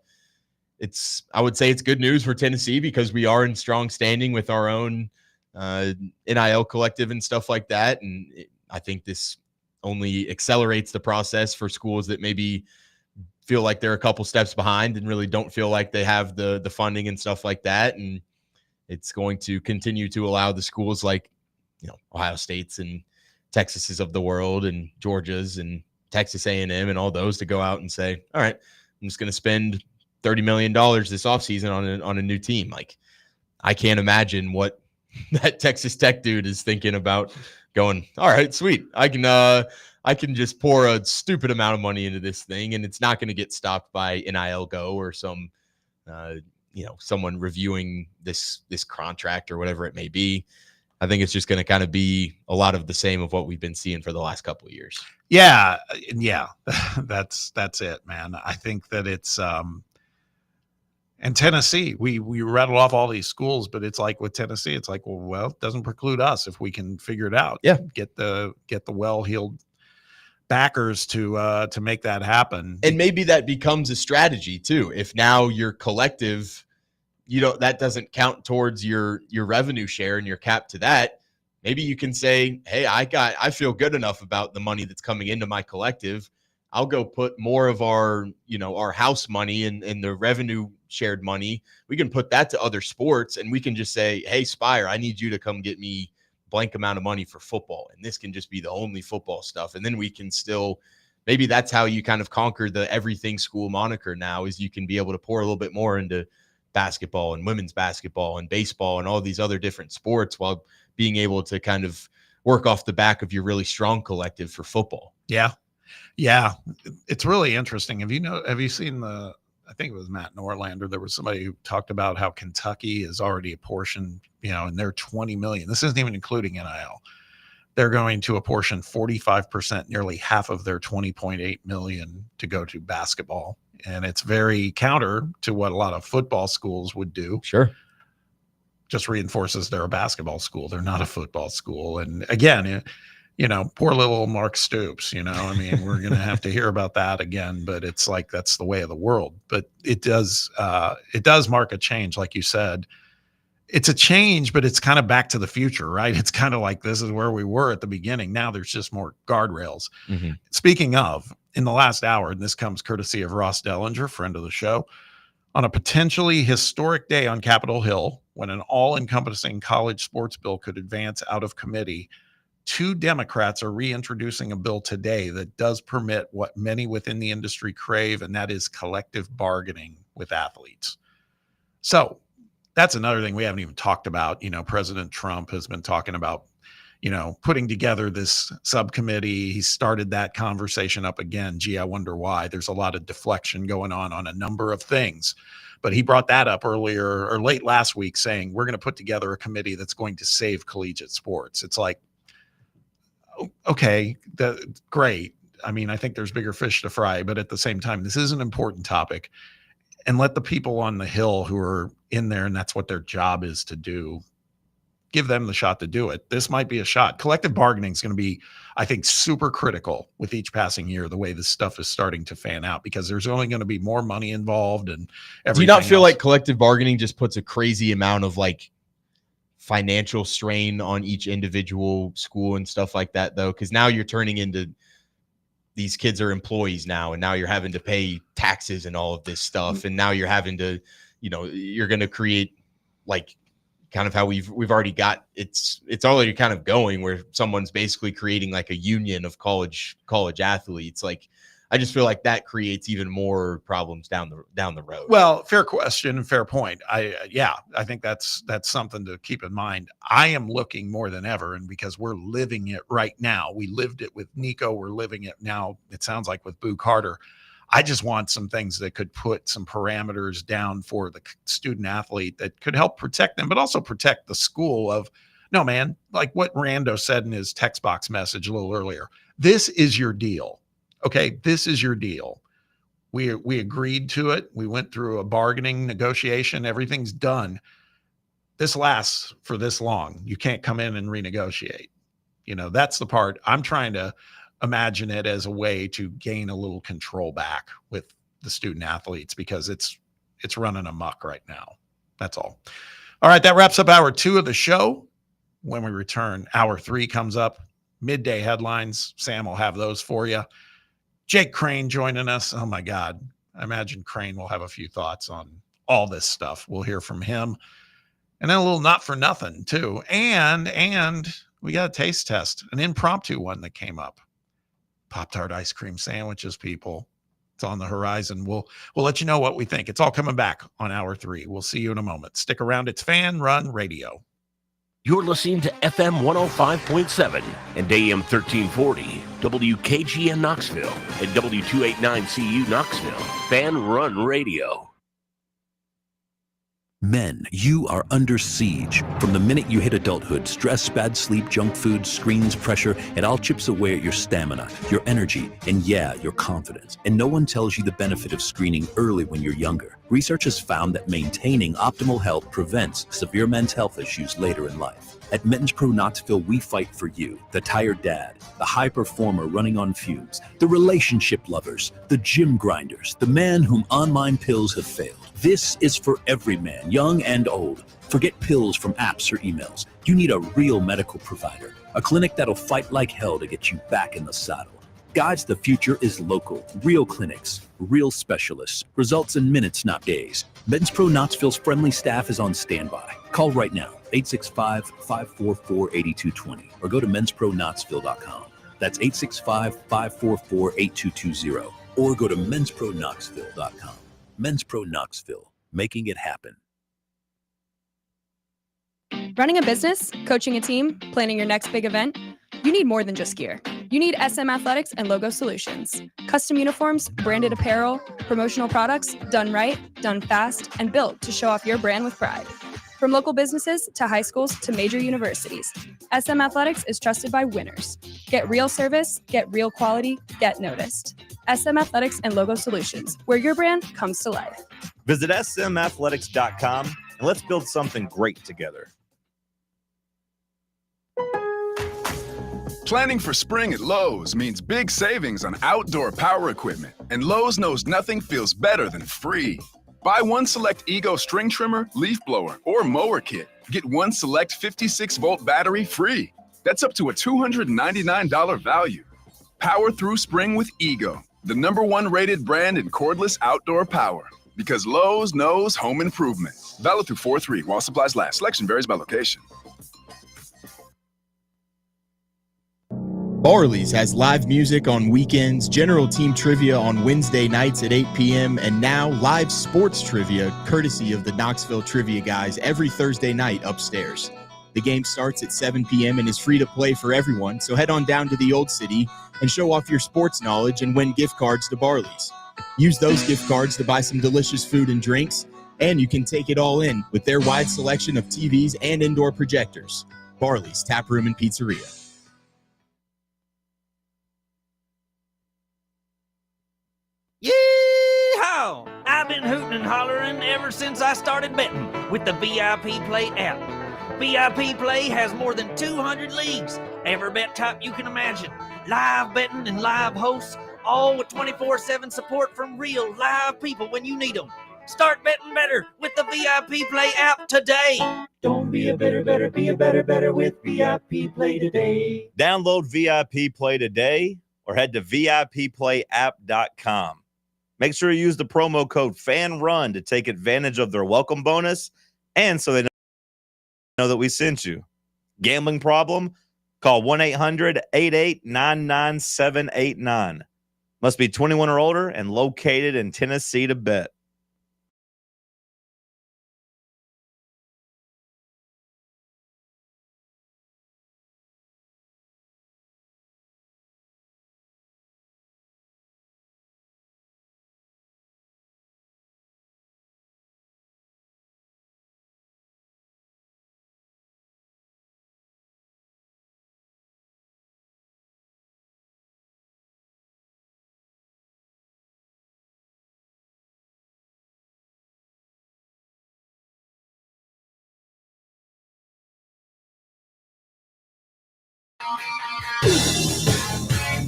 would say it's good news for Tennessee, because we are in strong standing with our own NIL collective and stuff like that. And I think this only accelerates the process for schools that maybe feel like they're a couple steps behind and really don't feel like they have the funding and stuff like that. And it's going to continue to allow the schools like, Ohio State's and Texas's of the world and Georgia's and Texas A&M and all those to go out and say, all right, I'm just going to spend $30 million this offseason on a new team. Like, I can't imagine what that Texas Tech dude is thinking about going, all right, sweet. I can just pour a stupid amount of money into this thing, and it's not going to get stopped by NIL Go or some, someone reviewing this contract or whatever it may be. I think it's just going to kind of be a lot of the same of what we've been seeing for the last couple of years. Yeah. That's it, man. I think that it's and Tennessee, we rattled off all these schools, but it's like with Tennessee, it's like, well, it doesn't preclude us if we can figure it out. Yeah. Get the well-heeled backers to make that happen. And maybe that becomes a strategy too. If now your collective, that doesn't count towards your revenue share and your cap to that, maybe you can say, hey, I feel good enough about the money that's coming into my collective. I'll go put more of our house money and the revenue shared money. We can put that to other sports, and we can just say, hey, Spire, I need you to come get me blank amount of money for football. And this can just be the only football stuff. And then we can still, maybe that's how you kind of conquer the everything school moniker now, is you can be able to pour a little bit more into basketball and women's basketball and baseball and all these other different sports, while being able to kind of work off the back of your really strong collective for football. Yeah. It's really interesting. Have you seen I think it was Matt Norlander. There was somebody who talked about how Kentucky is already apportioned, and they're 20 million. This isn't even including NIL. They're going to apportion 45%, nearly half of their 20.8 million to go to basketball. And it's very counter to what a lot of football schools would do. Sure. Just reinforces they're a basketball school. They're not a football school. And again, poor little Mark Stoops, we're going to have to hear about that again, but it's like, that's the way of the world. But it does mark a change. Like you said, it's a change, but it's kind of back to the future, right? It's kind of like, this is where we were at the beginning. Now there's just more guardrails. Mm-hmm. Speaking of, in the last hour, and this comes courtesy of Ross Dellinger, friend of the show, on a potentially historic day on Capitol Hill, when an all-encompassing college sports bill could advance out of committee, 2 Democrats are reintroducing a bill today that does permit what many within the industry crave, and that is collective bargaining with athletes. So that's another thing we haven't even talked about. President Trump has been talking about, putting together this subcommittee. He started that conversation up again. Gee, I wonder why. There's a lot of deflection going on a number of things. But he brought that up earlier or late last week, saying we're going to put together a committee that's going to save collegiate sports. It's like, okay, great. I think there's bigger fish to fry, but at the same time, this is an important topic. And let the people on the Hill who are in there, and that's what their job is to do, give them the shot to do it. This might be a shot. Collective bargaining is going to be, I think, super critical with each passing year, the way this stuff is starting to fan out, because there's only going to be more money involved and everything. Do you not feel else. like collective bargaining just puts a crazy amount of like financial strain on each individual school and stuff like that, though? Because now you're turning into, these kids are employees now, and now you're having to pay taxes and all of this stuff. And now you're having to, you're going to create like kind of how we've already got, it's already kind of going where someone's basically creating like a union of college athletes. Like, I just feel like that creates even more problems down the road. Well, fair question and fair point. I think that's something to keep in mind. I am looking more than ever, and because we're living it right now. We lived it with Nico. We're living it now. It sounds like with Boo Carter. I just want some things that could put some parameters down for the student athlete that could help protect them, but also protect the school of, no, man, like what Rando said in his text box message a little earlier. This is your deal. Okay, this is your deal. We agreed to it. We went through a bargaining negotiation. Everything's done. This lasts for this long. You can't come in and renegotiate. That's the part I'm trying to imagine it as a way to gain a little control back with the student athletes, because it's running amok right now. That's all. All right, that wraps up hour 2 of the show. When we return, hour 3 comes up. Midday headlines. Sam will have those for you. Jake Crane joining us. Oh my God. I imagine Crane will have a few thoughts on all this stuff. We'll hear from him. And then a little not for nothing too. And we got a taste test, an impromptu one that came up. Pop-Tart ice cream sandwiches, people. It's on the horizon. We'll let you know what we think. It's all coming back on hour 3. We'll see you in a moment. Stick around. It's Fan Run Radio. You're listening to FM 105.7 and AM 1340, WKGN Knoxville, and W289CU Knoxville. Fan Run Radio. Men, you are under siege. From the minute you hit adulthood, stress, bad sleep, junk food, screens, pressure, it all chips away at your stamina, your energy, and your confidence. And no one tells you the benefit of screening early when you're younger. Research has found that maintaining optimal health prevents severe men's health issues later in life. At Mittens Pro Knoxville, we fight for you, the tired dad, the high performer running on fumes, the relationship lovers, the gym grinders, the man whom online pills have failed. This is for every man, young and old. Forget pills from apps or emails. You need a real medical provider, a clinic that'll fight like hell to get you back in the saddle. Guides the future is local, real clinics, real specialists, results in minutes, not days. Mittens Pro Knoxville's friendly staff is on standby. Call right now, 865-544-8220, or go to menspronknoxville.com. That's 865-544-8220, or go to menspronknoxville.com. Men's Pro Knoxville, making it happen. Running a business, coaching a team, planning your next big event, you need more than just gear. You need SM Athletics and Logo Solutions. Custom uniforms, branded apparel, promotional products, done right, done fast, and built to show off your brand with pride. From local businesses to high schools to major universities, SM Athletics is trusted by winners. Get real service, get real quality, get noticed. SM Athletics and Logo Solutions, where your brand comes to life. Visit smathletics.com and let's build something great together. Planning for spring at Lowe's means big savings on outdoor power equipment, and Lowe's knows nothing feels better than free. Buy one select Ego string trimmer, leaf blower, or mower kit. Get one select 56-volt battery free. That's up to a $299 value. Power through spring with Ego, the #1 rated brand in cordless outdoor power. Because Lowe's knows home improvement. Valid through 4/3 while supplies last. Selection varies by location. Barley's has live music on weekends, general team trivia on Wednesday nights at 8 p.m., and now live sports trivia courtesy of the Knoxville Trivia Guys every Thursday night upstairs. The game starts at 7 p.m. and is free to play for everyone, so head on down to the Old City and show off your sports knowledge and win gift cards to Barley's. Use those gift cards to buy some delicious food and drinks, and you can take it all in with their wide selection of TVs and indoor projectors. Barley's Tap Room and Pizzeria. Yeehaw! I've been hooting and hollering ever since I started betting with the VIP Play app. VIP Play has more than 200 leagues, every bet type you can imagine. Live betting and live hosts, all with 24/7 support from real live people when you need them. Start betting better with the VIP Play app today. Don't be a better, be a better with VIP Play today. Download VIP Play today or head to VIPPlayApp.com. Make sure you use the promo code FANRUN to take advantage of their welcome bonus and so they know that we sent you. Gambling problem? Call 1-800-88-99789. Must be 21 or older and located in Tennessee to bet.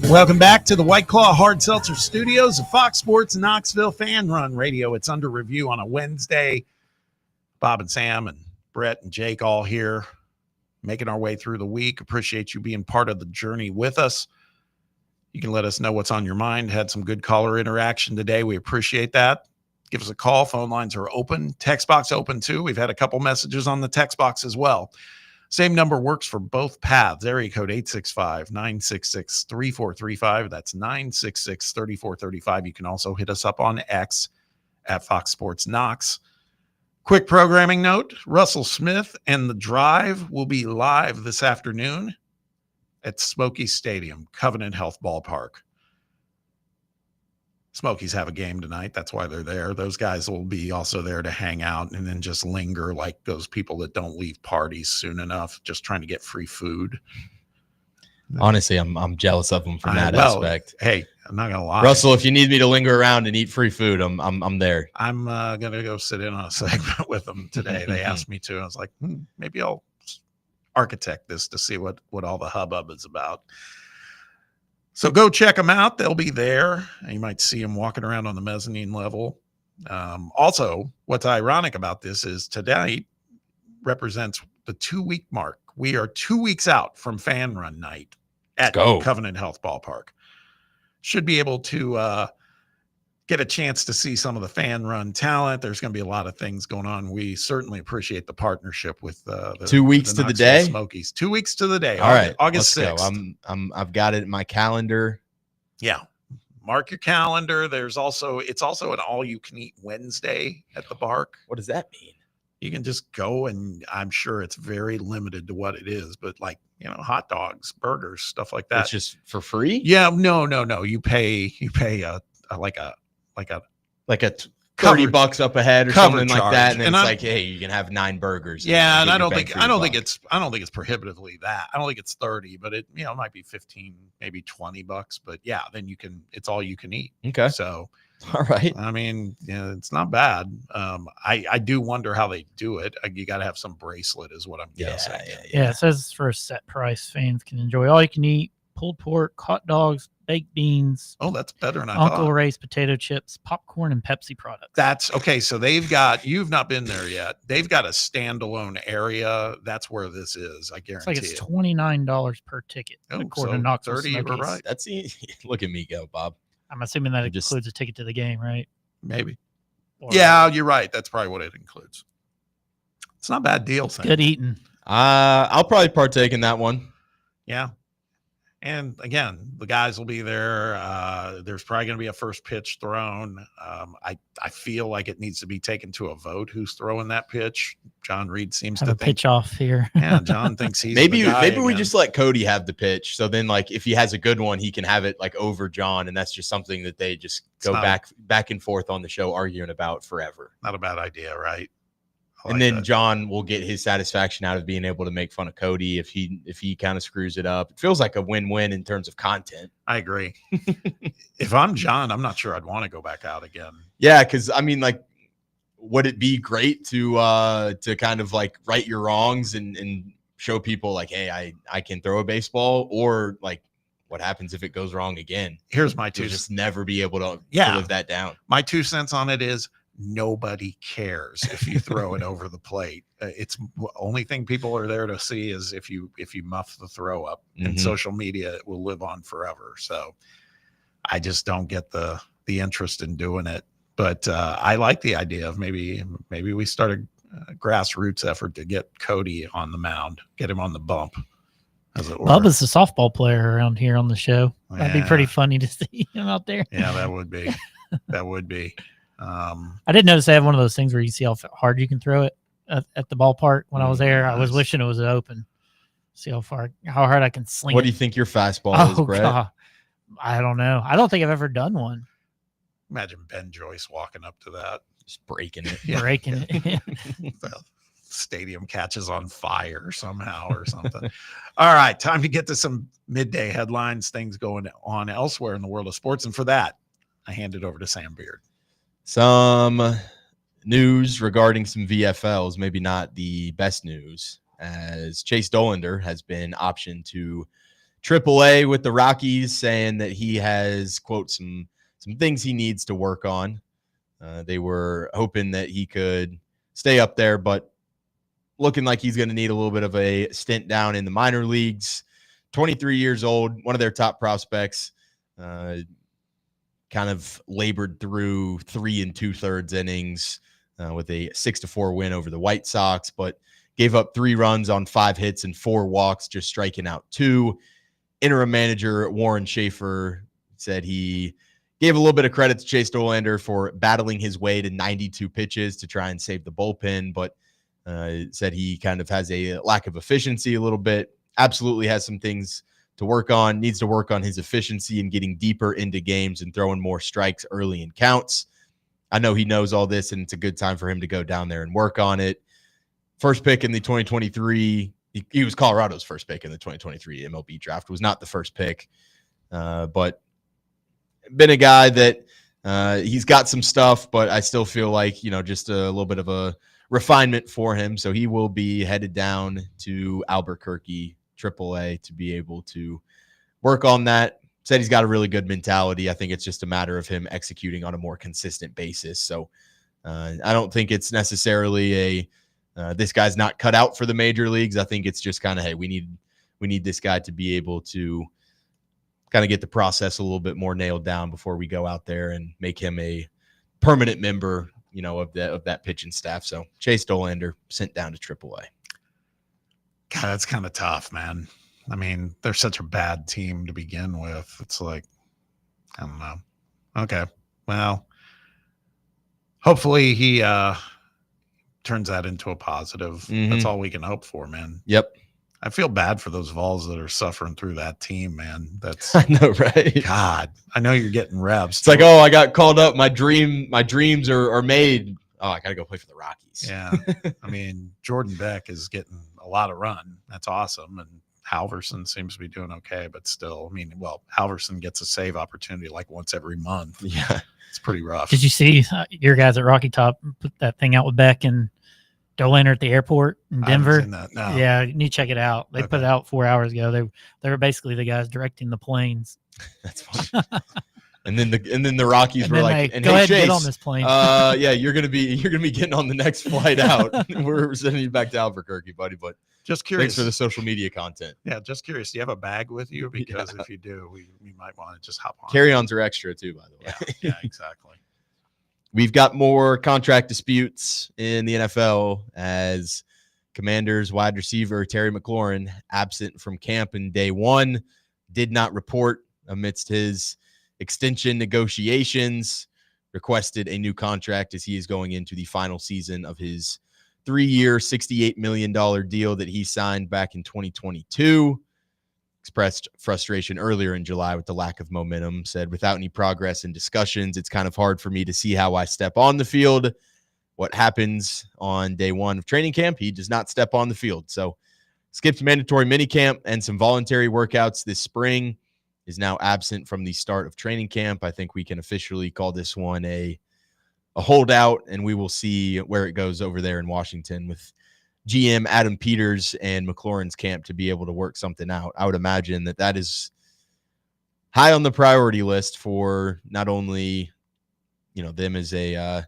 Welcome back to the White Claw Hard Seltzer Studios of Fox Sports Knoxville Fan Run Radio. It's under review on a Wednesday. Bob and Sam and Brett and Jake all here making our way through the week. Appreciate you being part of the journey with us. You can let us know what's on your mind. Had some good caller interaction today. We appreciate that. Give us a call. Phone lines are open. Text box open too. We've had a couple messages on the text box as well. Same number works for both paths. Area code 865-966-3435. That's 966-3435. You can also hit us up on X at Fox Sports Knox. Quick programming note, Russell Smith and The Drive will be live this afternoon at Smoky Stadium, Covenant Health Ballpark. Smokies have a game tonight. That's why they're there. Those guys will be also there to hang out and then just linger like those people that don't leave parties soon enough, just trying to get free food. Honestly, I'm jealous of them from that aspect. Hey, I'm not gonna lie, Russell. If you need me to linger around and eat free food, I'm there. I'm gonna go sit in on a segment with them today. They asked me to. I was like, maybe I'll architect this to see what all the hubbub is about. So go check them out. They'll be there. You might see them walking around on the mezzanine level. Also, what's ironic about this is tonight represents the 2-week mark. We are 2 weeks out from Fan Run Night at Covenant Health Ballpark. Should be able to get a chance to see some of the Fan Run talent. There's going to be a lot of things going on. We certainly appreciate the partnership with the 2 weeks to the day. Smokies. 2 weeks to the day. All right, August let's 6th. go. I've got it in my calendar. Yeah. Mark your calendar. It's also an all-you-can-eat Wednesday at the Bark. What does that mean? You can just go, and I'm sure it's very limited to what it is, but like, hot dogs, burgers, stuff like that. It's just for free? Yeah, no. You pay like a $30 up ahead or something like that, and then it's I'm like, hey, you can have 9 burgers. Yeah, and I don't think it's prohibitively that. I don't think it's 30, but it might be 15, maybe $20. But yeah, then it's all you can eat. Okay. So all right. I mean, it's not bad. I do wonder how they do it. You got to have some bracelet, is what I'm guessing. Yeah, it says it's for a set price. Fans can enjoy all you can eat, pulled pork, hot dogs, baked beans. Oh, that's better than I thought. Uncle Ray's potato chips, popcorn, and Pepsi products. That's okay. So you've not been there yet. They've got a standalone area. That's where this is. I guarantee it's $29 per ticket. According to Knoxville 30, you were Smokies. right. That's look at me go, Bob. I'm assuming that includes a ticket to the game, right? Maybe. Yeah, you're right. That's probably what it includes. It's not a bad deal. Good eating. I'll probably partake in that one. Yeah. And again, the guys will be there. There's probably going to be a first pitch thrown. I feel like it needs to be taken to a vote who's throwing that pitch. John Reed seems Have to a pitch off here. Yeah, John thinks he's maybe the guy maybe we again. just let Cody have the pitch. So then, like, if he has a good one, he can have it like over John, and that's just something that they just go back and forth on the show arguing about forever. Not a bad idea, right? And then John will get his satisfaction out of being able to make fun of Cody if he kind of screws it up. It feels like a win-win in terms of content. I agree. If I'm John, I'm not sure I'd want to go back out again. Yeah, because I mean, like, would it be great to kind of like right your wrongs and show people like, hey, I can throw a baseball, or like, what happens if it goes wrong again? Here's my You'll just never be able to live that down. My 2 cents on it is, nobody cares if you throw it over the plate. It's only thing people are there to see is if you muff the throw up. And social media, it will live on forever. So I just don't get the interest in doing it. But I like the idea of maybe we start a grassroots effort to get Cody on the mound, get him on the bump. as it were. Bubba's a softball player around here on the show. That'd be pretty funny to see him out there. Yeah, that would be. That would be. I did notice they have one of those things where you see how hard you can throw it at the ballpark. When I was there, I was wishing it was open. See how hard I can sling What it. do you think your fastball is, Brett? God. I don't know. I don't think I've ever done one. Imagine Ben Joyce walking up to that. Just breaking it. Breaking it. The stadium catches on fire somehow or something. All right, time to get to some midday headlines, things going on elsewhere in the world of sports. And for that, I hand it over to Sam Beard. Some news regarding some VFLs, maybe not the best news, as Chase Dollander has been optioned to AAA with the Rockies, saying that he has, quote, some things he needs to work on. They were hoping that he could stay up there, but looking like he's going to need a little bit of a stint down in the minor leagues. 23 years old, one of their top prospects, kind of labored through 3 2/3 innings with a 6-4 win over the White Sox, but gave up 3 runs on 5 hits and 4 walks, just striking out 2. Interim manager Warren Schaefer said he gave a little bit of credit to Chase Dollander for battling his way to 92 pitches to try and save the bullpen, but said he kind of has a lack of efficiency a little bit. Absolutely has some things to work on, needs to work on his efficiency and getting deeper into games and throwing more strikes early in counts. I know he knows all this, and it's a good time for him to go down there and work on it. First pick in the 2023, he was Colorado's first pick in the 2023 MLB draft, was not the first pick, but been a guy that he's got some stuff, but I still feel like, just a little bit of a refinement for him. So he will be headed down to Albuquerque AAA to be able to work on that. Said he's got a really good mentality. I think it's just a matter of him executing on a more consistent basis. So I don't think it's necessarily this guy's not cut out for the major leagues. I think it's just kind of, hey, we need this guy to be able to kind of get the process a little bit more nailed down before we go out there and make him a permanent member, of that pitching staff. So Chase Dollander sent down to AAA. God, that's kind of tough, man. I mean, they're such a bad team to begin with. It's like, I don't know. Okay. Well, hopefully he turns that into a positive. Mm-hmm. That's all we can hope for, man. Yep. I feel bad for those Vols that are suffering through that team, man. That's I know, right? God, I know you're getting reps. It's like, oh, I got called up. My dreams are made. Oh, I got to go play for the Rockies. Yeah. I mean, Jordan Beck is getting a lot of run. That's awesome. And Halverson seems to be doing okay, but still, Halverson gets a save opportunity like once every month. Yeah. It's pretty rough. Did you see your guys at Rocky Top put that thing out with Beck and Dollander at the airport in Denver? I haven't seen that, no. Yeah, you need to check it out. They put it out 4 hours ago. They were basically the guys directing the planes. That's funny. And then the Rockies And were then like, they, and "Go hey, ahead and Chase, get on this plane." Yeah, you're gonna be getting on the next flight out. We're sending you back to Albuquerque, buddy. But just curious. Thanks for the social media content. Yeah, just curious. Do you have a bag with you? Because if you do, we might want to just hop on. Carry-ons are extra too, by the way. Yeah, exactly. We've got more contract disputes in the NFL as Commanders wide receiver Terry McLaurin absent from camp in day 1, did not report amidst his extension negotiations, requested a new contract as he is going into the final season of his 3-year, $68 million deal that he signed back in 2022. Expressed frustration earlier in July with the lack of momentum, said, without any progress in discussions, it's kind of hard for me to see how I step on the field. What happens on day 1 of training camp, he does not step on the field. So skipped mandatory minicamp and some voluntary workouts this spring, is now absent from the start of training camp. I think we can officially call this one a holdout, and we will see where it goes over there in Washington with GM Adam Peters and McLaurin's camp to be able to work something out. I would imagine that is high on the priority list for not only, them as a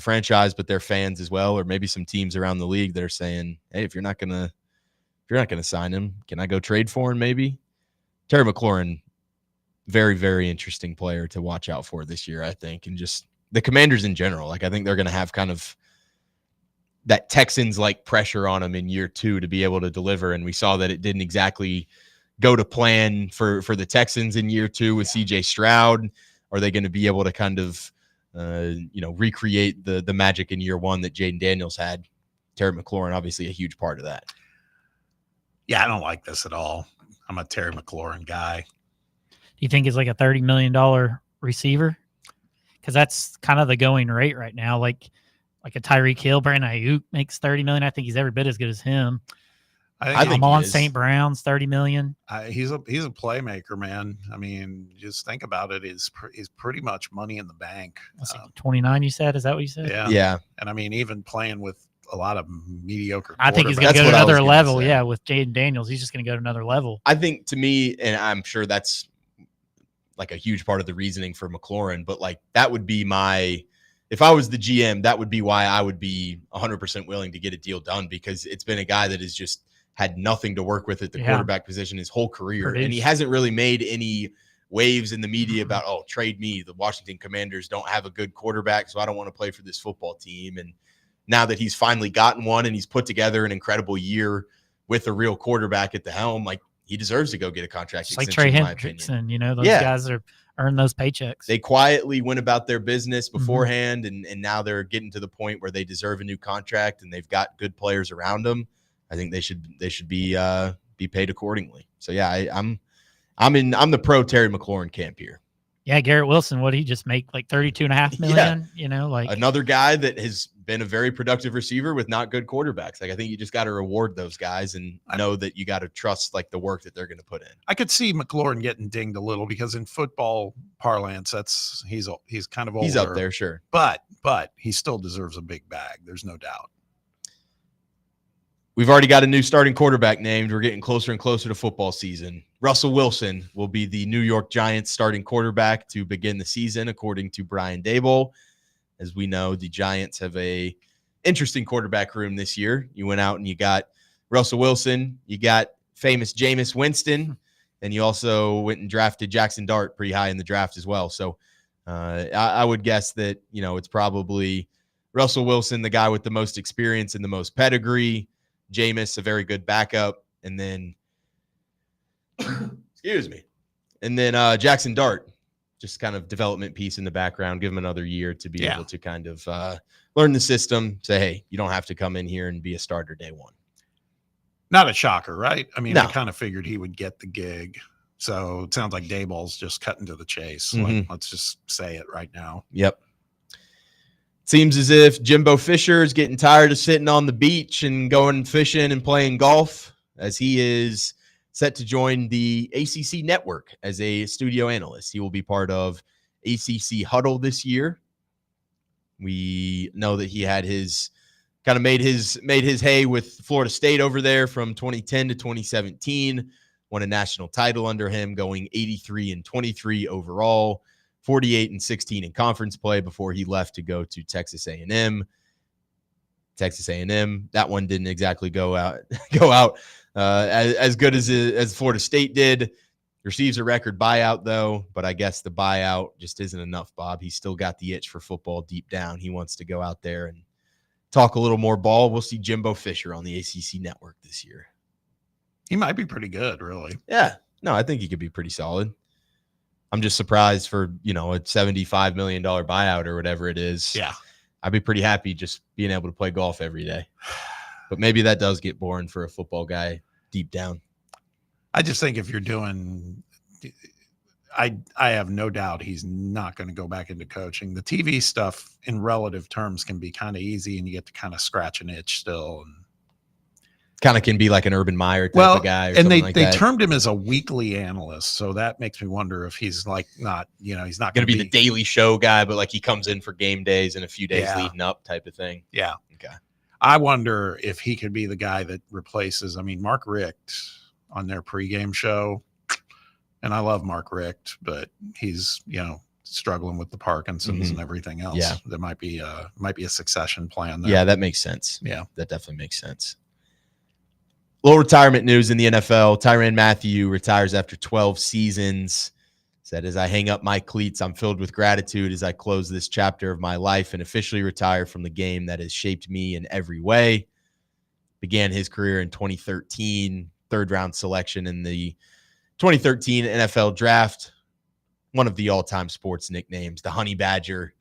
franchise, but their fans as well, or maybe some teams around the league that are saying, hey, if you're not gonna sign him, can I go trade for him? Maybe. Terry McLaurin, very, very interesting player to watch out for this year, I think, and just the Commanders in general. Like, I think they're going to have kind of that Texans-like pressure on him in year 2 to be able to deliver, and we saw that it didn't exactly go to plan for the Texans in year 2 with CJ Stroud? Are they going to be able to kind of, recreate the magic in year 1 that Jaden Daniels had? Terry McLaurin, obviously a huge part of that. Yeah, I don't like this at all. I'm a Terry McLaurin guy. Do you think it's like a $30 million receiver? Because that's kind of the going rate right now. Like a Tyreek Hill, Brandon Ayuk makes $30 million. I think he's every bit as good as him. I think Amon St. Brown's $30 million. He's a playmaker, man. I mean, just think about it. He's pretty much money in the bank. 29, you said? Is that what you said? Yeah. And I mean, even playing with a lot of mediocre. I think he's going to go to another level. Yeah, with Jaden Daniels, he's just going to go to another level. I think, to me, and I'm sure that's like a huge part of the reasoning for McLaurin, but like that would be if I was the GM, that would be why I would be 100% willing to get a deal done, because it's been a guy that has just had nothing to work with at the quarterback position his whole career. And he hasn't really made any waves in the media about, oh, trade me. The Washington Commanders don't have a good quarterback, so I don't want to play for this football team. And now that he's finally gotten one and he's put together an incredible year with a real quarterback at the helm, like, he deserves to go get a contract extension, like Trey in my opinion. Hendrickson, those guys that earn those paychecks. They quietly went about their business beforehand, and now they're getting to the point where they deserve a new contract, and they've got good players around them. I think they should be paid accordingly. So yeah, I'm the pro Terry McLaurin camp here. Yeah, Garrett Wilson, what did he just make, like $32.5 million? Yeah. Like another guy that has been a very productive receiver with not good quarterbacks. Like, I think you just got to reward those guys and know that you got to trust like the work that they're going to put in. I could see McLaurin getting dinged a little because in football parlance, he's kind of older. He's up there, sure. But he still deserves a big bag. There's no doubt. We've already got a new starting quarterback named. We're getting closer and closer to football season. Russell Wilson will be the New York Giants starting quarterback to begin the season, according to Brian Daboll. As we know, the Giants have a interesting quarterback room this year. You went out and you got Russell Wilson, you got famous Jameis Winston, and you also went and drafted Jackson Dart pretty high in the draft as well. So I would guess that, it's probably Russell Wilson, the guy with the most experience and the most pedigree, Jameis, a very good backup, and then Jackson Dart, just kind of development piece in the background. Give him another year to be able to kind of learn the system. Say, hey, you don't have to come in here and be a starter day one. Not a shocker, right? I mean, No. I kind of figured he would get the gig. So it sounds like Daboll's just cutting to the chase. Mhm. Let's just say it right now. Yep. Seems as if Jimbo Fisher is getting tired of sitting on the beach and going fishing and playing golf, as he is set to join the ACC network as a studio analyst. He will be part of ACC Huddle this year. We know that he had made his hay with Florida State over there from 2010 to 2017, won a national title under him, going 83-23 overall, 48-16 in conference play before he left to go to Texas A&M. That one didn't exactly go out as good as Florida State did. Receives a record buyout, though, but I guess the buyout just isn't enough, Bob. He's still got the itch for football deep down. He wants to go out there and talk a little more ball. We'll see Jimbo Fisher on the ACC network this year. He might be pretty good, really. Yeah. No, I think he could be pretty solid. I'm just surprised for, a $75 million buyout or whatever it is. Yeah. I'd be pretty happy just being able to play golf every day. But maybe that does get boring for a football guy deep down. I just think if you're doing I have no doubt he's not going to go back into coaching. The TV stuff in relative terms can be kind of easy and you get to kind of scratch an itch still. And kind of can be like an Urban Meyer type of guy. And they termed him as a weekly analyst. So that makes me wonder if he's like not, he's not going to be the Daily Show guy, but like he comes in for game days and a few days leading up type of thing. Yeah. Okay. I wonder if he could be the guy that replaces, Mark Richt on their pregame show. And I love Mark Richt, but he's, struggling with the Parkinson's and everything else. Yeah. There might be a succession plan there. Yeah, that makes sense. Yeah. That definitely makes sense. Little retirement news in the NFL. Tyrann Mathieu retires after 12 seasons. Said, as I hang up my cleats, I'm filled with gratitude as I close this chapter of my life and officially retire from the game that has shaped me in every way. Began his career in 2013, third-round selection in the 2013 NFL Draft, one of the all-time sports nicknames, the Honey Badger.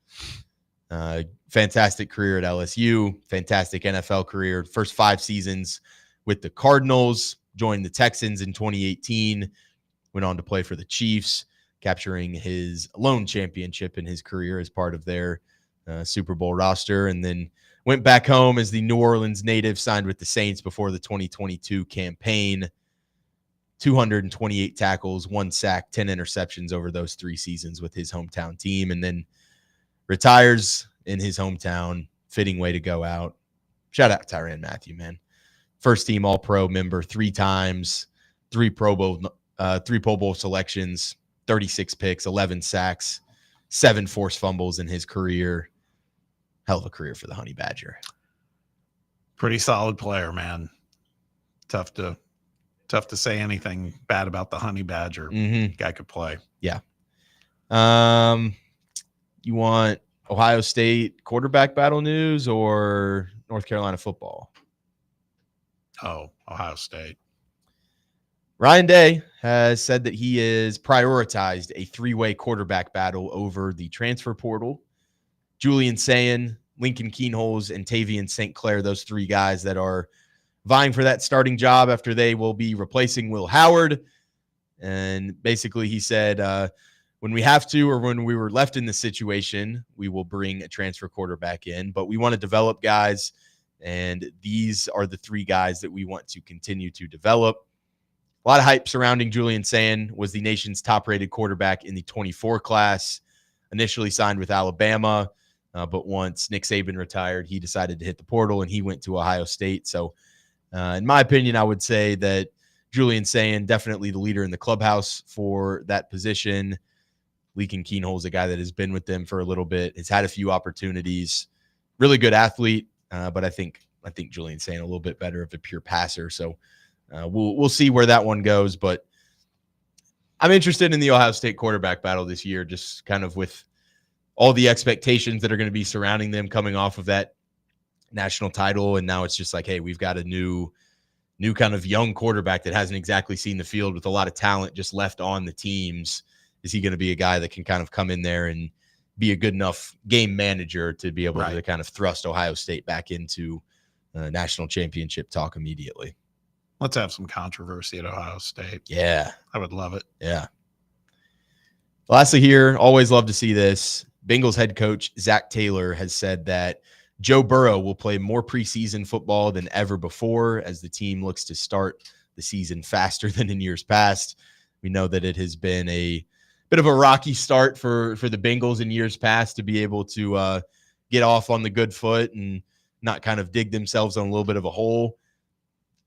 Fantastic career at LSU, fantastic NFL career. First 5 seasons with the Cardinals, joined the Texans in 2018, went on to play for the Chiefs, capturing his lone championship in his career as part of their Super Bowl roster, and then went back home as the New Orleans native, signed with the Saints before the 2022 campaign. 228 tackles, 1 sack, 10 interceptions over those 3 seasons with his hometown team, and then retires in his hometown. Fitting way to go out. Shout out Tyrann Mathieu, man. First team All-Pro member 3 times, 3 Pro Bowl selections, 36 picks, 11 sacks, 7 forced fumbles in his career. Hell of a career for the Honey Badger. Pretty solid player, man. Tough to say anything bad about the Honey Badger. Guy could play. Yeah. You want Ohio State quarterback battle news or North Carolina football? Oh, Ohio State. Ryan Day has said that he has prioritized a 3-way quarterback battle over the transfer portal. Julian Sayin, Lincoln Kienholz, and Tavian St. Clair, those 3 guys that are vying for that starting job after they will be replacing Will Howard. And basically he said, when we have to, or when we were left in this situation, we will bring a transfer quarterback in, but we want to develop guys. And these are the 3 guys that we want to continue to develop. A lot of hype surrounding Julian Sayin. Was the nation's top-rated quarterback in the 24 class, initially signed with Alabama, but once Nick Saban retired, he decided to hit the portal, and he went to Ohio State. So in my opinion, I would say that Julian Sayin, definitely the leader in the clubhouse for that position. Lincoln Kienholz, a guy that has been with them for a little bit, has had a few opportunities. Really good athlete, but I think Julian Sayin a little bit better of a pure passer. So we'll see where that one goes. But I'm interested in the Ohio State quarterback battle this year, just kind of with all the expectations that are going to be surrounding them coming off of that national title. And now it's just like, hey, we've got a new kind of young quarterback that hasn't exactly seen the field, with a lot of talent just left on the teams. Is he going to be a guy that can kind of come in there and be a good enough game manager to be able to kind of thrust Ohio State back into national championship talk immediately? Let's have some controversy at Ohio State. Yeah. I would love it. Yeah. Lastly here, always love to see this. Bengals head coach Zach Taylor has said that Joe Burrow will play more preseason football than ever before as the team looks to start the season faster than in years past. We know that it has been a bit of a rocky start for the Bengals in years past to be able to get off on the good foot and not kind of dig themselves on a little bit of a hole.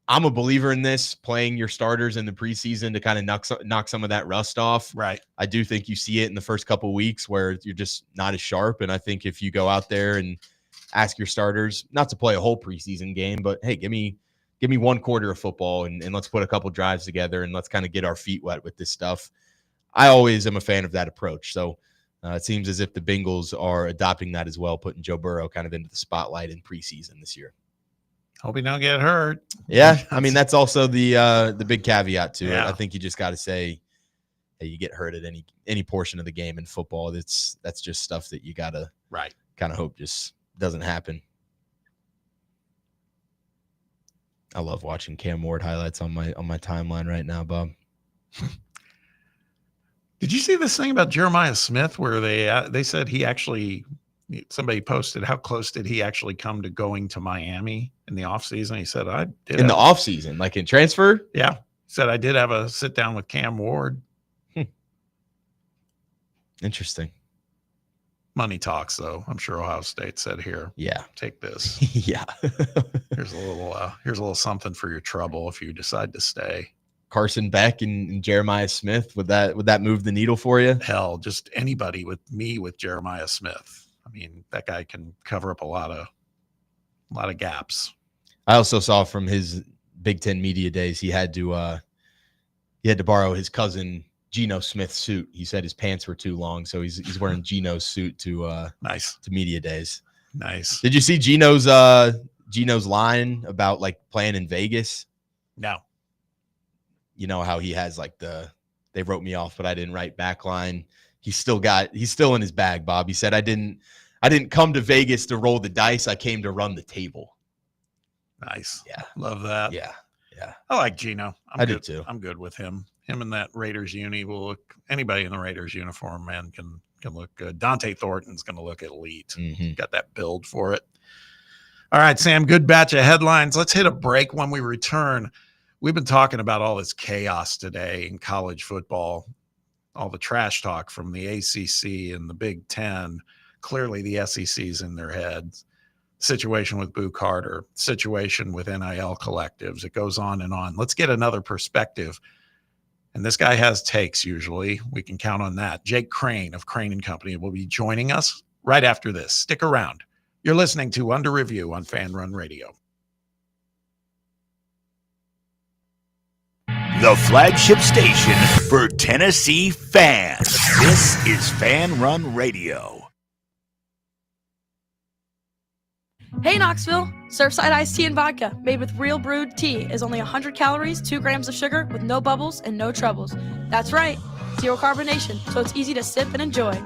I'm a believer in this, playing your starters in the preseason to kind of knock some of that rust off. Right. I do think you see it in the first couple of weeks where you're just not as sharp. And I think if you go out there and ask your starters not to play a whole preseason game, but hey, give me 1 quarter of football and let's put a couple drives together and let's kind of get our feet wet with this stuff. I always am a fan of that approach. So it seems as if the Bengals are adopting that as well, putting Joe Burrow kind of into the spotlight in preseason this year. Hope he don't get hurt. Yeah, I mean, that's also the big caveat to it. Yeah. I think you just got to say, hey, you get hurt at any portion of the game in football. That's just stuff that you got to kind of hope just doesn't happen. I love watching Cam Ward highlights on my timeline right now, Bob. Did you see this thing about Jeremiah Smith where they said he actually, somebody posted how close did he actually come to going to Miami in the offseason? He said, I did. In the offseason, like in transfer? Yeah. He said, I did have a sit down with Cam Ward. Interesting. Money talks, though. I'm sure Ohio State said, here, yeah, take this. Yeah. here's a little something for your trouble if you decide to stay. Carson Beck and Jeremiah Smith, would that move the needle for you? Hell, just anybody with Jeremiah Smith. I mean, that guy can cover up a lot of gaps. I also saw from his Big Ten media days, he had to borrow his cousin Geno Smith's suit. He said his pants were too long, so he's wearing Geno's suit to media days. Nice. Did you see Geno's line about like playing in Vegas? No. You know how he has like the they wrote me off, but I didn't write backline. He's still in his bag, Bob. He said, I didn't come to Vegas to roll the dice. I came to run the table. Nice. Yeah. Love that. Yeah. I like Gino. I do too. I'm good with him. Him in that Raiders uni will look, anybody in the Raiders uniform, man, can look good. Dante Thornton's going to look elite. Got that build for it. All right, Sam, good batch of headlines. Let's hit a break. When we return, we've been talking about all this chaos today in college football, all the trash talk from the ACC and the Big Ten. Clearly the SEC's in their heads. Situation with Boo Carter, situation with NIL collectives. It goes on and on. Let's get another perspective. And this guy has takes usually. We can count on that. Jake Crane of Crane & Company will be joining us right after this. Stick around. You're listening to Under Review on Fan Run Radio. The flagship station for Tennessee fans. This is Fan Run Radio. Hey Knoxville, Surfside iced tea and vodka made with real brewed tea is only 100 calories, 2 grams of sugar with no bubbles and no troubles. That's right, zero carbonation, so it's easy to sip and enjoy.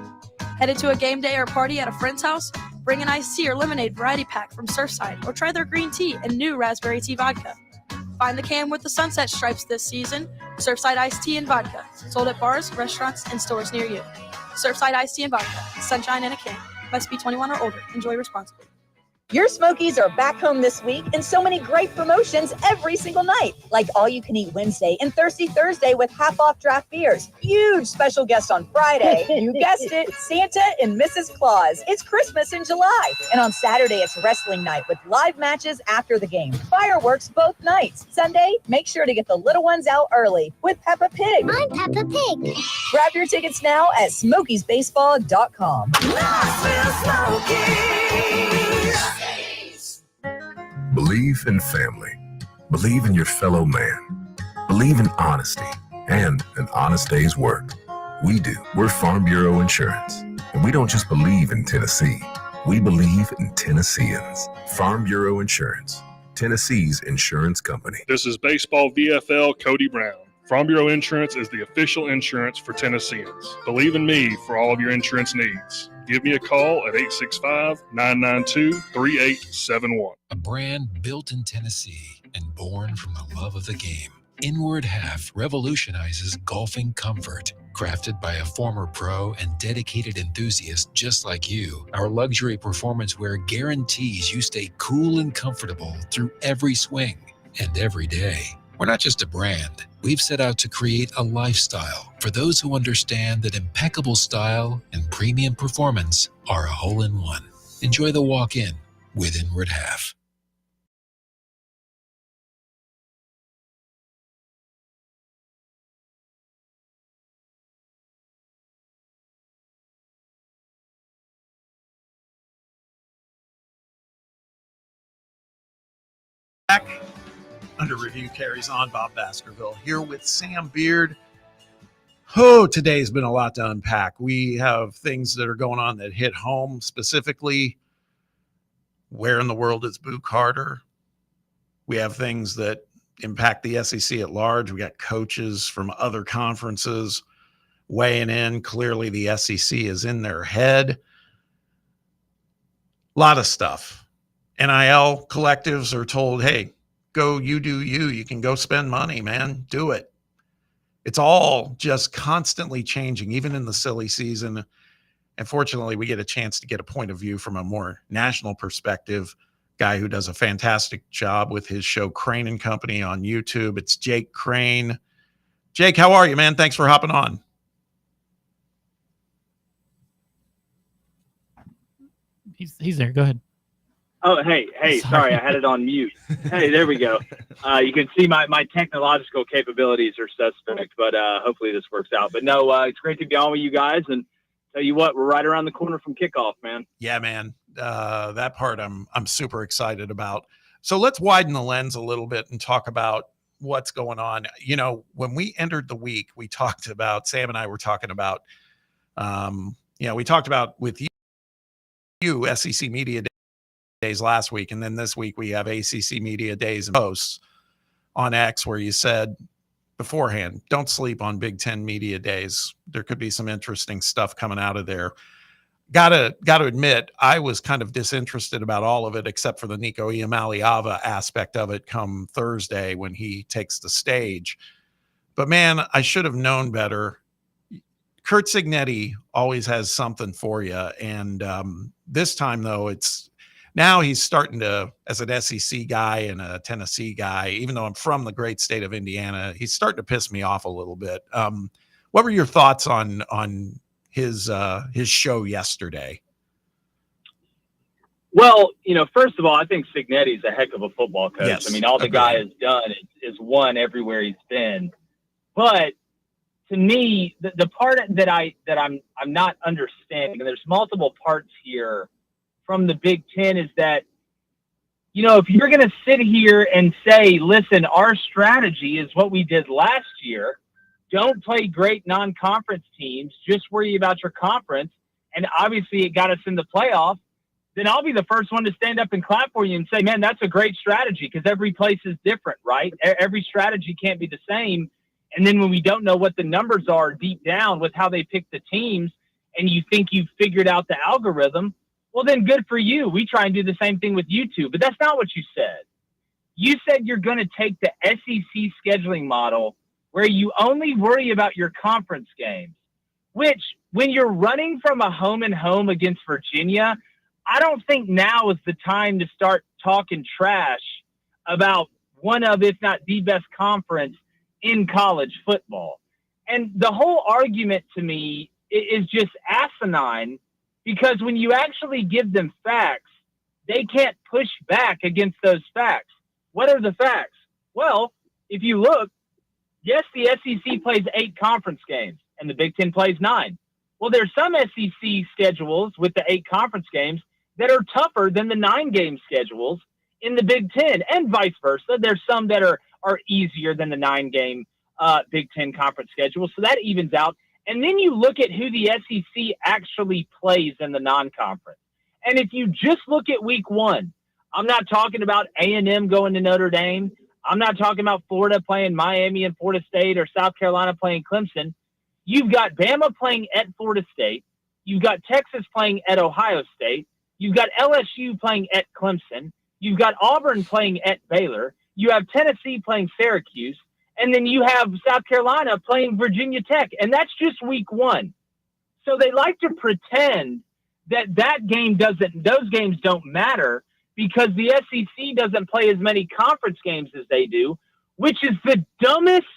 Headed to a game day or party at a friend's house? Bring an iced tea or lemonade variety pack from Surfside or try their green tea and new raspberry tea vodka. Find the can with the sunset stripes this season. Surfside iced tea and vodka, sold at bars, restaurants, and stores near you. Surfside iced tea and vodka, sunshine in a can. Must be 21 or older. Enjoy responsibly. Your Smokies are back home this week and so many great promotions every single night, like All You Can Eat Wednesday and Thirsty Thursday with half-off draft beers. Huge special guest on Friday. You guessed it, Santa and Mrs. Claus. It's Christmas in July. And on Saturday, it's wrestling night with live matches after the game. Fireworks both nights. Sunday, make sure to get the little ones out early with Peppa Pig. I'm Peppa Pig. Grab your tickets now at SmokiesBaseball.com. Believe in family. Believe in your fellow man. Believe in honesty and an honest day's work. We do. We're Farm Bureau Insurance. And we don't just believe in Tennessee. We believe in Tennesseans. Farm Bureau Insurance. Tennessee's insurance company. This is Baseball VFL Cody Brown. Farm Bureau Insurance is the official insurance for Tennesseans. Believe in me for all of your insurance needs. Give me a call at 865-992-3871. A brand built in Tennessee and born from the love of the game. Inward Half revolutionizes golfing comfort. Crafted by a former pro and dedicated enthusiast just like you, our luxury performance wear guarantees you stay cool and comfortable through every swing and every day. We're not just a brand. We've set out to create a lifestyle for those who understand that impeccable style and premium performance are a hole-in-one. Enjoy the walk-in with Inward Half. Back. Under Review carries on. Bob Baskerville here with Sam Beard. Oh, today's been a lot to unpack. We have things that are going on that hit home, specifically where in the world is Boo Carter? We have things that impact the SEC at large. We got coaches from other conferences weighing in. Clearly the SEC is in their head. A lot of stuff. NIL collectives are told, hey, go, you do you. You can go spend money, man. Do it. It's all just constantly changing, even in the silly season. And fortunately, we get a chance to get a point of view from a more national perspective. Guy who does a fantastic job with his show Crane & Company on YouTube. It's Jake Crane. Jake, how are you, man? Thanks for hopping on. He's there. Go ahead. Oh, hey, sorry, I had it on mute. Hey, there we go. You can see my technological capabilities are suspect, but hopefully this works out. But no, it's great to be on with you guys, and tell you what, we're right around the corner from kickoff, man. Yeah, man. That part I'm super excited about. So let's widen the lens a little bit and talk about what's going on. You know, when we entered the week, we talked about, Sam and I were talking about, we talked about with you SEC Media Days last week, and then this week we have ACC Media Days and posts on X where you said beforehand. Don't sleep on Big Ten Media Days. There could be some interesting stuff coming out of there. Gotta admit, I was kind of disinterested about all of it, except for the Nico Iamaleava aspect of it come Thursday when he takes the stage. But man, I should have known better. Curt Cignetti always has something for you. And this time, though, now he's starting to, as an SEC guy and a Tennessee guy, even though I'm from the great state of Indiana, he's starting to piss me off a little bit. What were your thoughts on his show yesterday? Well, first of all, I think Cignetti's a heck of a football coach. Yes, I mean, all the guy has done is won everywhere he's been. But to me, the part that I'm not understanding, and there's multiple parts here from the Big Ten, is that, if you're going to sit here and say, listen, our strategy is what we did last year, don't play great non-conference teams, just worry about your conference, and obviously it got us in the playoff, then I'll be the first one to stand up and clap for you and say, man, that's a great strategy, because every place is different, right? Every strategy can't be the same. And then when we don't know what the numbers are deep down with how they pick the teams, and you think you've figured out the algorithm, well, then good for you. We try and do the same thing with YouTube, but that's not what you said. You said you're going to take the SEC scheduling model where you only worry about your conference games, which when you're running from a home and home against Virginia, I don't think now is the time to start talking trash about one of, if not the best conference in college football. And the whole argument to me is just asinine, because when you actually give them facts, they can't push back against those facts. What are the facts? Well, if you look, yes, the SEC plays 8 conference games and the Big Ten plays 9. Well, there's some SEC schedules with the 8 conference games that are tougher than the 9-game schedules in the Big Ten, and vice versa. There's some that are easier than the 9-game Big Ten conference schedule. So that evens out. And then you look at who the SEC actually plays in the non-conference. And if you just look at week 1, I'm not talking about A&M going to Notre Dame. I'm not talking about Florida playing Miami and Florida State, or South Carolina playing Clemson. You've got Bama playing at Florida State. You've got Texas playing at Ohio State. You've got LSU playing at Clemson. You've got Auburn playing at Baylor. You have Tennessee playing Syracuse. And then you have South Carolina playing Virginia Tech. And that's just week 1. So they like to pretend that those games don't matter, because the SEC doesn't play as many conference games as they do, which is the dumbest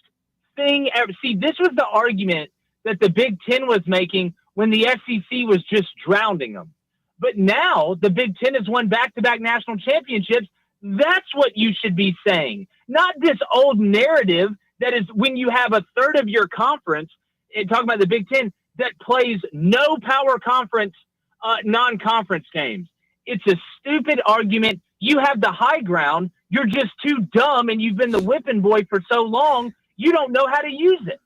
thing ever. See, this was the argument that the Big Ten was making when the SEC was just drowning them. But now the Big Ten has won back-to-back national championships. That's what you should be saying, not this old narrative that is when you have a third of your conference, and talking about the Big Ten, that plays no power conference non-conference games. It's a stupid argument. You have the high ground. You're just too dumb, and you've been the whipping boy for so long, you don't know how to use it.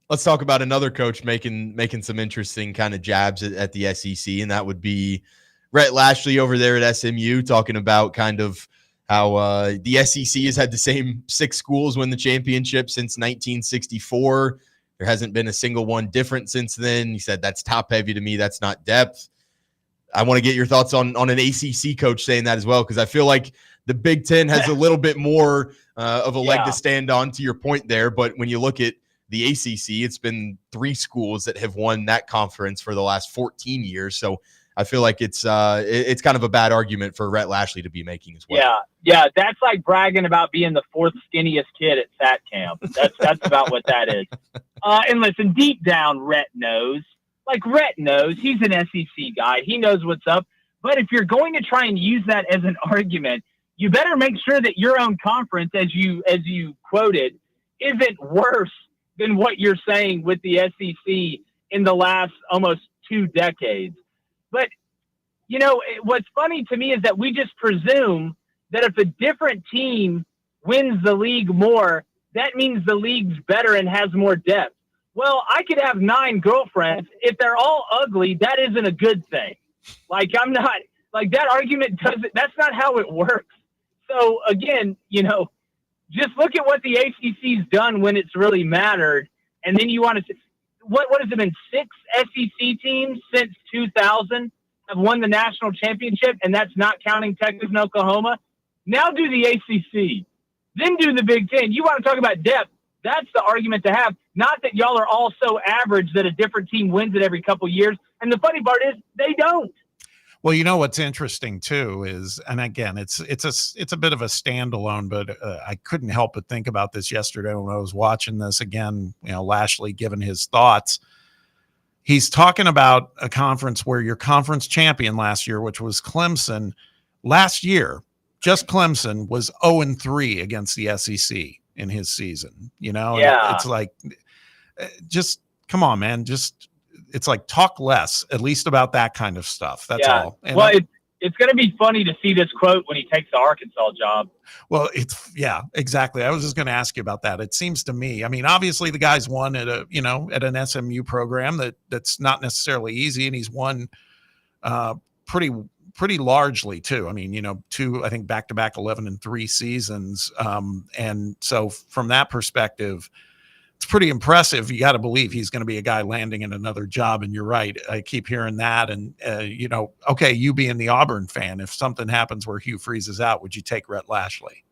Let's talk about another coach making some interesting kind of jabs at the SEC, and that would be Rhett Lashlee over there at SMU, talking about kind of how the SEC has had the same 6 schools win the championship since 1964. There hasn't been a single one different since then. He said that's top heavy to me. That's not depth. I want to get your thoughts on an ACC coach saying that as well, because I feel like the Big Ten has a little bit more of a leg to stand on, to your point there. But when you look at the ACC, it's been 3 schools that have won that conference for the last 14 years. So I feel like it's kind of a bad argument for Rhett Lashlee to be making as well. Yeah, that's like bragging about being the 4th skinniest kid at SAT camp. That's about what that is. And listen, deep down, Rhett knows. Like, Rhett knows. He's an SEC guy. He knows what's up. But if you're going to try and use that as an argument, you better make sure that your own conference, as you quoted, isn't worse than what you're saying with the SEC in the last almost 2 decades. But, what's funny to me is that we just presume that if a different team wins the league more, that means the league's better and has more depth. Well, I could have 9 girlfriends. If they're all ugly, that isn't a good thing. Like, I'm not, like, that argument doesn't, that's not how it works. So, again, Just look at what the ACC's done when it's really mattered, and then you want to what has it been? 6 SEC teams since 2000 have won the national championship, and that's not counting Texas and Oklahoma. Now do the ACC, then do the Big Ten. You want to talk about depth? That's the argument to have. Not that y'all are all so average that a different team wins it every couple years. And the funny part is they don't. Well, you know what's interesting too is, and again, it's a bit of a standalone, but I couldn't help but think about this yesterday when I was watching this again. You know, Lashley giving his thoughts. He's talking about a conference where your conference champion last year, which was Clemson, last year, just Clemson was 0-3 against the SEC in his season. You know, yeah. It's like, just come on, man, it's like talk less, at least about that kind of stuff. That's all. And well, it's going to be funny to see this quote when he takes the Arkansas job. Well, yeah, exactly. I was just going to ask you about that. It seems to me, I mean, obviously the guy's won at an SMU program that's not necessarily easy. And he's won pretty largely too. I mean, 2, I think back-to-back 11-3 seasons. And so from that perspective, it's pretty impressive. You got to believe he's going to be a guy landing in another job. And you're right. I keep hearing that. And, okay, you being the Auburn fan, if something happens where Hugh Freeze is out, would you take Rhett Lashley?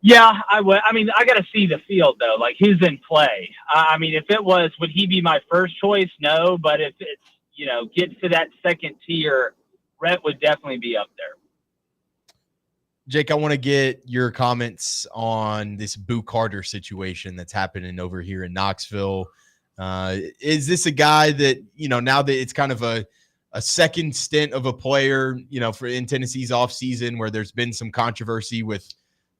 Yeah, I would. I mean, I got to see the field, though. Like, who's in play? I mean, if it was, would he be my first choice? No. But if it's, gets to that second tier, Rhett would definitely be up there. Jake, I want to get your comments on this Boo Carter situation that's happening over here in Knoxville. Is this a guy that, now that it's kind of a second stint of a player, in Tennessee's offseason where there's been some controversy with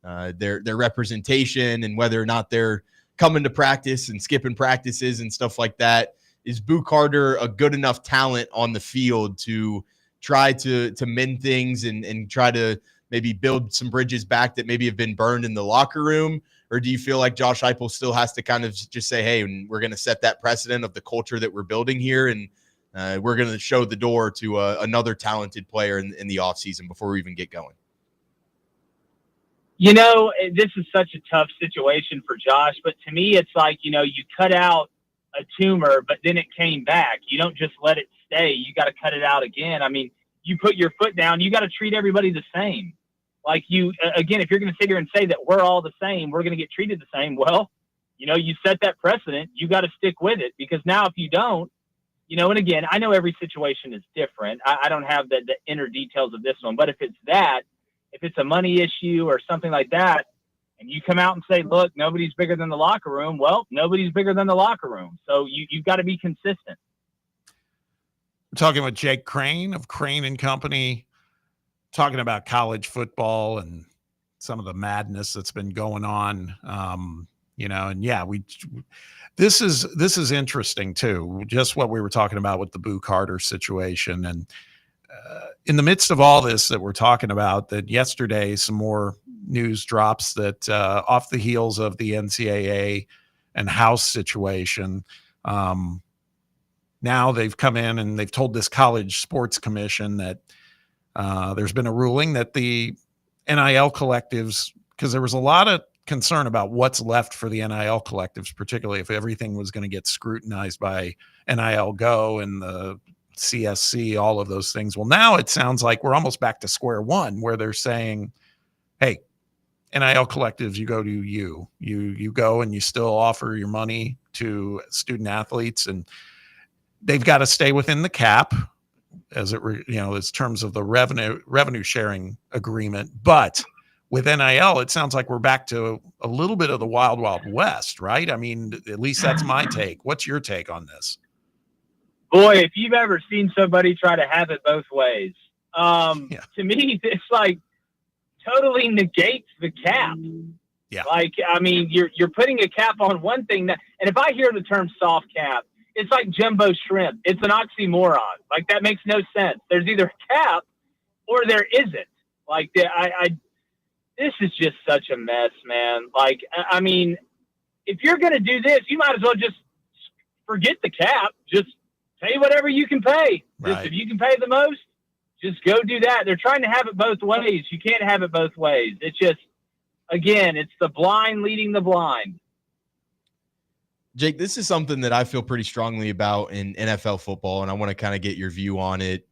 their representation and whether or not they're coming to practice and skipping practices and stuff like that. Is Boo Carter a good enough talent on the field to try to mend things and try to maybe build some bridges back that maybe have been burned in the locker room? Or do you feel like Josh Heupel still has to kind of just say, hey, we're going to set that precedent of the culture that we're building here, and we're going to show the door to another talented player in the offseason before we even get going? This is such a tough situation for Josh, but to me, it's like, you cut out a tumor, but then it came back. You don't just let it stay. You got to cut it out again. I mean, you put your foot down, you got to treat everybody the same. Like again, if you're going to sit here and say that we're all the same, we're going to get treated the same. Well, you set that precedent, you got to stick with it, because now if you don't, and again, I know every situation is different. I don't have the inner details of this one, but if it's a money issue or something like that, and you come out and say, look, nobody's bigger than the locker room. Well, nobody's bigger than the locker room. So you've got to be consistent. We're talking with Jake Crane of Crane and Company, talking about college football and some of the madness that's been going on. And yeah, this is interesting too. Just what we were talking about with the Boo Carter situation. And in the midst of all this that we're talking about, that yesterday, some more news drops that off the heels of the NCAA and House situation, now they've come in and they've told this College Sports Commission that there's been a ruling that the NIL collectives, because there was a lot of concern about what's left for the NIL collectives, particularly if everything was going to get scrutinized by NIL Go and the CSC, all of those things. Well, now it sounds like we're almost back to square one, where they're saying, hey, NIL collectives, you go to you go and you still offer your money to student athletes, and they've got to stay within the cap as as terms of the revenue sharing agreement. But with NIL, it sounds like we're back to a little bit of the wild, wild west, right? I mean, at least that's my take. What's your take on this? Boy, if you've ever seen somebody try to have it both ways, to me, it's like totally negates the cap. Yeah. Like, I mean, you're putting a cap on one thing and if I hear the term soft cap, it's like jumbo shrimp. It's an oxymoron. Like, that makes no sense. There's either a cap or there isn't. Like, this is just such a mess, man. Like, I mean, if you're going to do this, you might as well just forget the cap. Just pay whatever you can pay. Right. Just, if you can pay the most, just go do that. They're trying to have it both ways. You can't have it both ways. It's just, again, it's the blind leading the blind. Jake, this is something that I feel pretty strongly about in NFL football, and I want to kind of get your view on it.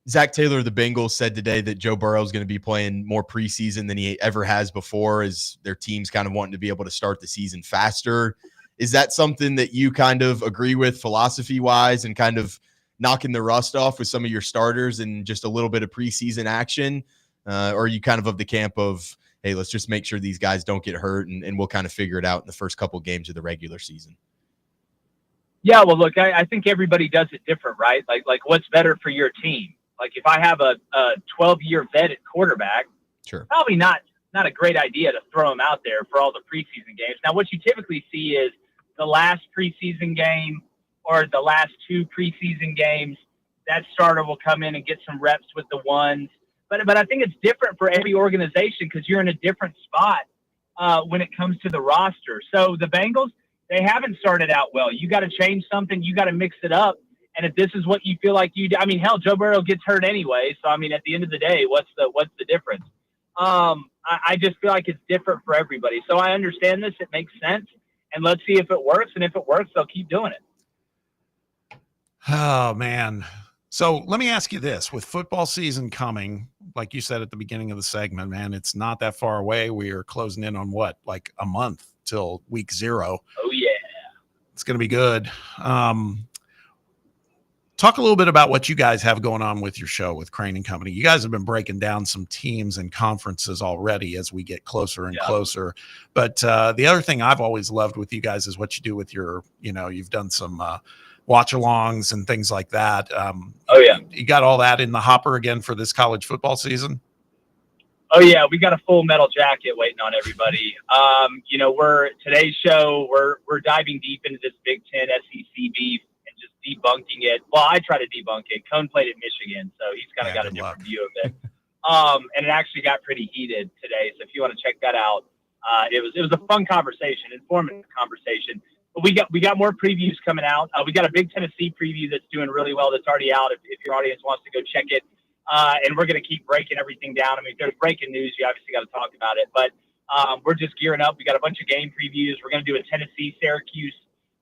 Zach Taylor of the Bengals said today that Joe Burrow is going to be playing more preseason than he ever has before, as their team's kind of wanting to be able to start the season faster. Is that something that you kind of agree with philosophy-wise and kind of knocking the rust off with some of your starters and just a little bit of preseason action? Or are you kind of the camp of, hey, let's just make sure these guys don't get hurt and we'll kind of figure it out in the first couple games of the regular season? Yeah, well, look, I think everybody does it different, right? Like what's better for your team? Like if I have a 12-year vet at quarterback, sure, probably not a great idea to throw him out there for all the preseason games. Now, what you typically see is the last preseason game or the last 2 preseason games, that starter will come in and get some reps with the ones. But I think it's different for every organization because you're in a different spot when it comes to the roster. So the Bengals, they haven't started out well. You got to change something. You got to mix it up. And if this is what you feel like you do, I mean, hell, Joe Burrow gets hurt anyway. So, I mean, at the end of the day, what's the difference? I just feel like it's different for everybody. So I understand this. It makes sense. And let's see if it works. And if it works, they'll keep doing it. Oh, man. So let me ask you this. With football season coming, like you said at the beginning of the segment, man, it's not that far away. We are closing in on what, like a month till week 0. Oh, yeah. It's going to be good. Talk a little bit about what you guys have going on with your show with Crane and Company. You guys have been breaking down some teams and conferences already as we get closer and closer. But the other thing I've always loved with you guys is what you do with your, you've done some watch-alongs and things like that. You got all that in the hopper again for this college football season? Oh yeah, we got a full metal jacket waiting on everybody. Today's show, we're diving deep into this Big Ten SEC beef and just debunking it. Well, I try to debunk it. Cone played at Michigan, so he's kind of got a different view of it. And it actually got pretty heated today. So if you want to check that out, it was a fun conversation, informative conversation. But we got more previews coming out. We got a Big Tennessee preview that's doing really well. That's already out. If your audience wants to go check it. And we're going to keep breaking everything down. I mean, if there's breaking news, you obviously got to talk about it. But we're just gearing up. We got a bunch of game previews. We're going to do a Tennessee-Syracuse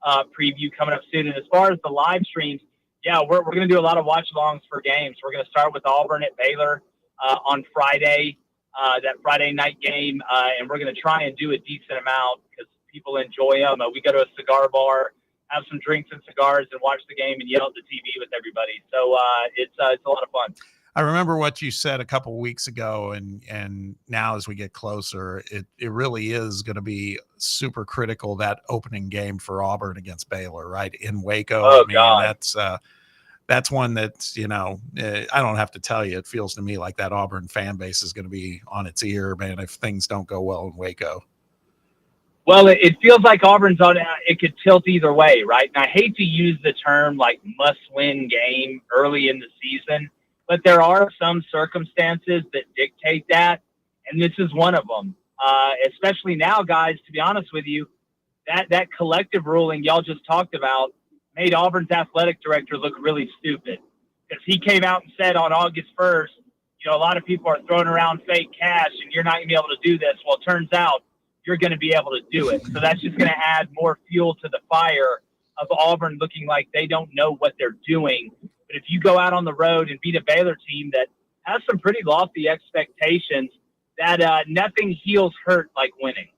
preview coming up soon. And as far as the live streams, we're going to do a lot of watch-alongs for games. We're going to start with Auburn at Baylor on Friday, that Friday night game. And we're going to try and do a decent amount because people enjoy them. We go to a cigar bar, have some drinks and cigars, and watch the game and yell at the TV with everybody. So it's a lot of fun. I remember what you said a couple of weeks ago, and now as we get closer, it really is going to be super critical, that opening game for Auburn against Baylor, right, in Waco. Oh, God. That's one that, I don't have to tell you, it feels to me like that Auburn fan base is going to be on its ear, man, if things don't go well in Waco. Well, it feels like Auburn's on. It could tilt either way, right? And I hate to use the term like must-win game early in the season, but there are some circumstances that dictate that, and this is one of them. Especially now, guys, to be honest with you, that collective ruling y'all just talked about made Auburn's athletic director look really stupid because he came out and said on August 1st, a lot of people are throwing around fake cash and you're not going to be able to do this. Well, it turns out you're going to be able to do it. So that's just going to add more fuel to the fire of Auburn looking like they don't know what they're doing. But if you go out on the road and beat a Baylor team that has some pretty lofty expectations, that nothing heals hurt like winning.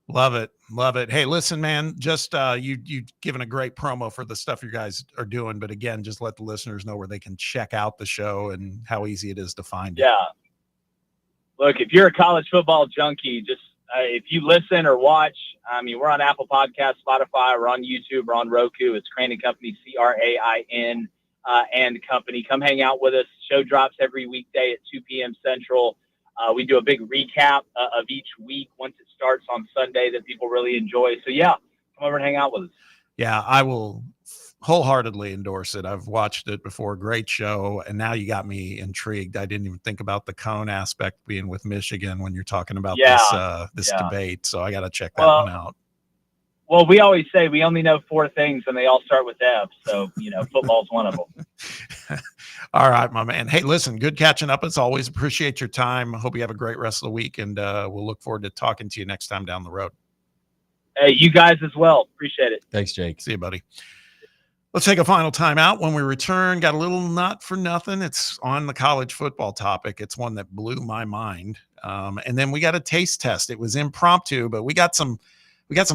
Love it. Love it. Hey, listen, man, just you've given a great promo for the stuff you guys are doing. But again, just let the listeners know where they can check out the show and how easy it is to find it. Yeah. Look, if you're a college football junkie, just if you listen or watch, we're on Apple Podcasts, Spotify, we're on YouTube, we're on Roku. It's Crane and Company, CRAIN and Company. Come hang out with us. Show drops every weekday at 2 p.m. Central. We do a big recap of each week once it starts on Sunday that people really enjoy. So, come over and hang out with us. Yeah, I will wholeheartedly endorse it. I've watched it before. Great show. And now you got me intrigued. I didn't even think about the Cone aspect being with Michigan when you're talking about this debate. So I got to check that one out. Well, we always say we only know 4 things and they all start with F. So, football's one of them. All right, my man. Hey, listen, good catching up as always. Appreciate your time. I hope you have a great rest of the week, and we'll look forward to talking to you next time down the road. Hey, you guys as well. Appreciate it. Thanks, Jake. See you, buddy. Let's take a final timeout. When we return, got a little not for nothing. It's on the college football topic. It's one that blew my mind. And then we got a taste test. It was impromptu, but we got some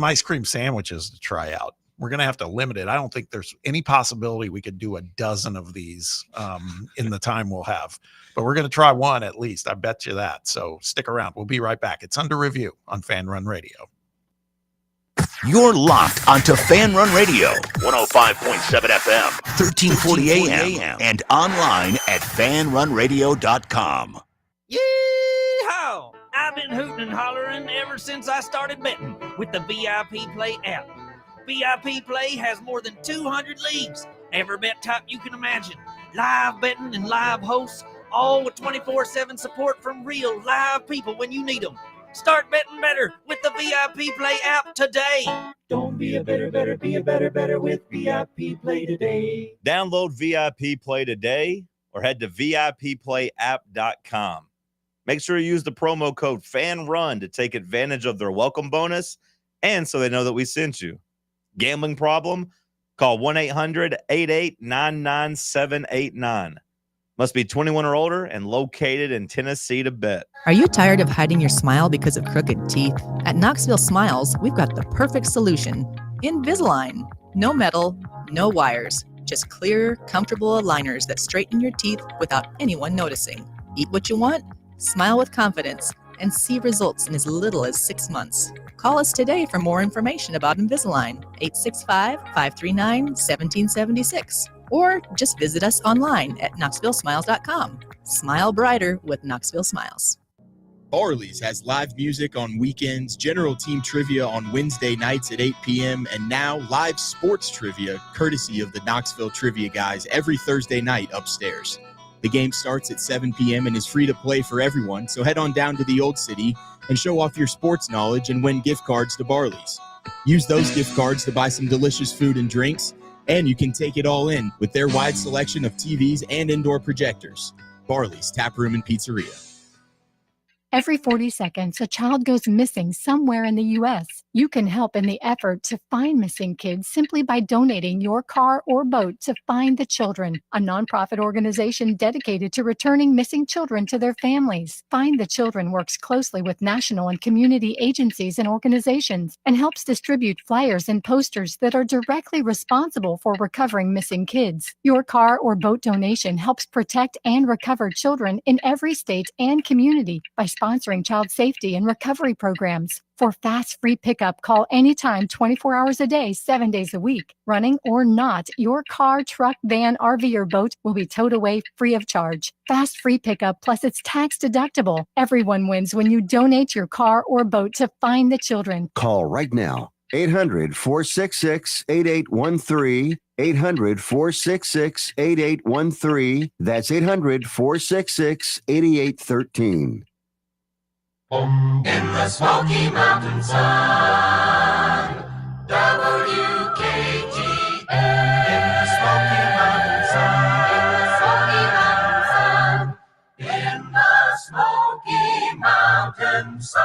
ice cream sandwiches to try out. We're going to have to limit it. I don't think there's any possibility we could do a dozen of these in the time we'll have, but we're going to try one at least. I bet you that. So stick around. We'll be right back. It's Under Review on Fan Run Radio. You're locked onto Fan Run Radio, 105.7 FM, 1340 AM, and online at fanrunradio.com. Yeehaw! I've been hooting and hollering ever since I started betting with the VIP Play app. VIP Play has more than 200 leagues, every bet type you can imagine, live betting and live hosts, all with 24/7 support from real live people when you need them. Start betting better with the VIP Play app today. Don't be a better, be a better with VIP Play today. Download VIP Play today or head to VIPPlayApp.com. Make sure you use the promo code FANRUN to take advantage of their welcome bonus and so they know that we sent you. Gambling problem? Call 1-800-8899-789. Must be 21 or older and located in Tennessee to bet. Are you tired of hiding your smile because of crooked teeth? At Knoxville Smiles, we've got the perfect solution. Invisalign. No metal, no wires. Just clear, comfortable aligners that straighten your teeth without anyone noticing. Eat what you want, smile with confidence, and see results in as little as 6 months. Call us today for more information about Invisalign, 865-539-1776. Or just visit us online at knoxvillesmiles.com. Smile brighter with Knoxville Smiles. Barley's has live music on weekends, general team trivia on Wednesday nights at 8 p.m., and now live sports trivia courtesy of the Knoxville Trivia Guys every Thursday night upstairs. The game starts at 7 p.m. and is free to play for everyone, so head on down to the Old City and show off your sports knowledge and win gift cards to Barley's. Use those gift cards to buy some delicious food and drinks, and you can take it all in with their wide selection of TVs and indoor projectors. Barley's Tap Room and Pizzeria. Every 40 seconds, a child goes missing somewhere in the U.S. You can help in the effort to find missing kids simply by donating your car or boat to Find the Children, a nonprofit organization dedicated to returning missing children to their families. Find the Children works closely with national and community agencies and organizations and helps distribute flyers and posters that are directly responsible for recovering missing kids. Your car or boat donation helps protect and recover children in every state and community by sponsoring child safety and recovery programs. For fast, free pickup, call anytime, 24 hours a day, 7 days a week. Running or not, your car, truck, van, RV, or boat will be towed away free of charge. Fast, free pickup, plus it's tax deductible. Everyone wins when you donate your car or boat to Find the Children. Call right now. 800-466-8813. 800-466-8813. That's 800-466-8813. In the Smoky Mountain Sun, WKTN. In the Smoky Mountain Sun, in the Smoky Mountain Sun.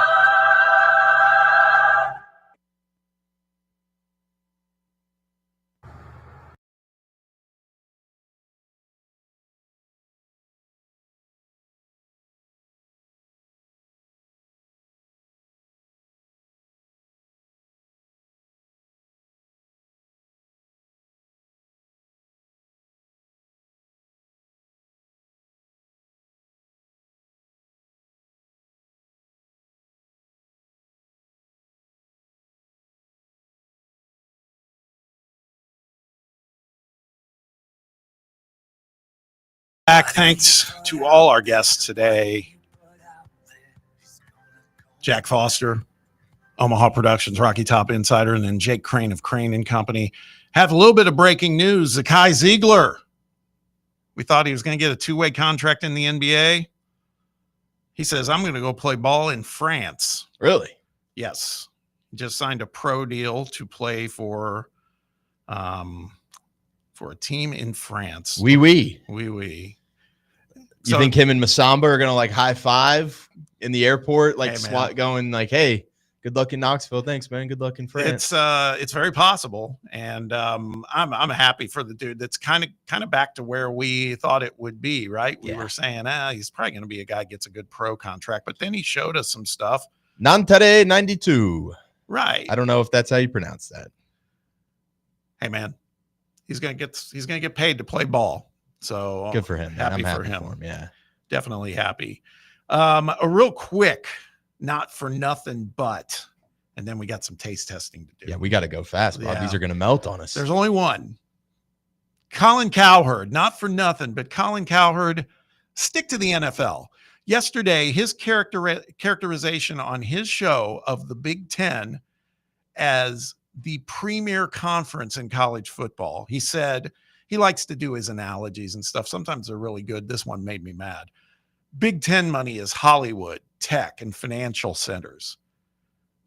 Back. Thanks to all our guests today. Jack Foster, Omaha Productions, Rocky Top Insider, and then Jake Crane of Crane and Company. Have a little bit of breaking news. Zakai Ziegler. We thought he was going to get a two-way contract in the NBA. He says, I'm going to go play ball in France. Really? Yes. He just signed a pro deal to play for a team in France. Oui. Oui. You think him and Masamba are gonna like high five in the airport, like Hey, man. SWAT going like, "Hey, good luck in Knoxville. Thanks, man. Good luck in France." It's very possible, and I'm happy for the dude. That's kind of back to where we thought it would be, right? We were saying, he's probably going to be a guy gets a good pro contract, but then he showed us some stuff. Nantere 92. Right. I don't know if that's how you pronounce that. Hey, man, he's gonna get paid to play ball. So Good for him, man. Happy, I'm for happy him. for him, yeah. Definitely happy. A real quick, not for nothing, but, and then we got some taste testing to do. Yeah, we got to go fast, Bob. Yeah. These are going to melt on us. There's only one. Colin Cowherd, not for nothing, but Colin Cowherd, stick to the NFL. Yesterday, his characterization on his show of the Big Ten as the premier conference in college football. He said he likes to do his analogies and stuff. Sometimes they're really good. This one made me mad. Big Ten money is Hollywood, tech, and financial centers.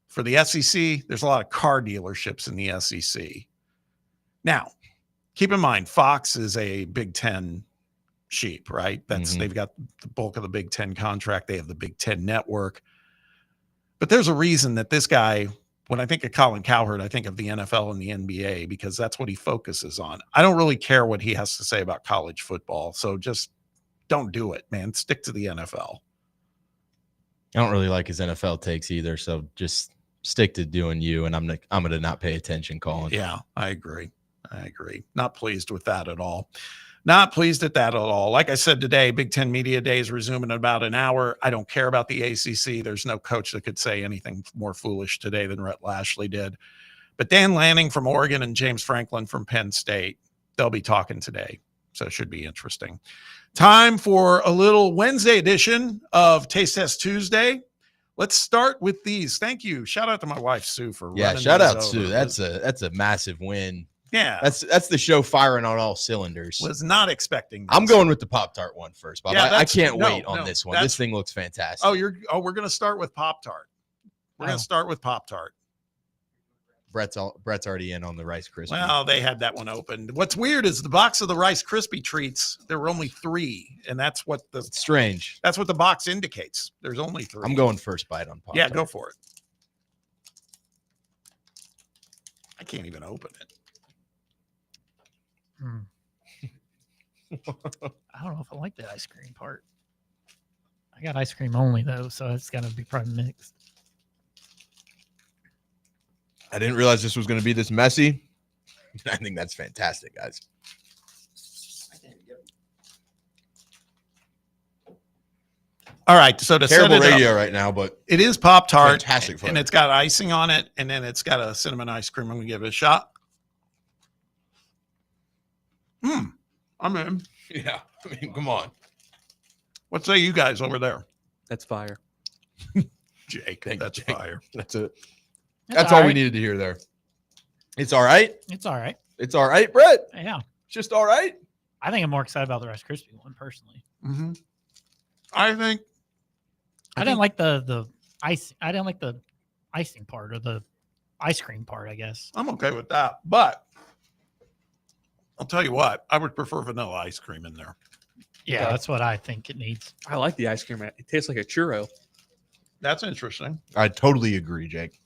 For the SEC, there's a lot of car dealerships in the SEC. Now, keep in mind, Fox is a Big Ten sheep, right? They've got the bulk of the Big Ten contract. They have the Big Ten network. But there's a reason that this guy, when I think of Colin Cowherd, I think of the NFL and the NBA because that's what he focuses on. I don't really care what he has to say about college football. So just don't do it, man. Stick to the NFL. I don't really like his NFL takes either, so just stick to doing you, and I'm going to not pay attention, Colin. Yeah, I agree. Not pleased with that at all. Not pleased at that at all. Like I said today, Big Ten Media Days resume in about an hour. I don't care about the ACC. There's no coach that could say anything more foolish today than Rhett Lashley did. But Dan Lanning from Oregon and James Franklin from Penn State, they'll be talking today. So it should be interesting. Time for a little Wednesday edition of Taste Test Tuesday. Let's start with these. Thank you. Shout out to my wife, Sue, for running shout these out over. Sue. That's a massive win. Yeah. That's the show firing on all cylinders. Was not expecting this. I'm going with the Pop-Tart one first, Bob. Yeah, I can't wait on this one. that's- This thing looks fantastic. We're going to start with Pop-Tart. We're going to start with Pop-Tart. Brett's already in on the Rice Krispies. Well, they had that one opened. What's weird is the box of the Rice Krispie treats, there were only 3, and that's what strange. That's what the box indicates. There's only 3. I'm going first bite on Pop-Tart. Yeah, go for it. I can't even open it. I don't know if I like the ice cream part. I got ice cream only though, so it's got to be probably mixed. I didn't realize this was going to be this messy. I think that's fantastic, guys. All right, so to Terrible set it radio up, right now, but it is Pop-Tart. Fantastic flavor. And it's got icing on it, and then it's got a cinnamon ice cream. I'm going to give it a shot. I'm in. Yeah, I mean, come on. What say you guys over there? That's fire. Jake, that's fire. That's it. It's That's all all we right. needed to hear there. It's all right. It's all right. It's all right, Brett. Yeah. It's just all right. I think I'm more excited about the Rice Krispie one personally. Mm-hmm. I think I didn't like the ice. I didn't like the icing part or the ice cream part, I guess. I'm okay with that. But I'll tell you what, I would prefer vanilla ice cream in there. Yeah, that's what I think it needs. I like the ice cream. It tastes like a churro. That's interesting. I totally agree, Jake.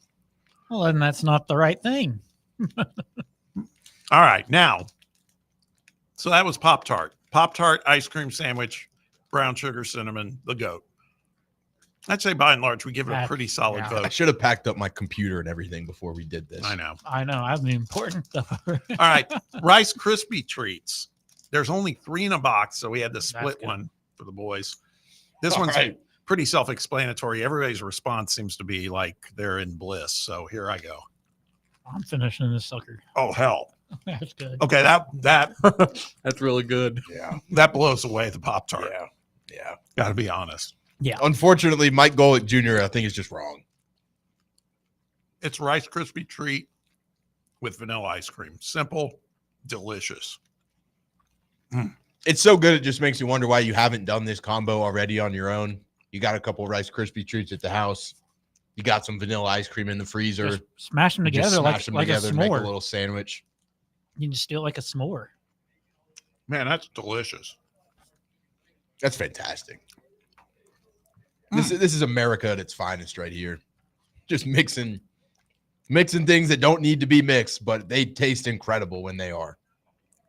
Well, then that's not the right thing. All right, now, so that was Pop-Tart. Pop-Tart ice cream sandwich, brown sugar, cinnamon, the GOAT. I'd say by and large, we give it a pretty solid I vote. should have packed up my computer and everything before we did this. I know. I know. I have the important stuff. All right, Rice Krispie treats. There's only 3 in a box, so we had to split good. one for the boys. This All one's right. pretty self-explanatory. Everybody's response seems to be like they're in bliss. So here I go. I'm finishing this sucker. Oh hell. That's good. Okay, that That's really good. Yeah. that blows away the Pop-Tart. Yeah. Got to be honest. Yeah. Unfortunately, Mike Golick Jr., I think, is just wrong. It's Rice Krispie treat with vanilla ice cream. Simple, delicious. It's so good, it just makes you wonder why you haven't done this combo already on your own. You got a couple Rice Krispie treats at the house. You got some vanilla ice cream in the freezer. Just smash them You just together like, smash them like a together and make a s'more. little sandwich. You can just do it like a s'more. Man, that's delicious. That's fantastic. This is America at its finest right here. Just mixing things that don't need to be mixed, but they taste incredible when they are.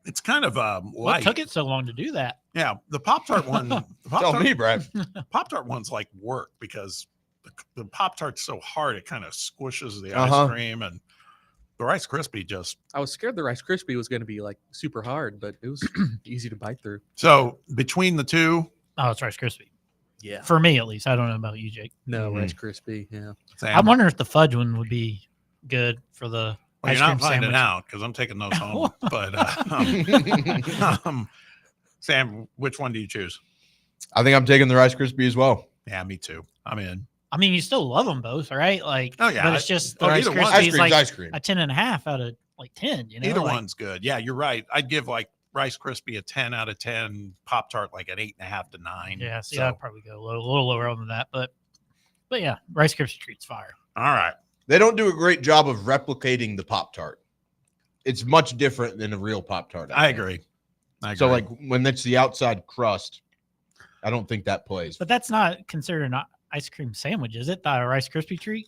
It's kind of What light. took it so long to do that? Yeah, the Pop-Tart one. Tell me, Brad. Pop-Tart one's like work because the Pop-Tart's so hard it kind of squishes the Uh-huh. ice cream, and the Rice Krispie just. I was scared the Rice Krispie was going to be like super hard, but it was easy to bite through. So between the two, Oh, it's Rice Krispie. Yeah. For me, at least. I don't know about you, Jake. No, Rice Krispie. Yeah. I wonder if the fudge one would be good for the Well, ice you're cream not finding sandwich. out because I'm taking those home. But Sam, which one do you choose? I think I'm taking the Rice Krispie as well. Yeah, me too. I'm in. I mean, you still love them both, right? Like, Oh, yeah. but it's just the Oh, Rice either one. Krispie Ice is cream's like ice cream. a 10.5 out of like 10. You know, Either like, one's good. Yeah, you're right. I'd give like Rice Krispie a 10 out of 10, Pop-Tart like an 8.5 to 9. Yeah, see, So, I'd probably go a little lower than that, but yeah, Rice Krispie treats fire. all right. They don't do a great job of replicating the Pop-Tart. It's much different than a real Pop-Tart. I think. agree. So like when it's the outside crust, I don't think that plays. But that's not considered an ice cream sandwich, is it? The Rice Krispie treat?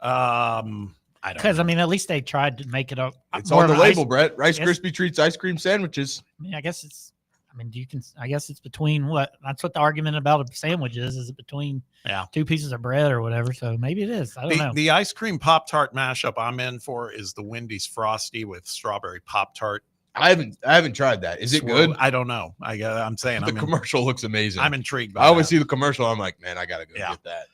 I don't Because I mean, at least they tried to make it up. It's on the label, Brett. Rice Krispie treats ice cream sandwiches. I mean, I guess it's. I mean, you can. I guess it's between what? That's what the argument about a sandwich is. Is it between two pieces of bread or whatever? So maybe it is. I don't know. The ice cream Pop-Tart mashup I'm in for is the Wendy's Frosty with strawberry Pop-Tart. I haven't tried that. Is it good? I don't know. I'm saying The commercial looks amazing. I'm intrigued by I always that. see the commercial. I'm like, man, I gotta go get that.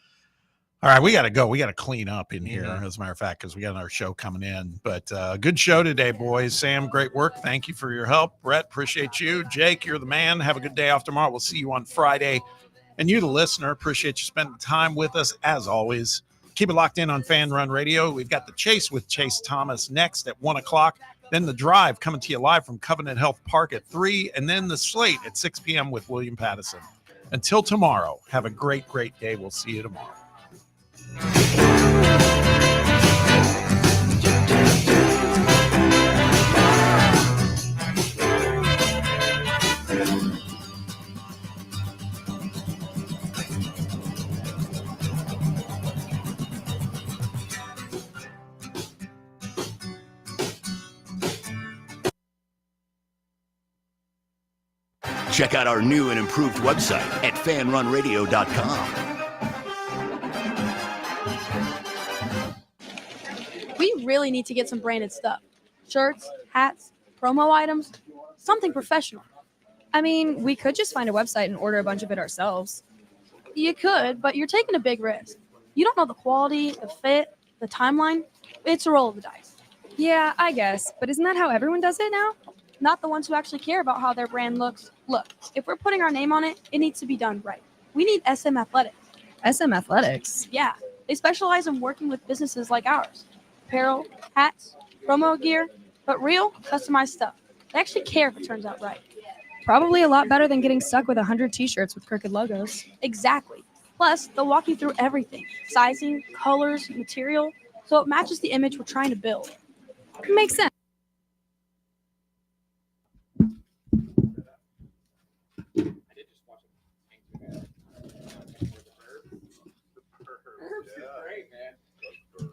All right, we got to go. We got to clean up in here, as a matter of fact, because we got another show coming in. But good show today, boys. Sam, great work. Thank you for your help. Brett, appreciate you. Jake, you're the man. Have a good day off tomorrow. We'll see you on Friday. And you, the listener, appreciate you spending time with us, as always. Keep it locked in on Fan Run Radio. We've got The Chase with Chase Thomas next at 1 o'clock. Then The Drive coming to you live from Covenant Health Park at 3. And then The Slate at 6 p.m. with William Pattison. Until tomorrow, have a great, great day. We'll see you tomorrow. Check out our new and improved website at fanrunradio.com. We really need to get some branded stuff. Shirts, hats, promo items, something professional. I mean, we could just find a website and order a bunch of it ourselves. You could, but you're taking a big risk. You don't know the quality, the fit, the timeline. It's a roll of the dice. Yeah, I guess. But isn't that how everyone does it now? Not the ones who actually care about how their brand looks. Look, if we're putting our name on it, it needs to be done right. We need SM Athletics. SM Athletics? Yeah, they specialize in working with businesses like ours. Apparel, hats, promo gear, but real, customized stuff. They actually care if it turns out right. Probably a lot better than getting stuck with 100 t-shirts with crooked logos. Exactly. Plus, they'll walk you through everything. Sizing, colors, material, so it matches the image we're trying to build. Makes sense.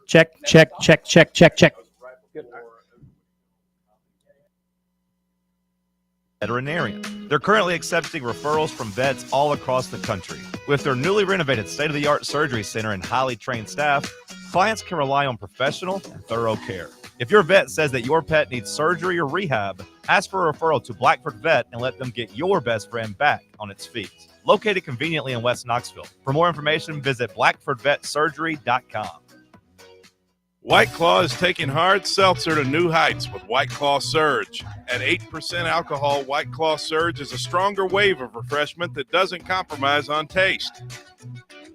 Check. Veterinarian. They're currently accepting referrals from vets all across the country. With their newly renovated state-of-the-art surgery center and highly trained staff, clients can rely on professional and thorough care. If your vet says that your pet needs surgery or rehab, ask for a referral to Blackford Vet and let them get your best friend back on its feet. Located conveniently in West Knoxville. For more information, visit blackfordvetsurgery.com. White Claw is taking hard seltzer to new heights with White Claw Surge. At 8% alcohol, White Claw Surge is a stronger wave of refreshment that doesn't compromise on taste.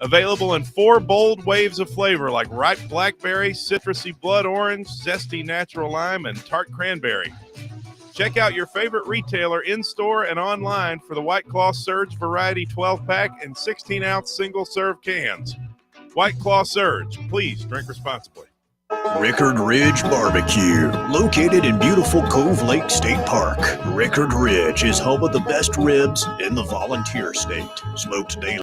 Available in 4 bold waves of flavor like ripe blackberry, citrusy blood orange, zesty natural lime, and tart cranberry. Check out your favorite retailer in-store and online for the White Claw Surge Variety 12-pack and 16-ounce single-serve cans. White Claw Surge. Please drink responsibly. Rickard Ridge Barbecue, located in beautiful Cove Lake State Park. Rickard Ridge is home of the best ribs in the Volunteer State. Smoked daily